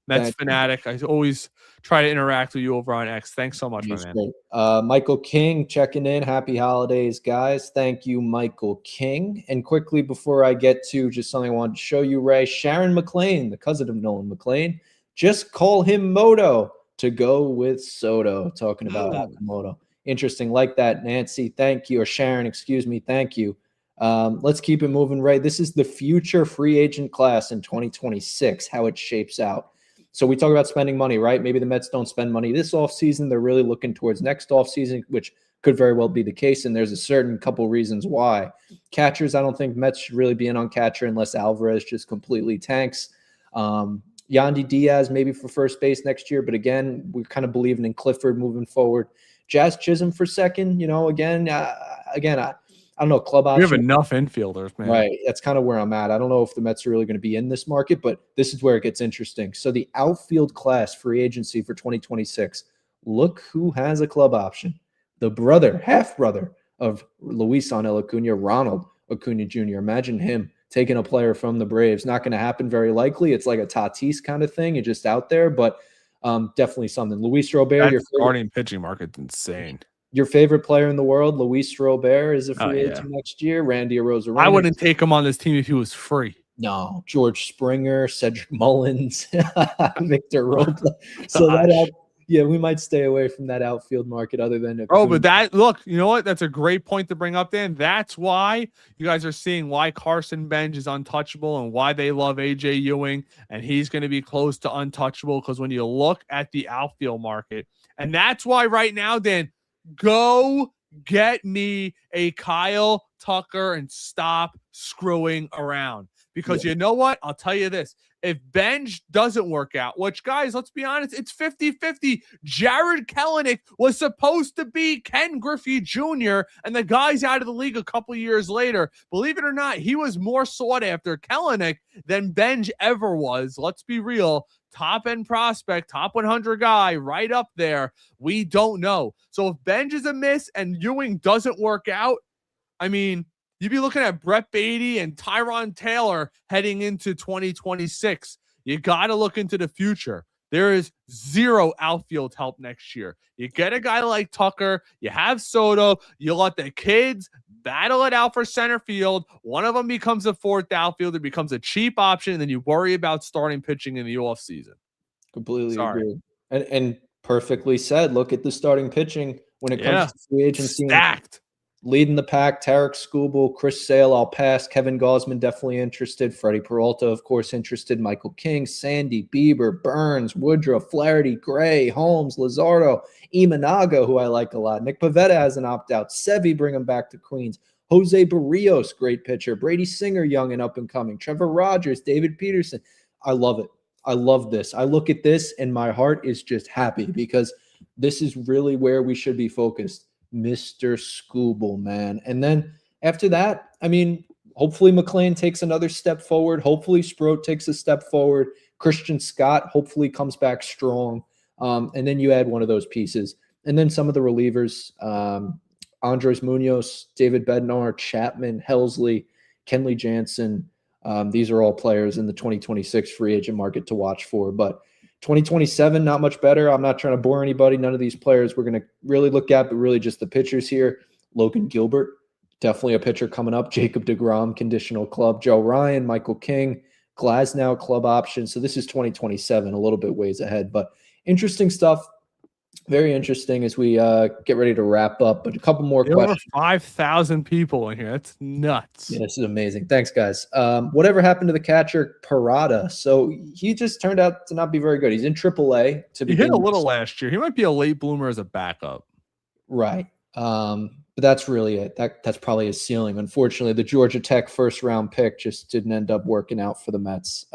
Mets fanatic. I always try to interact with you over on X. Thanks so much, my man. Michael King checking in. Happy holidays, guys. Thank you, Michael King. And quickly, before I get to just something I wanted to show you, Ray, Sharon McClain, the cousin of Nolan McClain, just call him Moto to go with Soto, talking about Okamoto. Interesting. Like that, Nancy. Thank you. Or Sharon, excuse me. Thank you. Let's keep it moving, Ray. This is the future free agent class in 2026, how it shapes out. So we talk about spending money, right? Maybe the Mets don't spend money this offseason. They're really looking towards next offseason, which could very well be the case. And there's a certain couple reasons why. Catchers, I don't think Mets should really be in on catcher unless Alvarez just completely tanks. Yandy Diaz maybe for first base next year. But again, we're kind of believing in Clifford moving forward. Jazz Chisholm for second, again, I don't know, club option. We have enough infielders, man. Right. That's kind of where I'm at. I don't know if the Mets are really going to be in this market, but this is where it gets interesting. So the outfield class free agency for 2026, look who has a club option. The half-brother of Luisangel Acuna, Ronald Acuna Jr. Imagine him taking a player from the Braves. Not going to happen very likely. It's like a Tatis kind of thing. It's just out there, but definitely something. Luis Robert, your starting pitching market's insane. Your favorite player in the world, Luis Robert, is a free agent next year. Randy Arozarena. I wouldn't take him on this team if he was free. No, George Springer, Cedric Mullins, Victor Robles. So we might stay away from that outfield market other than look, you know what? That's a great point to bring up, Dan. That's why you guys are seeing why Carson Bench is untouchable and why they love AJ Ewing, and he's going to be close to untouchable because when you look at the outfield market, and that's why right now, Dan, go get me a Kyle Tucker and stop screwing around. Because you know what? I'll tell you this. If Benj doesn't work out, which, guys, let's be honest, it's 50-50. Jared Kelenic was supposed to be Ken Griffey Jr., and the guy's out of the league a couple years later. Believe it or not, he was more sought after, Kelenic, than Benj ever was. Let's be real. Top-end prospect, top 100 guy, right up there. We don't know. So if Benj is a miss and Ewing doesn't work out, I mean, you'd be looking at Brett Beatty and Tyron Taylor heading into 2026. You got to look into the future. There is zero outfield help next year. You get a guy like Tucker, you have Soto, you let the kids battle it out for center field. One of them becomes a fourth outfielder, becomes a cheap option, and then you worry about starting pitching in the offseason. Completely agree. And perfectly said. Look at the starting pitching when it comes to free agency. Stacked. Leading the pack, Tarek Skubal, Chris Sale, I'll pass. Kevin Gausman, definitely interested. Freddie Peralta, of course, interested. Michael King, Sandy, Bieber, Burns, Woodruff, Flaherty, Gray, Holmes, Luzardo, Imanaga, who I like a lot. Nick Pivetta has an opt-out. Sevy, bring him back to Queens. Jose Barrios, great pitcher. Brady Singer, young and up-and-coming. Trevor Rogers, David Peterson. I love it. I love this. I look at this, and my heart is just happy because this is really where we should be focused. Mr. Skubal, man. And then after that, I mean, hopefully McClain takes another step forward. Hopefully Sproat takes a step forward. Christian Scott hopefully comes back strong. And then you add one of those pieces. And then some of the relievers, Andres Munoz, David Bednar, Chapman, Helsley, Kenley Jansen. These are all players in the 2026 free agent market to watch for. But 2027, not much better. I'm not trying to bore anybody. None of these players we're going to really look at, but really just the pitchers here. Logan Gilbert, definitely a pitcher coming up. Jacob deGrom, conditional club. Joe Ryan, Michael King, Glasnow, club option. So this is 2027, a little bit ways ahead. But interesting stuff. Very interesting as we get ready to wrap up, but a couple more There were questions. 5,000 people in here. That's nuts. Yeah, this is amazing. Thanks, guys. Whatever happened to the catcher Parada? So he just turned out to not be very good. He's in AAA. He hit a little last year. He might be a late bloomer as a backup. Right. But that's really it. That's probably his ceiling. Unfortunately, the Georgia Tech first-round pick just didn't end up working out for the Mets.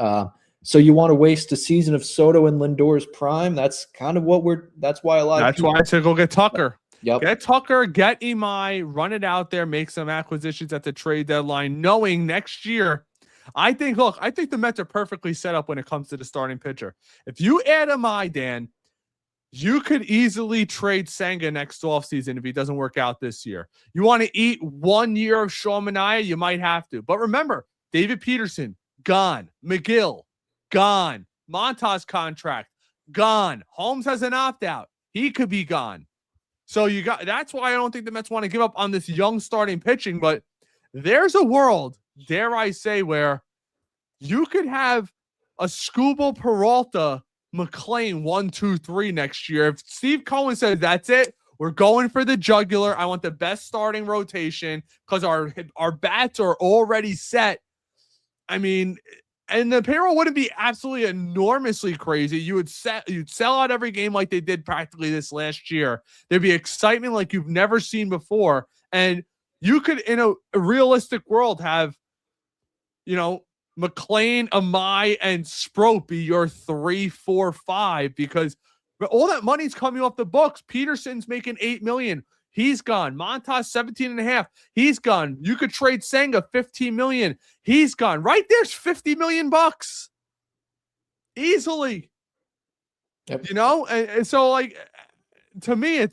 So you want to waste a season of Soto and Lindor's prime? That's kind of what that's why a lot of people. That's why I said go get Tucker. Yep. Get Tucker, get Imai, run it out there, make some acquisitions at the trade deadline, knowing next year. I think the Mets are perfectly set up when it comes to the starting pitcher. If you add Imai, Dan, you could easily trade Senga next offseason if he doesn't work out this year. You want to eat 1 year of Sean Manaea, you might have to. But remember, David Peterson, gone. McGill, gone. Montas contract, gone. Holmes has an opt-out. He could be gone. So that's why I don't think the Mets want to give up on this young starting pitching, but there's a world, dare I say, where you could have a Skubal, Peralta, McLean 1, 2, 3 next year. If Steve Cohen says that's it, we're going for the jugular. I want the best starting rotation because our bats are already set. I mean, and the payroll wouldn't be absolutely enormously crazy. You'd sell out every game like they did practically this last year. There'd be excitement like you've never seen before. And you could, in a realistic world, have, McLean, Amai, and Sproat be your 3, 4, 5 because all that money's coming off the books. Peterson's making $8 million. He's gone. Montas 17.5. He's gone. You could trade Senga $15 million. He's gone. Right there's $50 million easily. Yep. And so to me,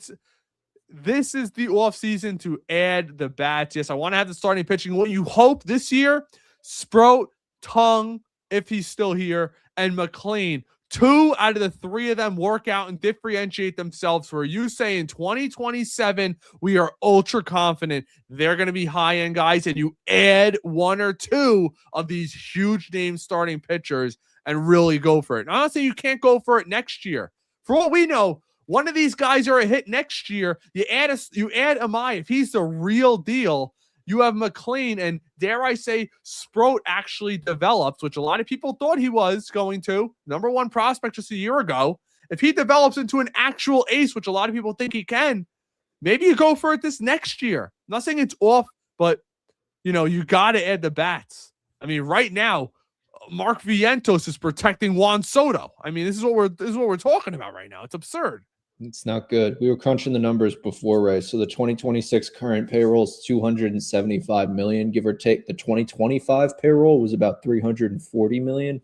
this is the offseason to add the bats. Yes, I want to have the starting pitching. What you hope this year, Sproat, Tung, if he's still here, and McLean. 2 out of the 3 of them work out and differentiate themselves. Where you say in 2027, we are ultra confident they're going to be high-end guys, and you add 1 or 2 of these huge name starting pitchers and really go for it. And I'm not saying you can't go for it next year. For what we know, one of these guys are a hit next year. You add Amai. If he's the real deal, you have McLean, and dare I say, Sproat actually develops, which a lot of people thought he was going to. Number 1 prospect just a year ago. If he develops into an actual ace, which a lot of people think he can, maybe you go for it this next year. I'm not saying it's off, but you got to add the bats. I mean, right now, Mark Vientos is protecting Juan Soto. I mean, this is what we're talking about right now. It's absurd. It's not good. We were crunching the numbers before, Ray. So the 2026 current payroll is $275 million, give or take. The 2025 payroll was about $340 million.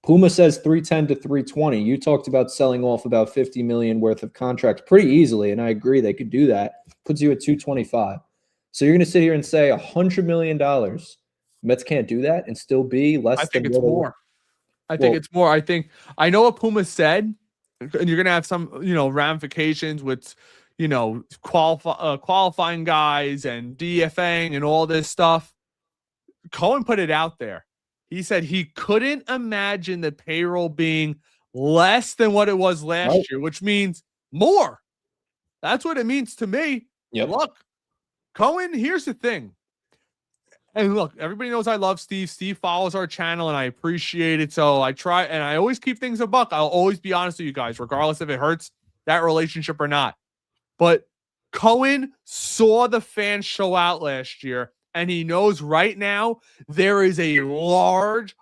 Puma says 310 to 320. You talked about selling off about $50 million worth of contracts pretty easily, and I agree they could do that. Puts you at 225. So you're going to sit here and say $100 million. Mets can't do that and still be less. I think it's more. I know what Puma said. And you're going to have some, ramifications with, qualifying guys and DFAing and all this stuff. Cohen put it out there. He said he couldn't imagine the payroll being less than what it was last year, which means more. That's what it means to me. Yep. Look, Cohen, here's the thing. And look, everybody knows I love Steve. Steve follows our channel, and I appreciate it. So I try, and I always keep things a buck. I'll always be honest with you guys, regardless if it hurts that relationship or not. But Cohen saw the fans show out last year, and he knows right now there is a large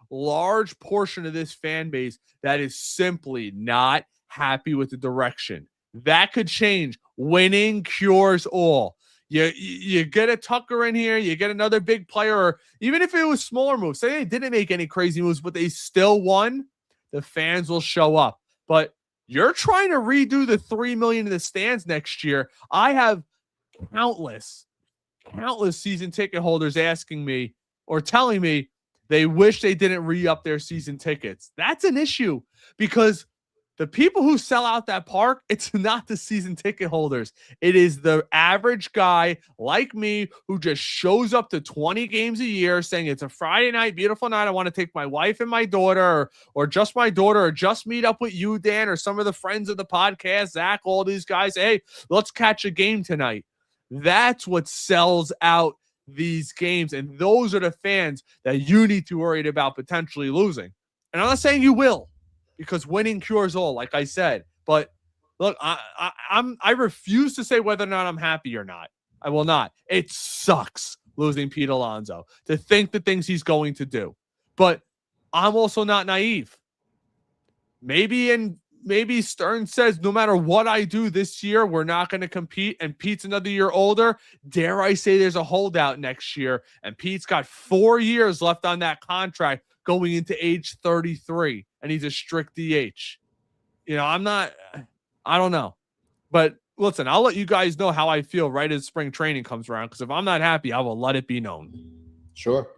portion of this fan base that is simply not happy with the direction. That could change. Winning cures all. You get a Tucker in here, you get another big player, or even if it was smaller moves, say they didn't make any crazy moves, but they still won, the fans will show up. But you're trying to redo the $3 million in the stands next year. I have countless season ticket holders asking me or telling me they wish they didn't re-up their season tickets. That's an issue because The people who sell out that park, it's not the season ticket holders. It is the average guy like me who just shows up to 20 games a year saying it's a Friday night, beautiful night. I want to take my wife and my daughter or just my daughter or just meet up with you, Dan, or some of the friends of the podcast, Zach, all these guys. Hey, let's catch a game tonight. That's what sells out these games. And those are the fans that you need to worry about potentially losing. And I'm not saying you will, because winning cures all, like I said. But look, I refuse to say whether or not I'm happy or not. I will not. It sucks losing Pete Alonso to think the things he's going to do. But I'm also not naive. Maybe Stearns says, no matter what I do this year, we're not going to compete, and Pete's another year older. Dare I say there's a holdout next year, and Pete's got 4 years left on that contract going into age 33, and he's a strict DH. You know, I don't know. But listen, I'll let you guys know how I feel right as spring training comes around, because if I'm not happy, I will let it be known. Sure.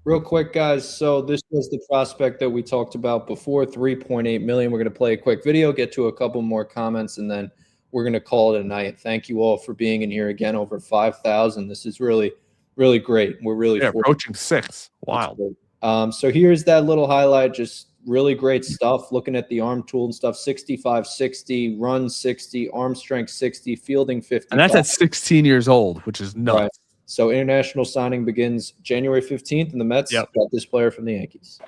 Real quick, guys. So this was the prospect that we talked about before, $3.8 million. We're going to play a quick video, get to a couple more comments, and then we're going to call it a night. Thank you all for being in here again. Over 5,000. This is really, really great. We're really approaching 6. Wow. So here's that little highlight. Just really great stuff. Looking at the arm tool and stuff. 65, 60, run 60, arm strength 60, fielding 50. And that's at 16 years old, which is nuts. Right. So international signing begins January 15th, and the Mets got this player from the Yankees.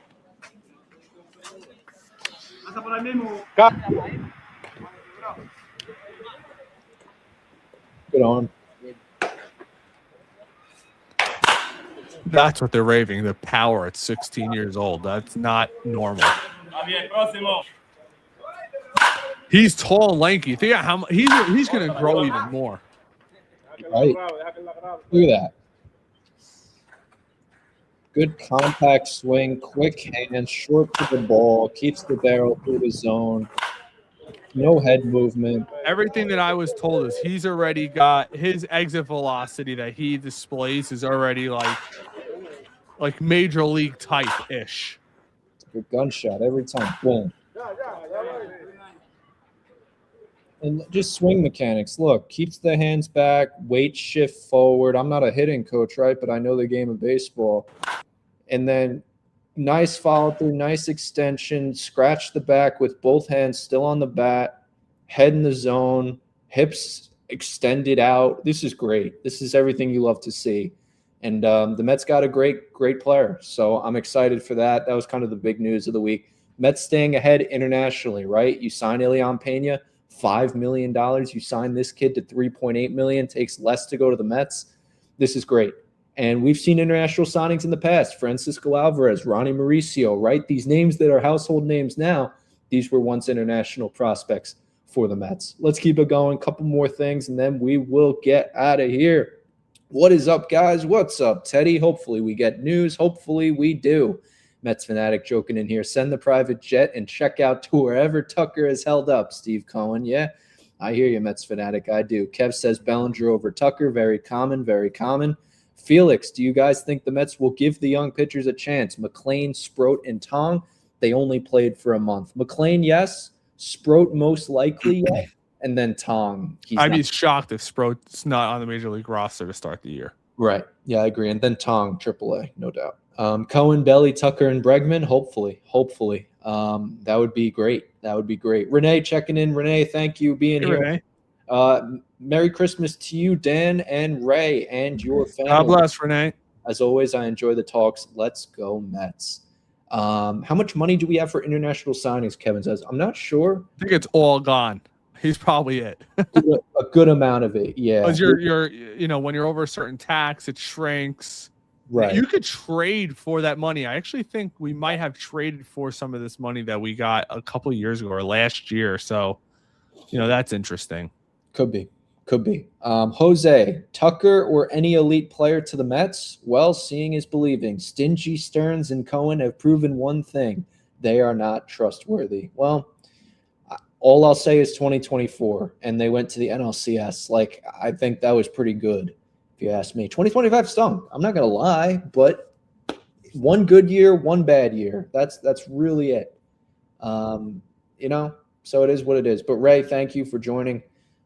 Good arm. That's what they're raving, the power at 16 years old. That's not normal. He's tall and lanky. Think of how he's going to grow even more. Right. Look at that. Good compact swing, quick hands, short to the ball, keeps the barrel through the zone. No head movement. Everything that I was told is he's already got his exit velocity that he displays is already like major league type-ish. Good gunshot every time. Boom. And just swing mechanics. Look, keeps the hands back, weight shift forward. I'm not a hitting coach, right? But I know the game of baseball. And then nice follow through, nice extension, scratch the back with both hands still on the bat, head in the zone, hips extended out. This is great. This is everything you love to see. And the Mets got a great player. So I'm excited for that. That was kind of the big news of the week. Mets staying ahead internationally, right? You sign Elian Pena, $5 million. You sign this kid to $3.8 million. Takes less to go to the Mets. This is great. And we've seen international signings in the past. Francisco Alvarez, Ronnie Mauricio, right? These names that are household names now, these were once international prospects for the Mets. Let's keep it going. Couple more things, and then we will get out of here. What is up, guys? What's up, Teddy? Hopefully we get news. Hopefully we do. Mets fanatic joking in here. Send the private jet and check out to wherever Tucker is held up, Steve Cohen. Yeah, I hear you, Mets fanatic. I do. Kev says Bellinger over Tucker. Very common, very common. Felix, do you guys think the Mets will give the young pitchers a chance? McLean, Sproat, and Tong, they only played for a month. McLean, yes. Sproat, most likely, yes. And then Tong. I'd be shocked if Sproat's not on the Major League roster to start the year. Right. Yeah, I agree. And then Tong, AAA, no doubt. Cohen, Belly, Tucker, and Bregman, hopefully. That would be great. Renee checking in. Renee, thank you being here. Renee. Merry Christmas to you, Dan and Ray, and your family. God bless, Renee. As always, I enjoy the talks. Let's go, Mets. How much money do we have for international signings, Kevin says? I'm not sure. I think it's all gone. He's probably it. A good amount of it, yeah. Because you're when you're over a certain tax, it shrinks. Right. You could trade for that money. I actually think we might have traded for some of this money that we got a couple of years ago or last year. So, that's interesting. Could be. Jose, Tucker or any elite player to the Mets? Well, seeing is believing. Stingy Stearns and Cohen have proven one thing. They are not trustworthy. Well, all I'll say is 2024, and they went to the NLCS. I think that was pretty good, if you ask me. 2025 stunk. I'm not going to lie, but one good year, one bad year. That's really it. So it is what it is. But Ray, thank you for joining.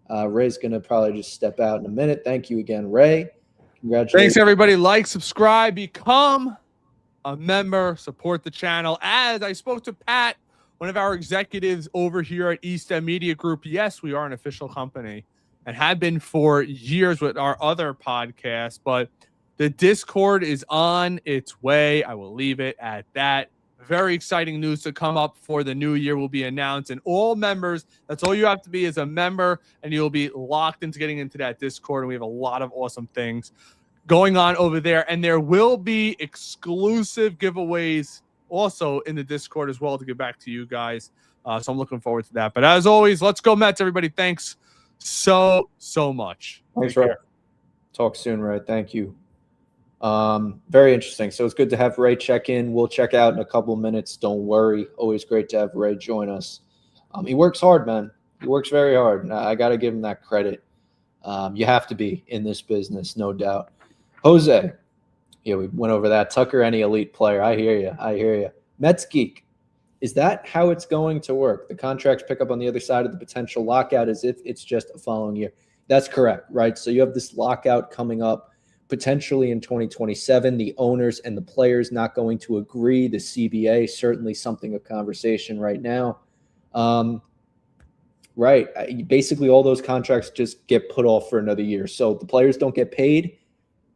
Ray's going to probably just step out in a minute. Thank you again, Ray. Congratulations. Thanks, everybody. Like, subscribe, become a member, support the channel. As I spoke to Pat, one of our executives over here at East End Media Group, yes, we are an official company and have been for years with our other podcast, but the Discord is on its way. I will leave it at that. Very exciting news to come up for the new year will be announced, and all members, that's all you have to be is a member, and you'll be locked into getting into that Discord, and we have a lot of awesome things going on over there, and there will be exclusive giveaways also in the Discord as well to get back to you guys. So I'm looking forward to that. But as always, let's go Mets, everybody. Thanks so much. Thanks, Ray. Talk soon, Ray. Thank you. Very interesting. So it's good to have Ray check in. We'll check out in a couple of minutes. Don't worry. Always great to have Ray join us. He works hard, man. He works very hard. I got to give him that credit. You have to be in this business, no doubt. Jose. Yeah, we went over that. Tucker, any elite player. I hear you. Mets Geek. Is that how it's going to work? The contracts pick up on the other side of the potential lockout as if it's just a following year. That's correct, right? So you have this lockout coming up potentially in 2027. The owners and the players not going to agree. The CBA, certainly something of conversation right now. Right. Basically, all those contracts just get put off for another year. So the players don't get paid,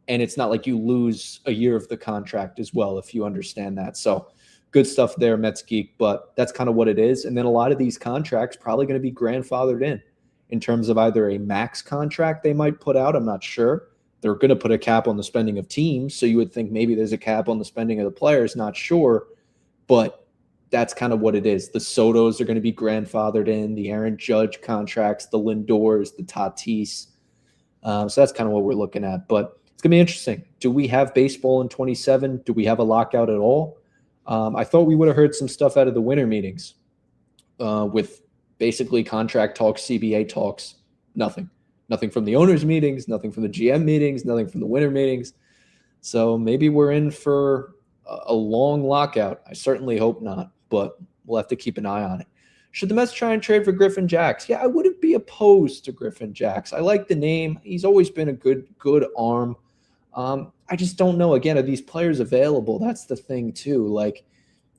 and it's not like you lose a year of the contract as well, if you understand that. So good stuff there, Mets Geek, but that's kind of what it is. And then a lot of these contracts probably going to be grandfathered in terms of either a max contract they might put out. I'm not sure. They're going to put a cap on the spending of teams. So you would think maybe there's a cap on the spending of the players. Not sure, but that's kind of what it is. The Sotos are going to be grandfathered in, the Aaron Judge contracts, the Lindors, the Tatis. So that's kind of what we're looking at. But it's going to be interesting. Do we have baseball in 27? Do we have a lockout at all? I thought we would have heard some stuff out of the winter meetings with basically contract talks, CBA talks, nothing. Nothing from the owners' meetings, nothing from the GM meetings, nothing from the winter meetings. So maybe we're in for a long lockout. I certainly hope not, but we'll have to keep an eye on it. Should the Mets try and trade for Griffin Jax? Yeah, I wouldn't be opposed to Griffin Jax. I like the name. He's always been a good arm. I just don't know. Again, are these players available? That's the thing, too. Like,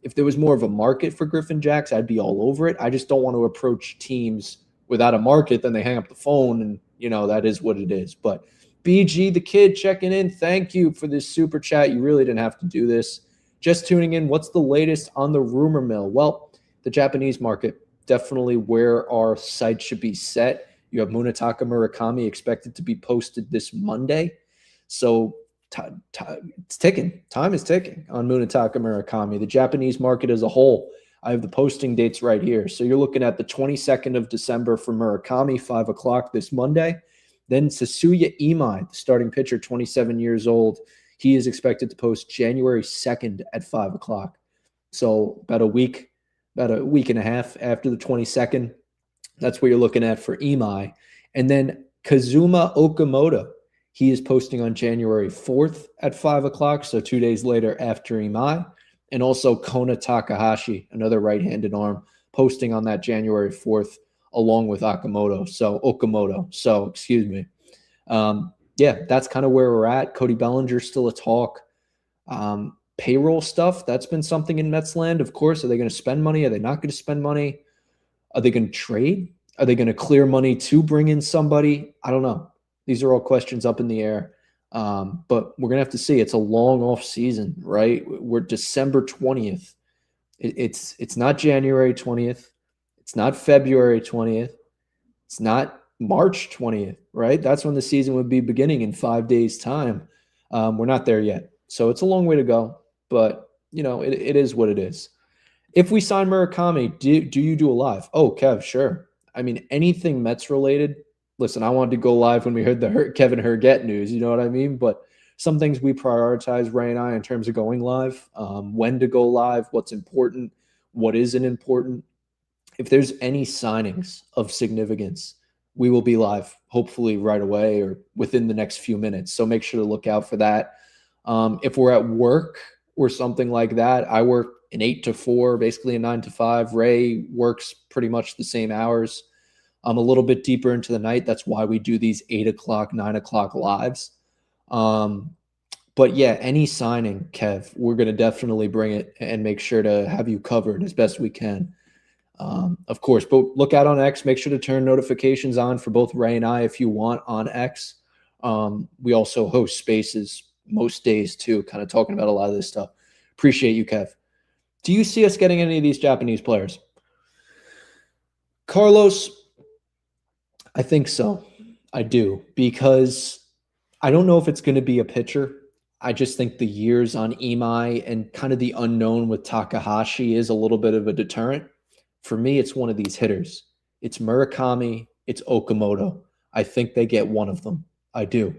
if there was more of a market for Griffin Jax, I'd be all over it. I just don't want to approach teams without a market. Then they hang up the phone, and, that is what it is. But BG, the kid, checking in. Thank you for this super chat. You really didn't have to do this. Just tuning in. What's the latest on the rumor mill? Well, the Japanese market, definitely where our site should be set. You have Munetaka Murakami expected to be posted this Monday. So it's ticking. Time is ticking on Munetaka Murakami. The Japanese market as a whole, I have the posting dates right here. So you're looking at the 22nd of December for Murakami, 5 o'clock this Monday. Then Sasuya Imai, the starting pitcher, 27 years old. He is expected to post January 2nd at 5 o'clock. So about a week and a half after the 22nd. That's what you're looking at for Imai. And then Kazuma Okamoto, he is posting on January 4th at 5 o'clock, so 2 days later after Imai. And also Kona Takahashi, another right-handed arm, posting on that January 4th along with Okamoto. So, excuse me. Yeah, that's kind of where we're at. Cody Bellinger still a talk. Payroll stuff, that's been something in Mets land, of course. Are they going to spend money? Are they not going to spend money? Are they going to trade? Are they going to clear money to bring in somebody? I don't know. These are all questions up in the air. But we're going to have to see. It's a long off season, right? We're December 20th. It's not January 20th. It's not February 20th. It's not March 20th, right? That's when the season would be beginning in 5 days' time. We're not there yet. So it's a long way to go. But, it is what it is. If we sign Murakami, do you do a live? Oh, Kev, sure. I mean, anything Mets related. Listen, I wanted to go live when we heard the Kevin Herget news. You know what I mean? But some things we prioritize, Ray and I, in terms of going live, when to go live, what's important, what isn't important. If there's any signings of significance, we will be live, hopefully right away or within the next few minutes. So make sure to look out for that. If we're at work or something like that, I work an 8 to 4, basically a 9 to 5. Ray works pretty much the same hours. I'm a little bit deeper into the night. That's why we do these 8 o'clock, 9 o'clock lives. But yeah, any signing, Kev, we're going to definitely bring it and make sure to have you covered as best we can. Of course, but look out on X. Make sure to turn notifications on for both Ray and I if you want on X. We also host spaces most days too, kind of talking about a lot of this stuff. Appreciate you, Kev. Do you see us getting any of these Japanese players? Carlos, I think so. I do, because I don't know if it's going to be a pitcher. I just think the years on Imai and kind of the unknown with Takahashi is a little bit of a deterrent. For me, it's one of these hitters. It's Murakami, it's Okamoto. I think they get one of them. I do.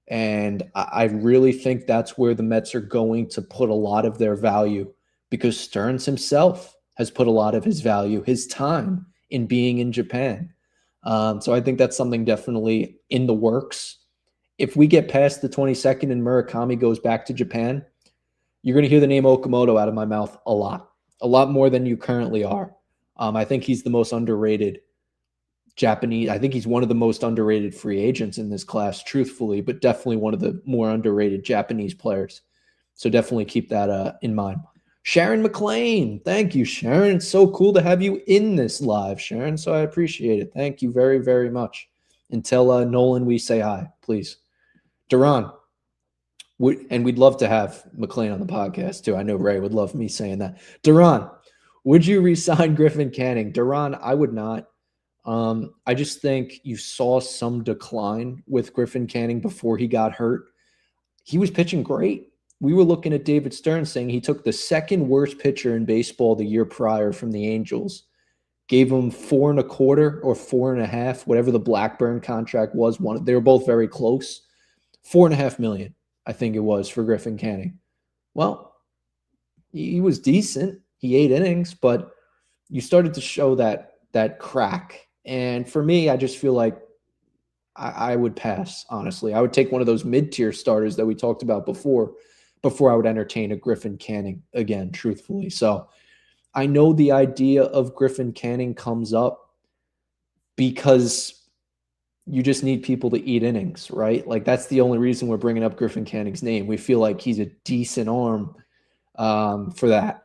And I really think that's where the Mets are going to put a lot of their value, because Stearns himself has put a lot of his value, his time in being in Japan. So I think that's something definitely in the works. If we get past the 22nd and Murakami goes back to Japan, you're going to hear the name Okamoto out of my mouth a lot more than you currently are. I think he's the most underrated Japanese. I think he's one of the most underrated free agents in this class, truthfully, but definitely one of the more underrated Japanese players. So definitely keep that in mind. Sharon McLean. Thank you, Sharon. It's so cool to have you in this live, Sharon. So I appreciate it. Thank you very, very much. And tell Nolan we say hi, please. Duran. And we'd love to have McLean on the podcast too. I know Ray would love me saying that. Duran, would you re-sign Griffin Canning? Duran, I would not. I just think you saw some decline with Griffin Canning before he got hurt. He was pitching great. We were looking at David Stearns saying he took the second worst pitcher in baseball the year prior from the Angels, gave him 4 1/4 or 4.5, whatever the Blackburn contract was. They were both very close. $4.5 million, I think it was, for Griffin Canning. Well, he was decent. He 8 innings, but you started to show that crack. And for me, I just feel like I would pass, honestly. I would take one of those mid-tier starters that we talked about before I would entertain a Griffin Canning again, truthfully. So I know the idea of Griffin Canning comes up because you just need people to eat innings, right? Like, that's the only reason we're bringing up Griffin Canning's name. We feel like he's a decent arm for that.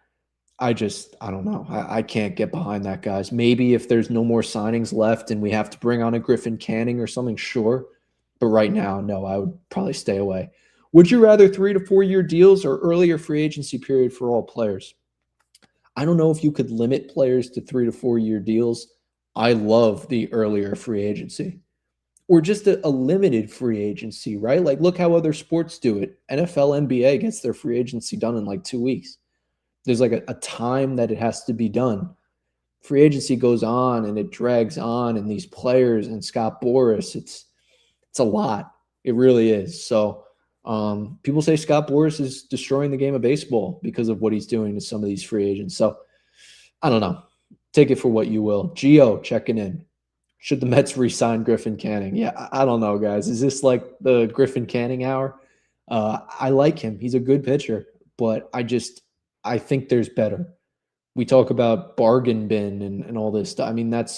I don't know. I can't get behind that, guys. Maybe if there's no more signings left and we have to bring on a Griffin Canning or something, sure. But right now, no, I would probably stay away. Would you rather 3 to 4 year deals or earlier free agency period for all players? I don't know if you could limit players to 3 to 4 year deals. I love the earlier free agency, or just a limited free agency, right? Like, look how other sports do it. NFL, NBA gets their free agency done in like 2 weeks. There's like a time that it has to be done. Free agency goes on and it drags on, and these players and Scott Boras, it's a lot. It really is. So people say Scott Boras is destroying the game of baseball because of what he's doing to some of these free agents. So I don't know. Take it for what you will. Gio checking in. Should the Mets re-sign Griffin Canning? Yeah, I don't know, guys. Is this like the Griffin Canning hour? I like him. He's a good pitcher, but I think there's better. We talk about bargain bin and all this stuff. I mean, that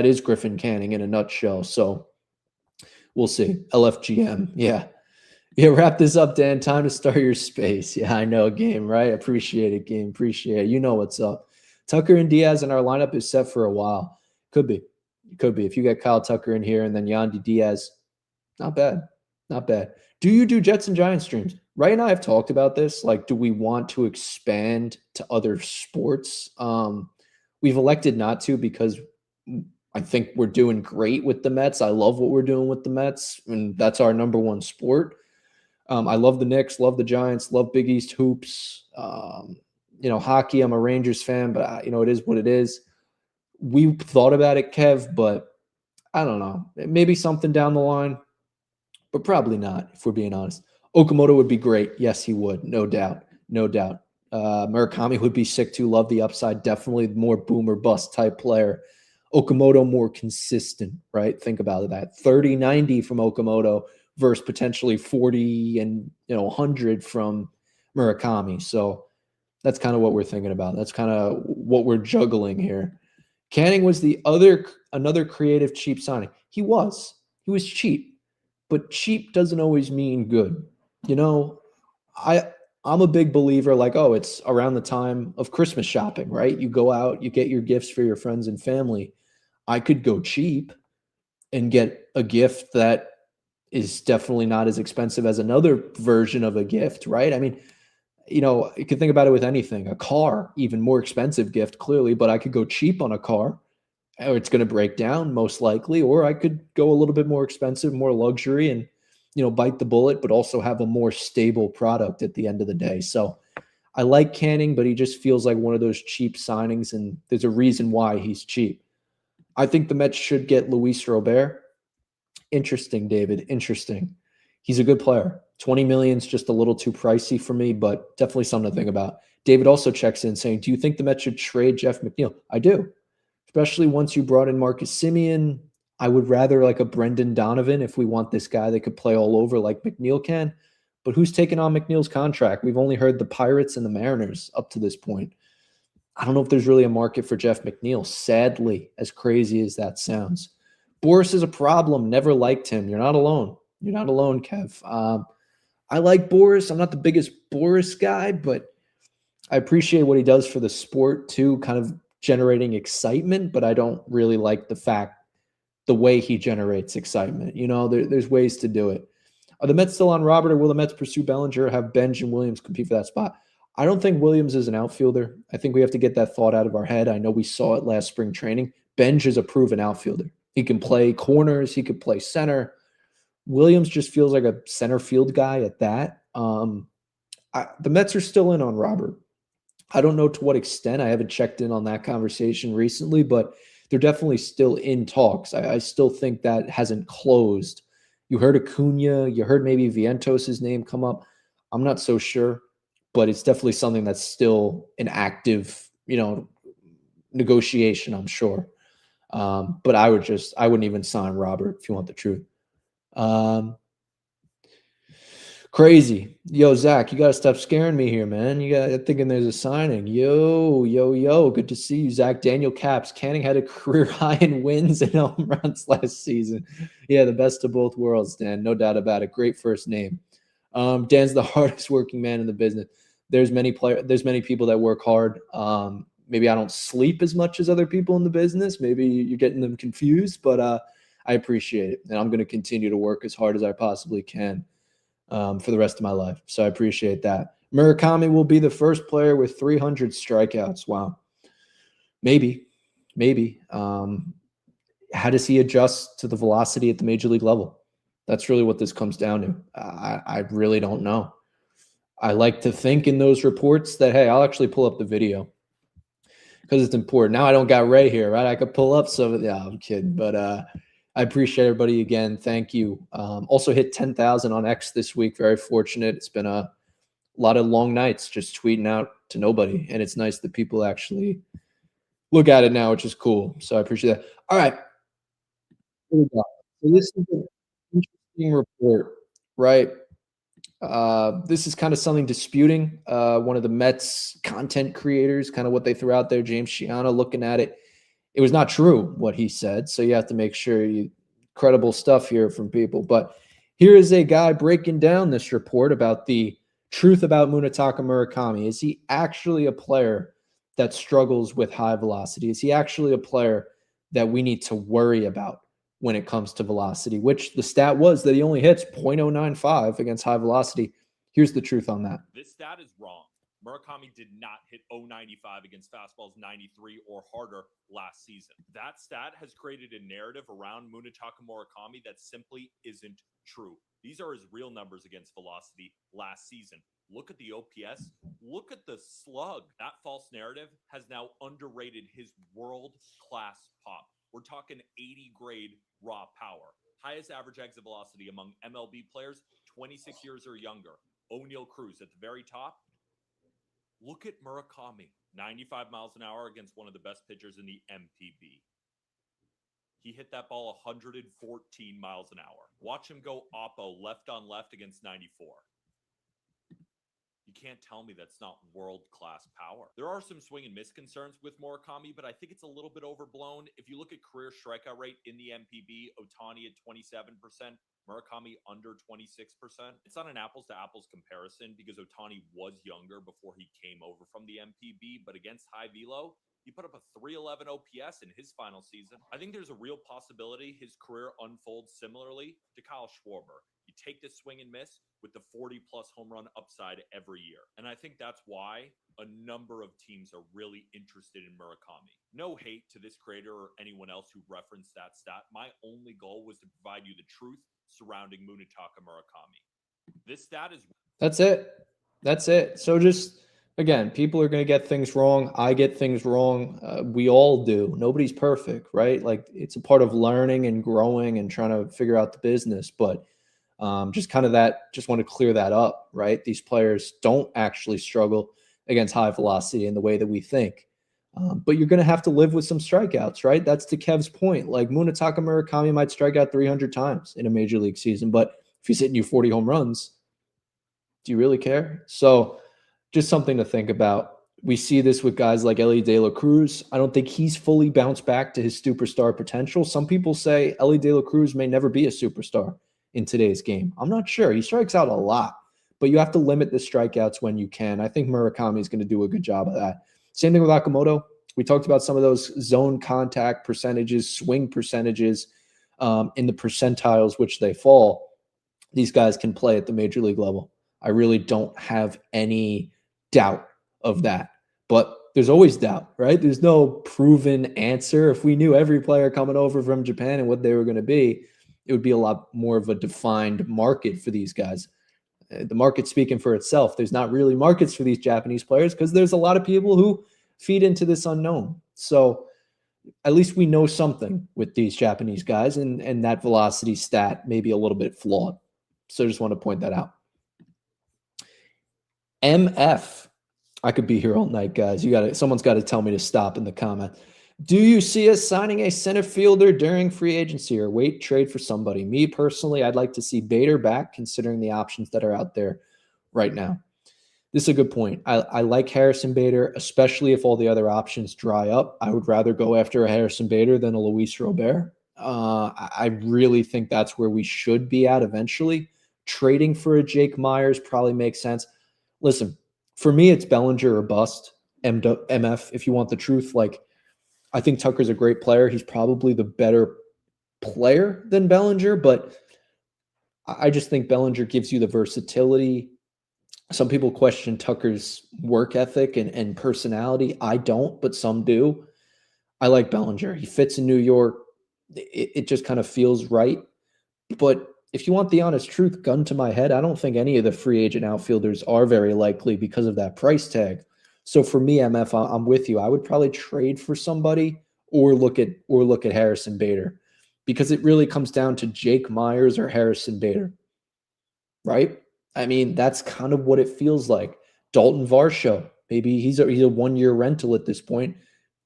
is Griffin Canning in a nutshell. So we'll see. LFGM. Yeah. Wrap this up, Dan. Time to start your space. Yeah, I know, Game, right? Appreciate it, Game. Appreciate it. You know what's up. Tucker and Diaz in our lineup is set for a while. Could be. If you get Kyle Tucker in here and then Yandy Diaz, not bad. Do you do Jets and Giants streams? Ray and I have talked about this. Like, do we want to expand to other sports? We've elected not to because I think we're doing great with the Mets. I love what we're doing with the Mets, and that's our number one sport. I love the Knicks, love the Giants, love Big East hoops. Hockey, I'm a Rangers fan, but it is what it is. We thought about it, Kev, but I don't know. Maybe something down the line, but probably not, if we're being honest. Okamoto would be great. Yes, he would. No doubt. Murakami would be sick too. Love the upside. Definitely more boom or bust type player. Okamoto more consistent, right? Think about that. 30-90 from Okamoto versus potentially 40 and 100 from Murakami. So That's kind of what we're thinking about. That's kind of what we're juggling here. Canning was another creative cheap signing. He was cheap, but cheap doesn't always mean good. You know, I'm a big believer, like, oh, it's around the time of Christmas shopping, right? You go out, you get your gifts for your friends and family. I could go cheap and get a gift that is definitely not as expensive as another version of a gift, right? I mean, you know, you can think about it with anything. A car, even more expensive gift, clearly, but I could go cheap on a car, or it's going to break down most likely, or I could go a little bit more expensive, more luxury, and, you know, bite the bullet, but also have a more stable product at the end of the day. So I like Canning, but he just feels like one of those cheap signings, and there's a reason why he's cheap. I think the Mets should get Luis Robert. Interesting, David. Interesting. He's a good player. 20 million is just a little too pricey for me, but definitely something to think about. David also checks in saying, do you think the Mets should trade Jeff McNeil? I do, especially once you brought in Marcus Semien. I would rather like a Brendan Donovan if we want this guy that could play all over like McNeil can. But who's taking on McNeil's contract? We've only heard the Pirates and the Mariners up to this point. I don't know if there's really a market for Jeff McNeil, sadly, as crazy as that sounds. Boris is a problem. Never liked him. You're not alone. You're not alone, Kev. I like Boris. I'm not the biggest Boris guy, but I appreciate what he does for the sport too, kind of generating excitement, but I don't really like the way he generates excitement. You know, there's ways to do it. Are the Mets still on Robert, or will the Mets pursue Bellinger or have Benj and Williams compete for that spot? I don't think Williams is an outfielder. I think we have to get that thought out of our head. I know we saw it last spring training. Benj is a proven outfielder. He can play corners. He could play center. Williams just feels like a center field guy at that. The Mets are still in on Robert. I don't know to what extent. I haven't checked in on that conversation recently, but they're definitely still in talks. I still think that hasn't closed. You heard Acuna. You heard maybe Vientos' name come up. I'm not so sure, but it's definitely something that's still an active, you know, negotiation, I'm sure. But I wouldn't even sign Robert if you want the truth. Crazy. Yo, Zach, you got to stop scaring me here, man. You got thinking there's a signing. Yo. Good to see you, Zach. Daniel Caps. Canning had a career high in wins and home runs last season. Yeah, the best of both worlds, Dan. No doubt about it. Great first name. Dan's the hardest working man in the business. There's many people that work hard. Maybe I don't sleep as much as other people in the business. Maybe you're getting them confused, but I appreciate it. And I'm going to continue to work as hard as I possibly can for the rest of my life. So I appreciate that. Murakami will be the first player with 300 strikeouts. Wow. Maybe. How does he adjust to the velocity at the major league level? That's really what this comes down to. I really don't know. I like to think in those reports that, hey, I'll actually pull up the video because it's important. Now I don't got Ray here, right? I could pull up some of I'm kidding. But I appreciate everybody again. Thank you. Also hit 10,000 on X this week. Very fortunate. It's been a lot of long nights just tweeting out to nobody. And it's nice that people actually look at it now, which is cool. So I appreciate that. All right. Here we go. So this is an interesting report, right? This is kind of something disputing one of the Mets content creators, kind of what they threw out there, James Shiano, looking at it. It was not true what he said, so you have to make sure you credible stuff here from people. But here is a guy breaking down this report about the truth about Munetaka Murakami. Is he actually a player that struggles with high velocity? Is he actually a player that we need to worry about when it comes to velocity, which the stat was that he only hits 0.095 against high velocity? Here's the truth on that. This stat is wrong. Murakami did not hit 0.95 against fastballs 93 or harder last season. That stat has created a narrative around Munetaka Murakami that simply isn't true. These are his real numbers against velocity last season. Look at the OPS. Look at the slug. That false narrative has now underrated his world-class pop. We're talking 80 grade raw power. Highest average exit velocity among MLB players, 26 years or younger. O'Neal Cruz at the very top. Look at Murakami, 95 miles an hour against one of the best pitchers in the MPB. He hit that ball 114 miles an hour. Watch him go oppo left on left against 94. You can't tell me that's not world-class power. There are some swing and miss concerns with Murakami, but I think it's a little bit overblown. If you look at career strikeout rate in the MPB, Ohtani at 27%, Murakami under 26%. It's not an apples-to-apples comparison because Ohtani was younger before he came over from the MPB, but against high velo, he put up a 311 OPS in his final season. I think there's a real possibility his career unfolds similarly to Kyle Schwarber. You take this swing and miss with the 40-plus home run upside every year. And I think that's why a number of teams are really interested in Murakami. No hate to this creator or anyone else who referenced that stat. My only goal was to provide you the truth surrounding Munetaka Murakami. This stat is... That's it. That's it. So just, again, people are going to get things wrong. I get things wrong. We all do. Nobody's perfect, right? Like, it's a part of learning and growing and trying to figure out the business. But just kind of that, just want to clear that up, right? These players don't actually struggle against high velocity in the way that we think. But you're going to have to live with some strikeouts, right? That's to Kev's point. Like, Munetaka Murakami might strike out 300 times in a major league season, but if he's hitting you 40 home runs, do you really care? So just something to think about. We see this with guys like Elly De La Cruz. I don't think he's fully bounced back to his superstar potential. Some people say Elly De La Cruz may never be a superstar in today's game. I'm not sure. He strikes out a lot, but you have to limit the strikeouts when you can. I think Murakami is going to do a good job of that. Same thing with Okamoto. We talked about some of those zone contact percentages, swing percentages in the percentiles which they fall. These guys can play at the major league level. I really don't have any doubt of that. But there's always doubt, right? There's no proven answer. If we knew every player coming over from Japan and what they were going to be, it would be a lot more of a defined market for these guys. The market's speaking for itself. There's not really markets for these Japanese players because there's a lot of people who feed into this unknown. So at least we know something with these Japanese guys, and that velocity stat may be a little bit flawed. So I just want to point that out. MF. I could be here all night, guys. Someone's got to tell me to stop in the comment. Do you see us signing a center fielder during free agency or wait trade for somebody? Me personally, I'd like to see Bader back considering the options that are out there right now. This is a good point. I like Harrison Bader, especially if all the other options dry up. I would rather go after a Harrison Bader than a Luis Robert. I really think that's where we should be at eventually. Trading for a Jake Myers probably makes sense. Listen, for me, it's Bellinger or bust, MF, if you want the truth. Like, I think Tucker's a great player. He's probably the better player than Bellinger, but I just think Bellinger gives you the versatility. Some people question Tucker's work ethic and personality. I don't, but some do. I like Bellinger. He fits in New York. It just kind of feels right. But if you want the honest truth, gun to my head, I don't think any of the free agent outfielders are very likely because of that price tag. So for me, MF, I'm with you. I would probably trade for somebody or look at Harrison Bader, because it really comes down to Jake Myers or Harrison Bader, right? I mean, that's kind of what it feels like. Dalton Varsho, maybe he's a 1-year rental at this point.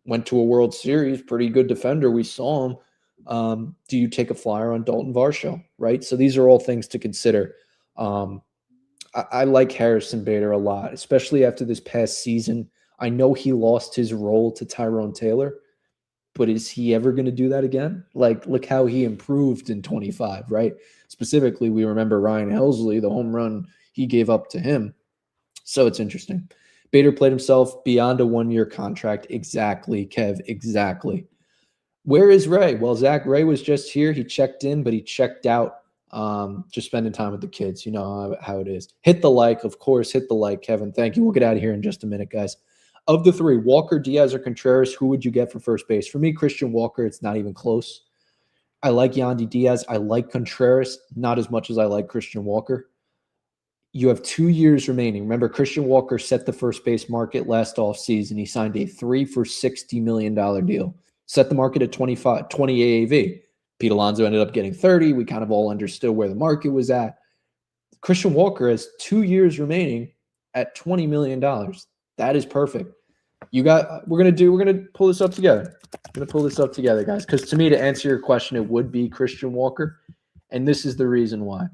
Went to a World Series, pretty good defender. We saw him. Do you take a flyer on Dalton Varsho, right? So these are all things to consider. I like Harrison Bader a lot, especially after this past season. I know he lost his role to Tyrone Taylor, but is he ever going to do that again? Like, look how he improved in 25, right? Specifically, we remember Ryan Helsley, the home run he gave up to him. So it's interesting. Bader played himself beyond a 1-year contract. Exactly, Kev, exactly. Where is Ray? Well, Zach Ray was just here. He checked in, but he checked out. Just spending time with the kids. You know how it is. Hit the like, of course. Hit the like, Kevin. Thank you. We'll get out of here in just a minute, guys. Of the three, Walker, Diaz, or Contreras, who would you get for first base? For me, Christian Walker. It's not even close. I like Yandy Diaz. I like Contreras, not as much as I like Christian Walker. You have 2 years remaining. Remember, Christian Walker set the first base market last offseason. He signed a 3 for $60 million deal. Set the market at 20 AAV. Pete Alonso ended up getting 30. We kind of all understood where the market was at. Christian Walker has 2 years remaining at $20 million. That is perfect. We're going to pull this up together. I'm going to pull this up together, guys, because to me, to answer your question, it would be Christian Walker. And this is the reason why.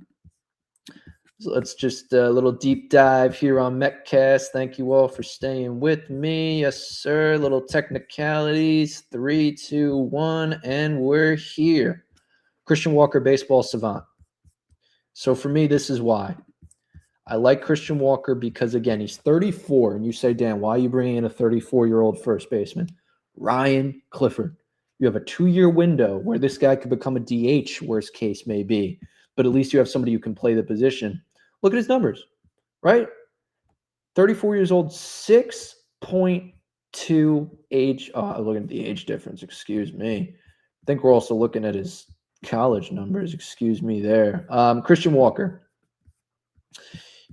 So let's just a little deep dive here on Metcast. Thank you all for staying with me. Yes, sir. Little technicalities. 3, 2, 1, and we're here. Christian Walker, baseball savant. So for me, this is why. I like Christian Walker because, again, he's 34. And you say, Dan, why are you bringing in a 34-year-old first baseman? Ryan Clifford. You have a 2-year window where this guy could become a DH, worst case may be. But at least you have somebody who can play the position. Look at his numbers, right? 34 years old, 6.2 age. Oh, looking at the age difference. Excuse me. I think we're also looking at his college numbers. Excuse me there. Christian Walker.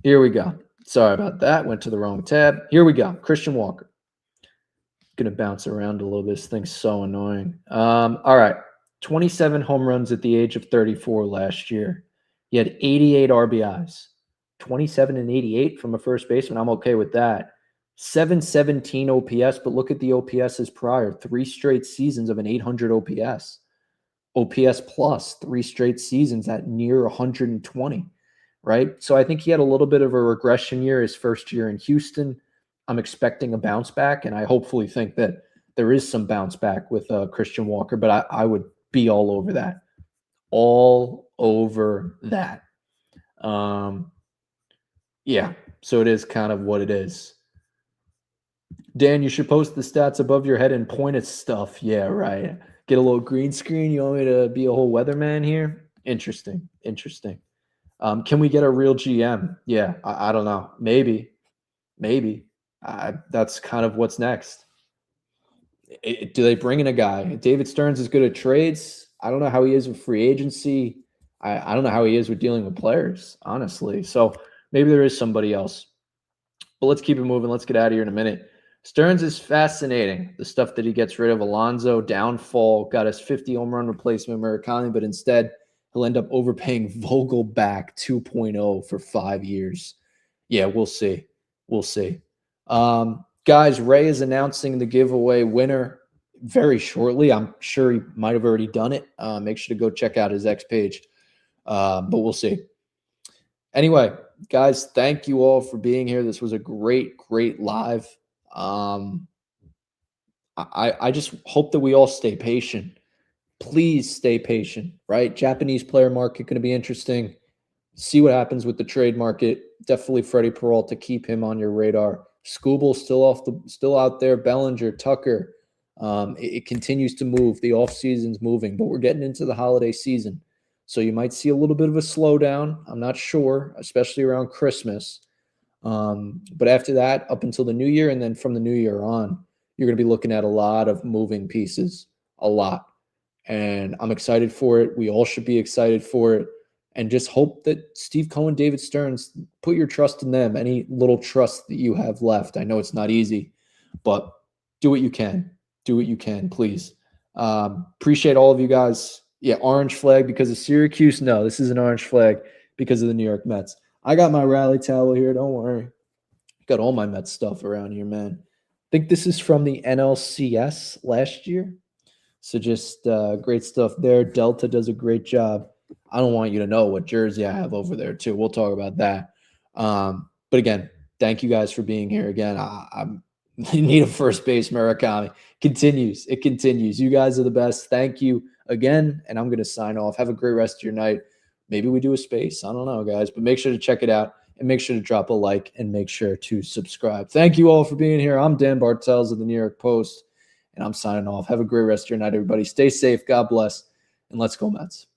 Here we go. Sorry about that. Went to the wrong tab. Here we go. Christian Walker. Going to bounce around a little bit. This thing's so annoying. All right. 27 home runs at the age of 34 last year. He had 88 RBIs. 27 and 88 from a first baseman. I'm okay with that. 717 OPS, but look at the OPSs prior. 3 straight seasons of an 800 OPS. OPS plus 3 straight seasons at near 120, right? So I think he had a little bit of a regression year his first year in Houston. I'm expecting a bounce back, and I hopefully think that there is some bounce back with Christian Walker, but I would be all over that. All over that. Yeah, so it is kind of what it is. Dan, you should post the stats above your head and point at stuff. Yeah, right. Get a little green screen. You want me to be a whole weatherman here? Interesting. Can we get a real GM? Yeah, I don't know. Maybe. That's kind of what's next. Do they bring in a guy? David Stearns is good at trades. I don't know how he is with free agency. I don't know how he is with dealing with players, honestly. So maybe there is somebody else. But let's keep it moving. Let's get out of here in a minute. Stearns is fascinating. The stuff that he gets rid of. Alonso, downfall, got his 50 home run replacement Murakami, but instead he'll end up overpaying Vogelback 2.0 for 5 years. Yeah, we'll see. Guys, Ray is announcing the giveaway winner very shortly. I'm sure he might have already done it. Make sure to go check out his X page. But we'll see. Anyway, guys, thank you all for being here. This was a great live. I just hope that we all stay patient. Please stay patient, right? Japanese player market going to be interesting. See what happens with the trade market. Definitely Freddie Peralta, keep him on your radar. Skubal still out there. Bellinger, Tucker. It continues to move. The offseason's moving, but we're getting into the holiday season. So you might see a little bit of a slowdown. I'm not sure, especially around Christmas. But after that, up until the new year, and then from the new year on, you're going to be looking at a lot of moving pieces, a lot. And I'm excited for it. We all should be excited for it. And just hope that Steve Cohen, David Stearns, put your trust in them, any little trust that you have left. I know it's not easy, but do what you can. Do what you can, please. Appreciate all of you guys. Yeah, orange flag because of Syracuse. No, this is an orange flag because of the New York Mets. I got my rally towel here. Don't worry. Got all my Mets stuff around here, man. I think this is from the NLCS last year. So just great stuff there. Delta does a great job. I don't want you to know what jersey I have over there, too. We'll talk about that. But again, thank you guys for being here. Again, I'm in need of first base Murakami. It continues. You guys are the best. Thank you again. And I'm going to sign off. Have a great rest of your night. Maybe we do a space. I don't know, guys. But make sure to check it out. And make sure to drop a like and make sure to subscribe. Thank you all for being here. I'm Dan Bartels of the New York Post. And I'm signing off. Have a great rest of your night, everybody. Stay safe. God bless. And let's go Mets.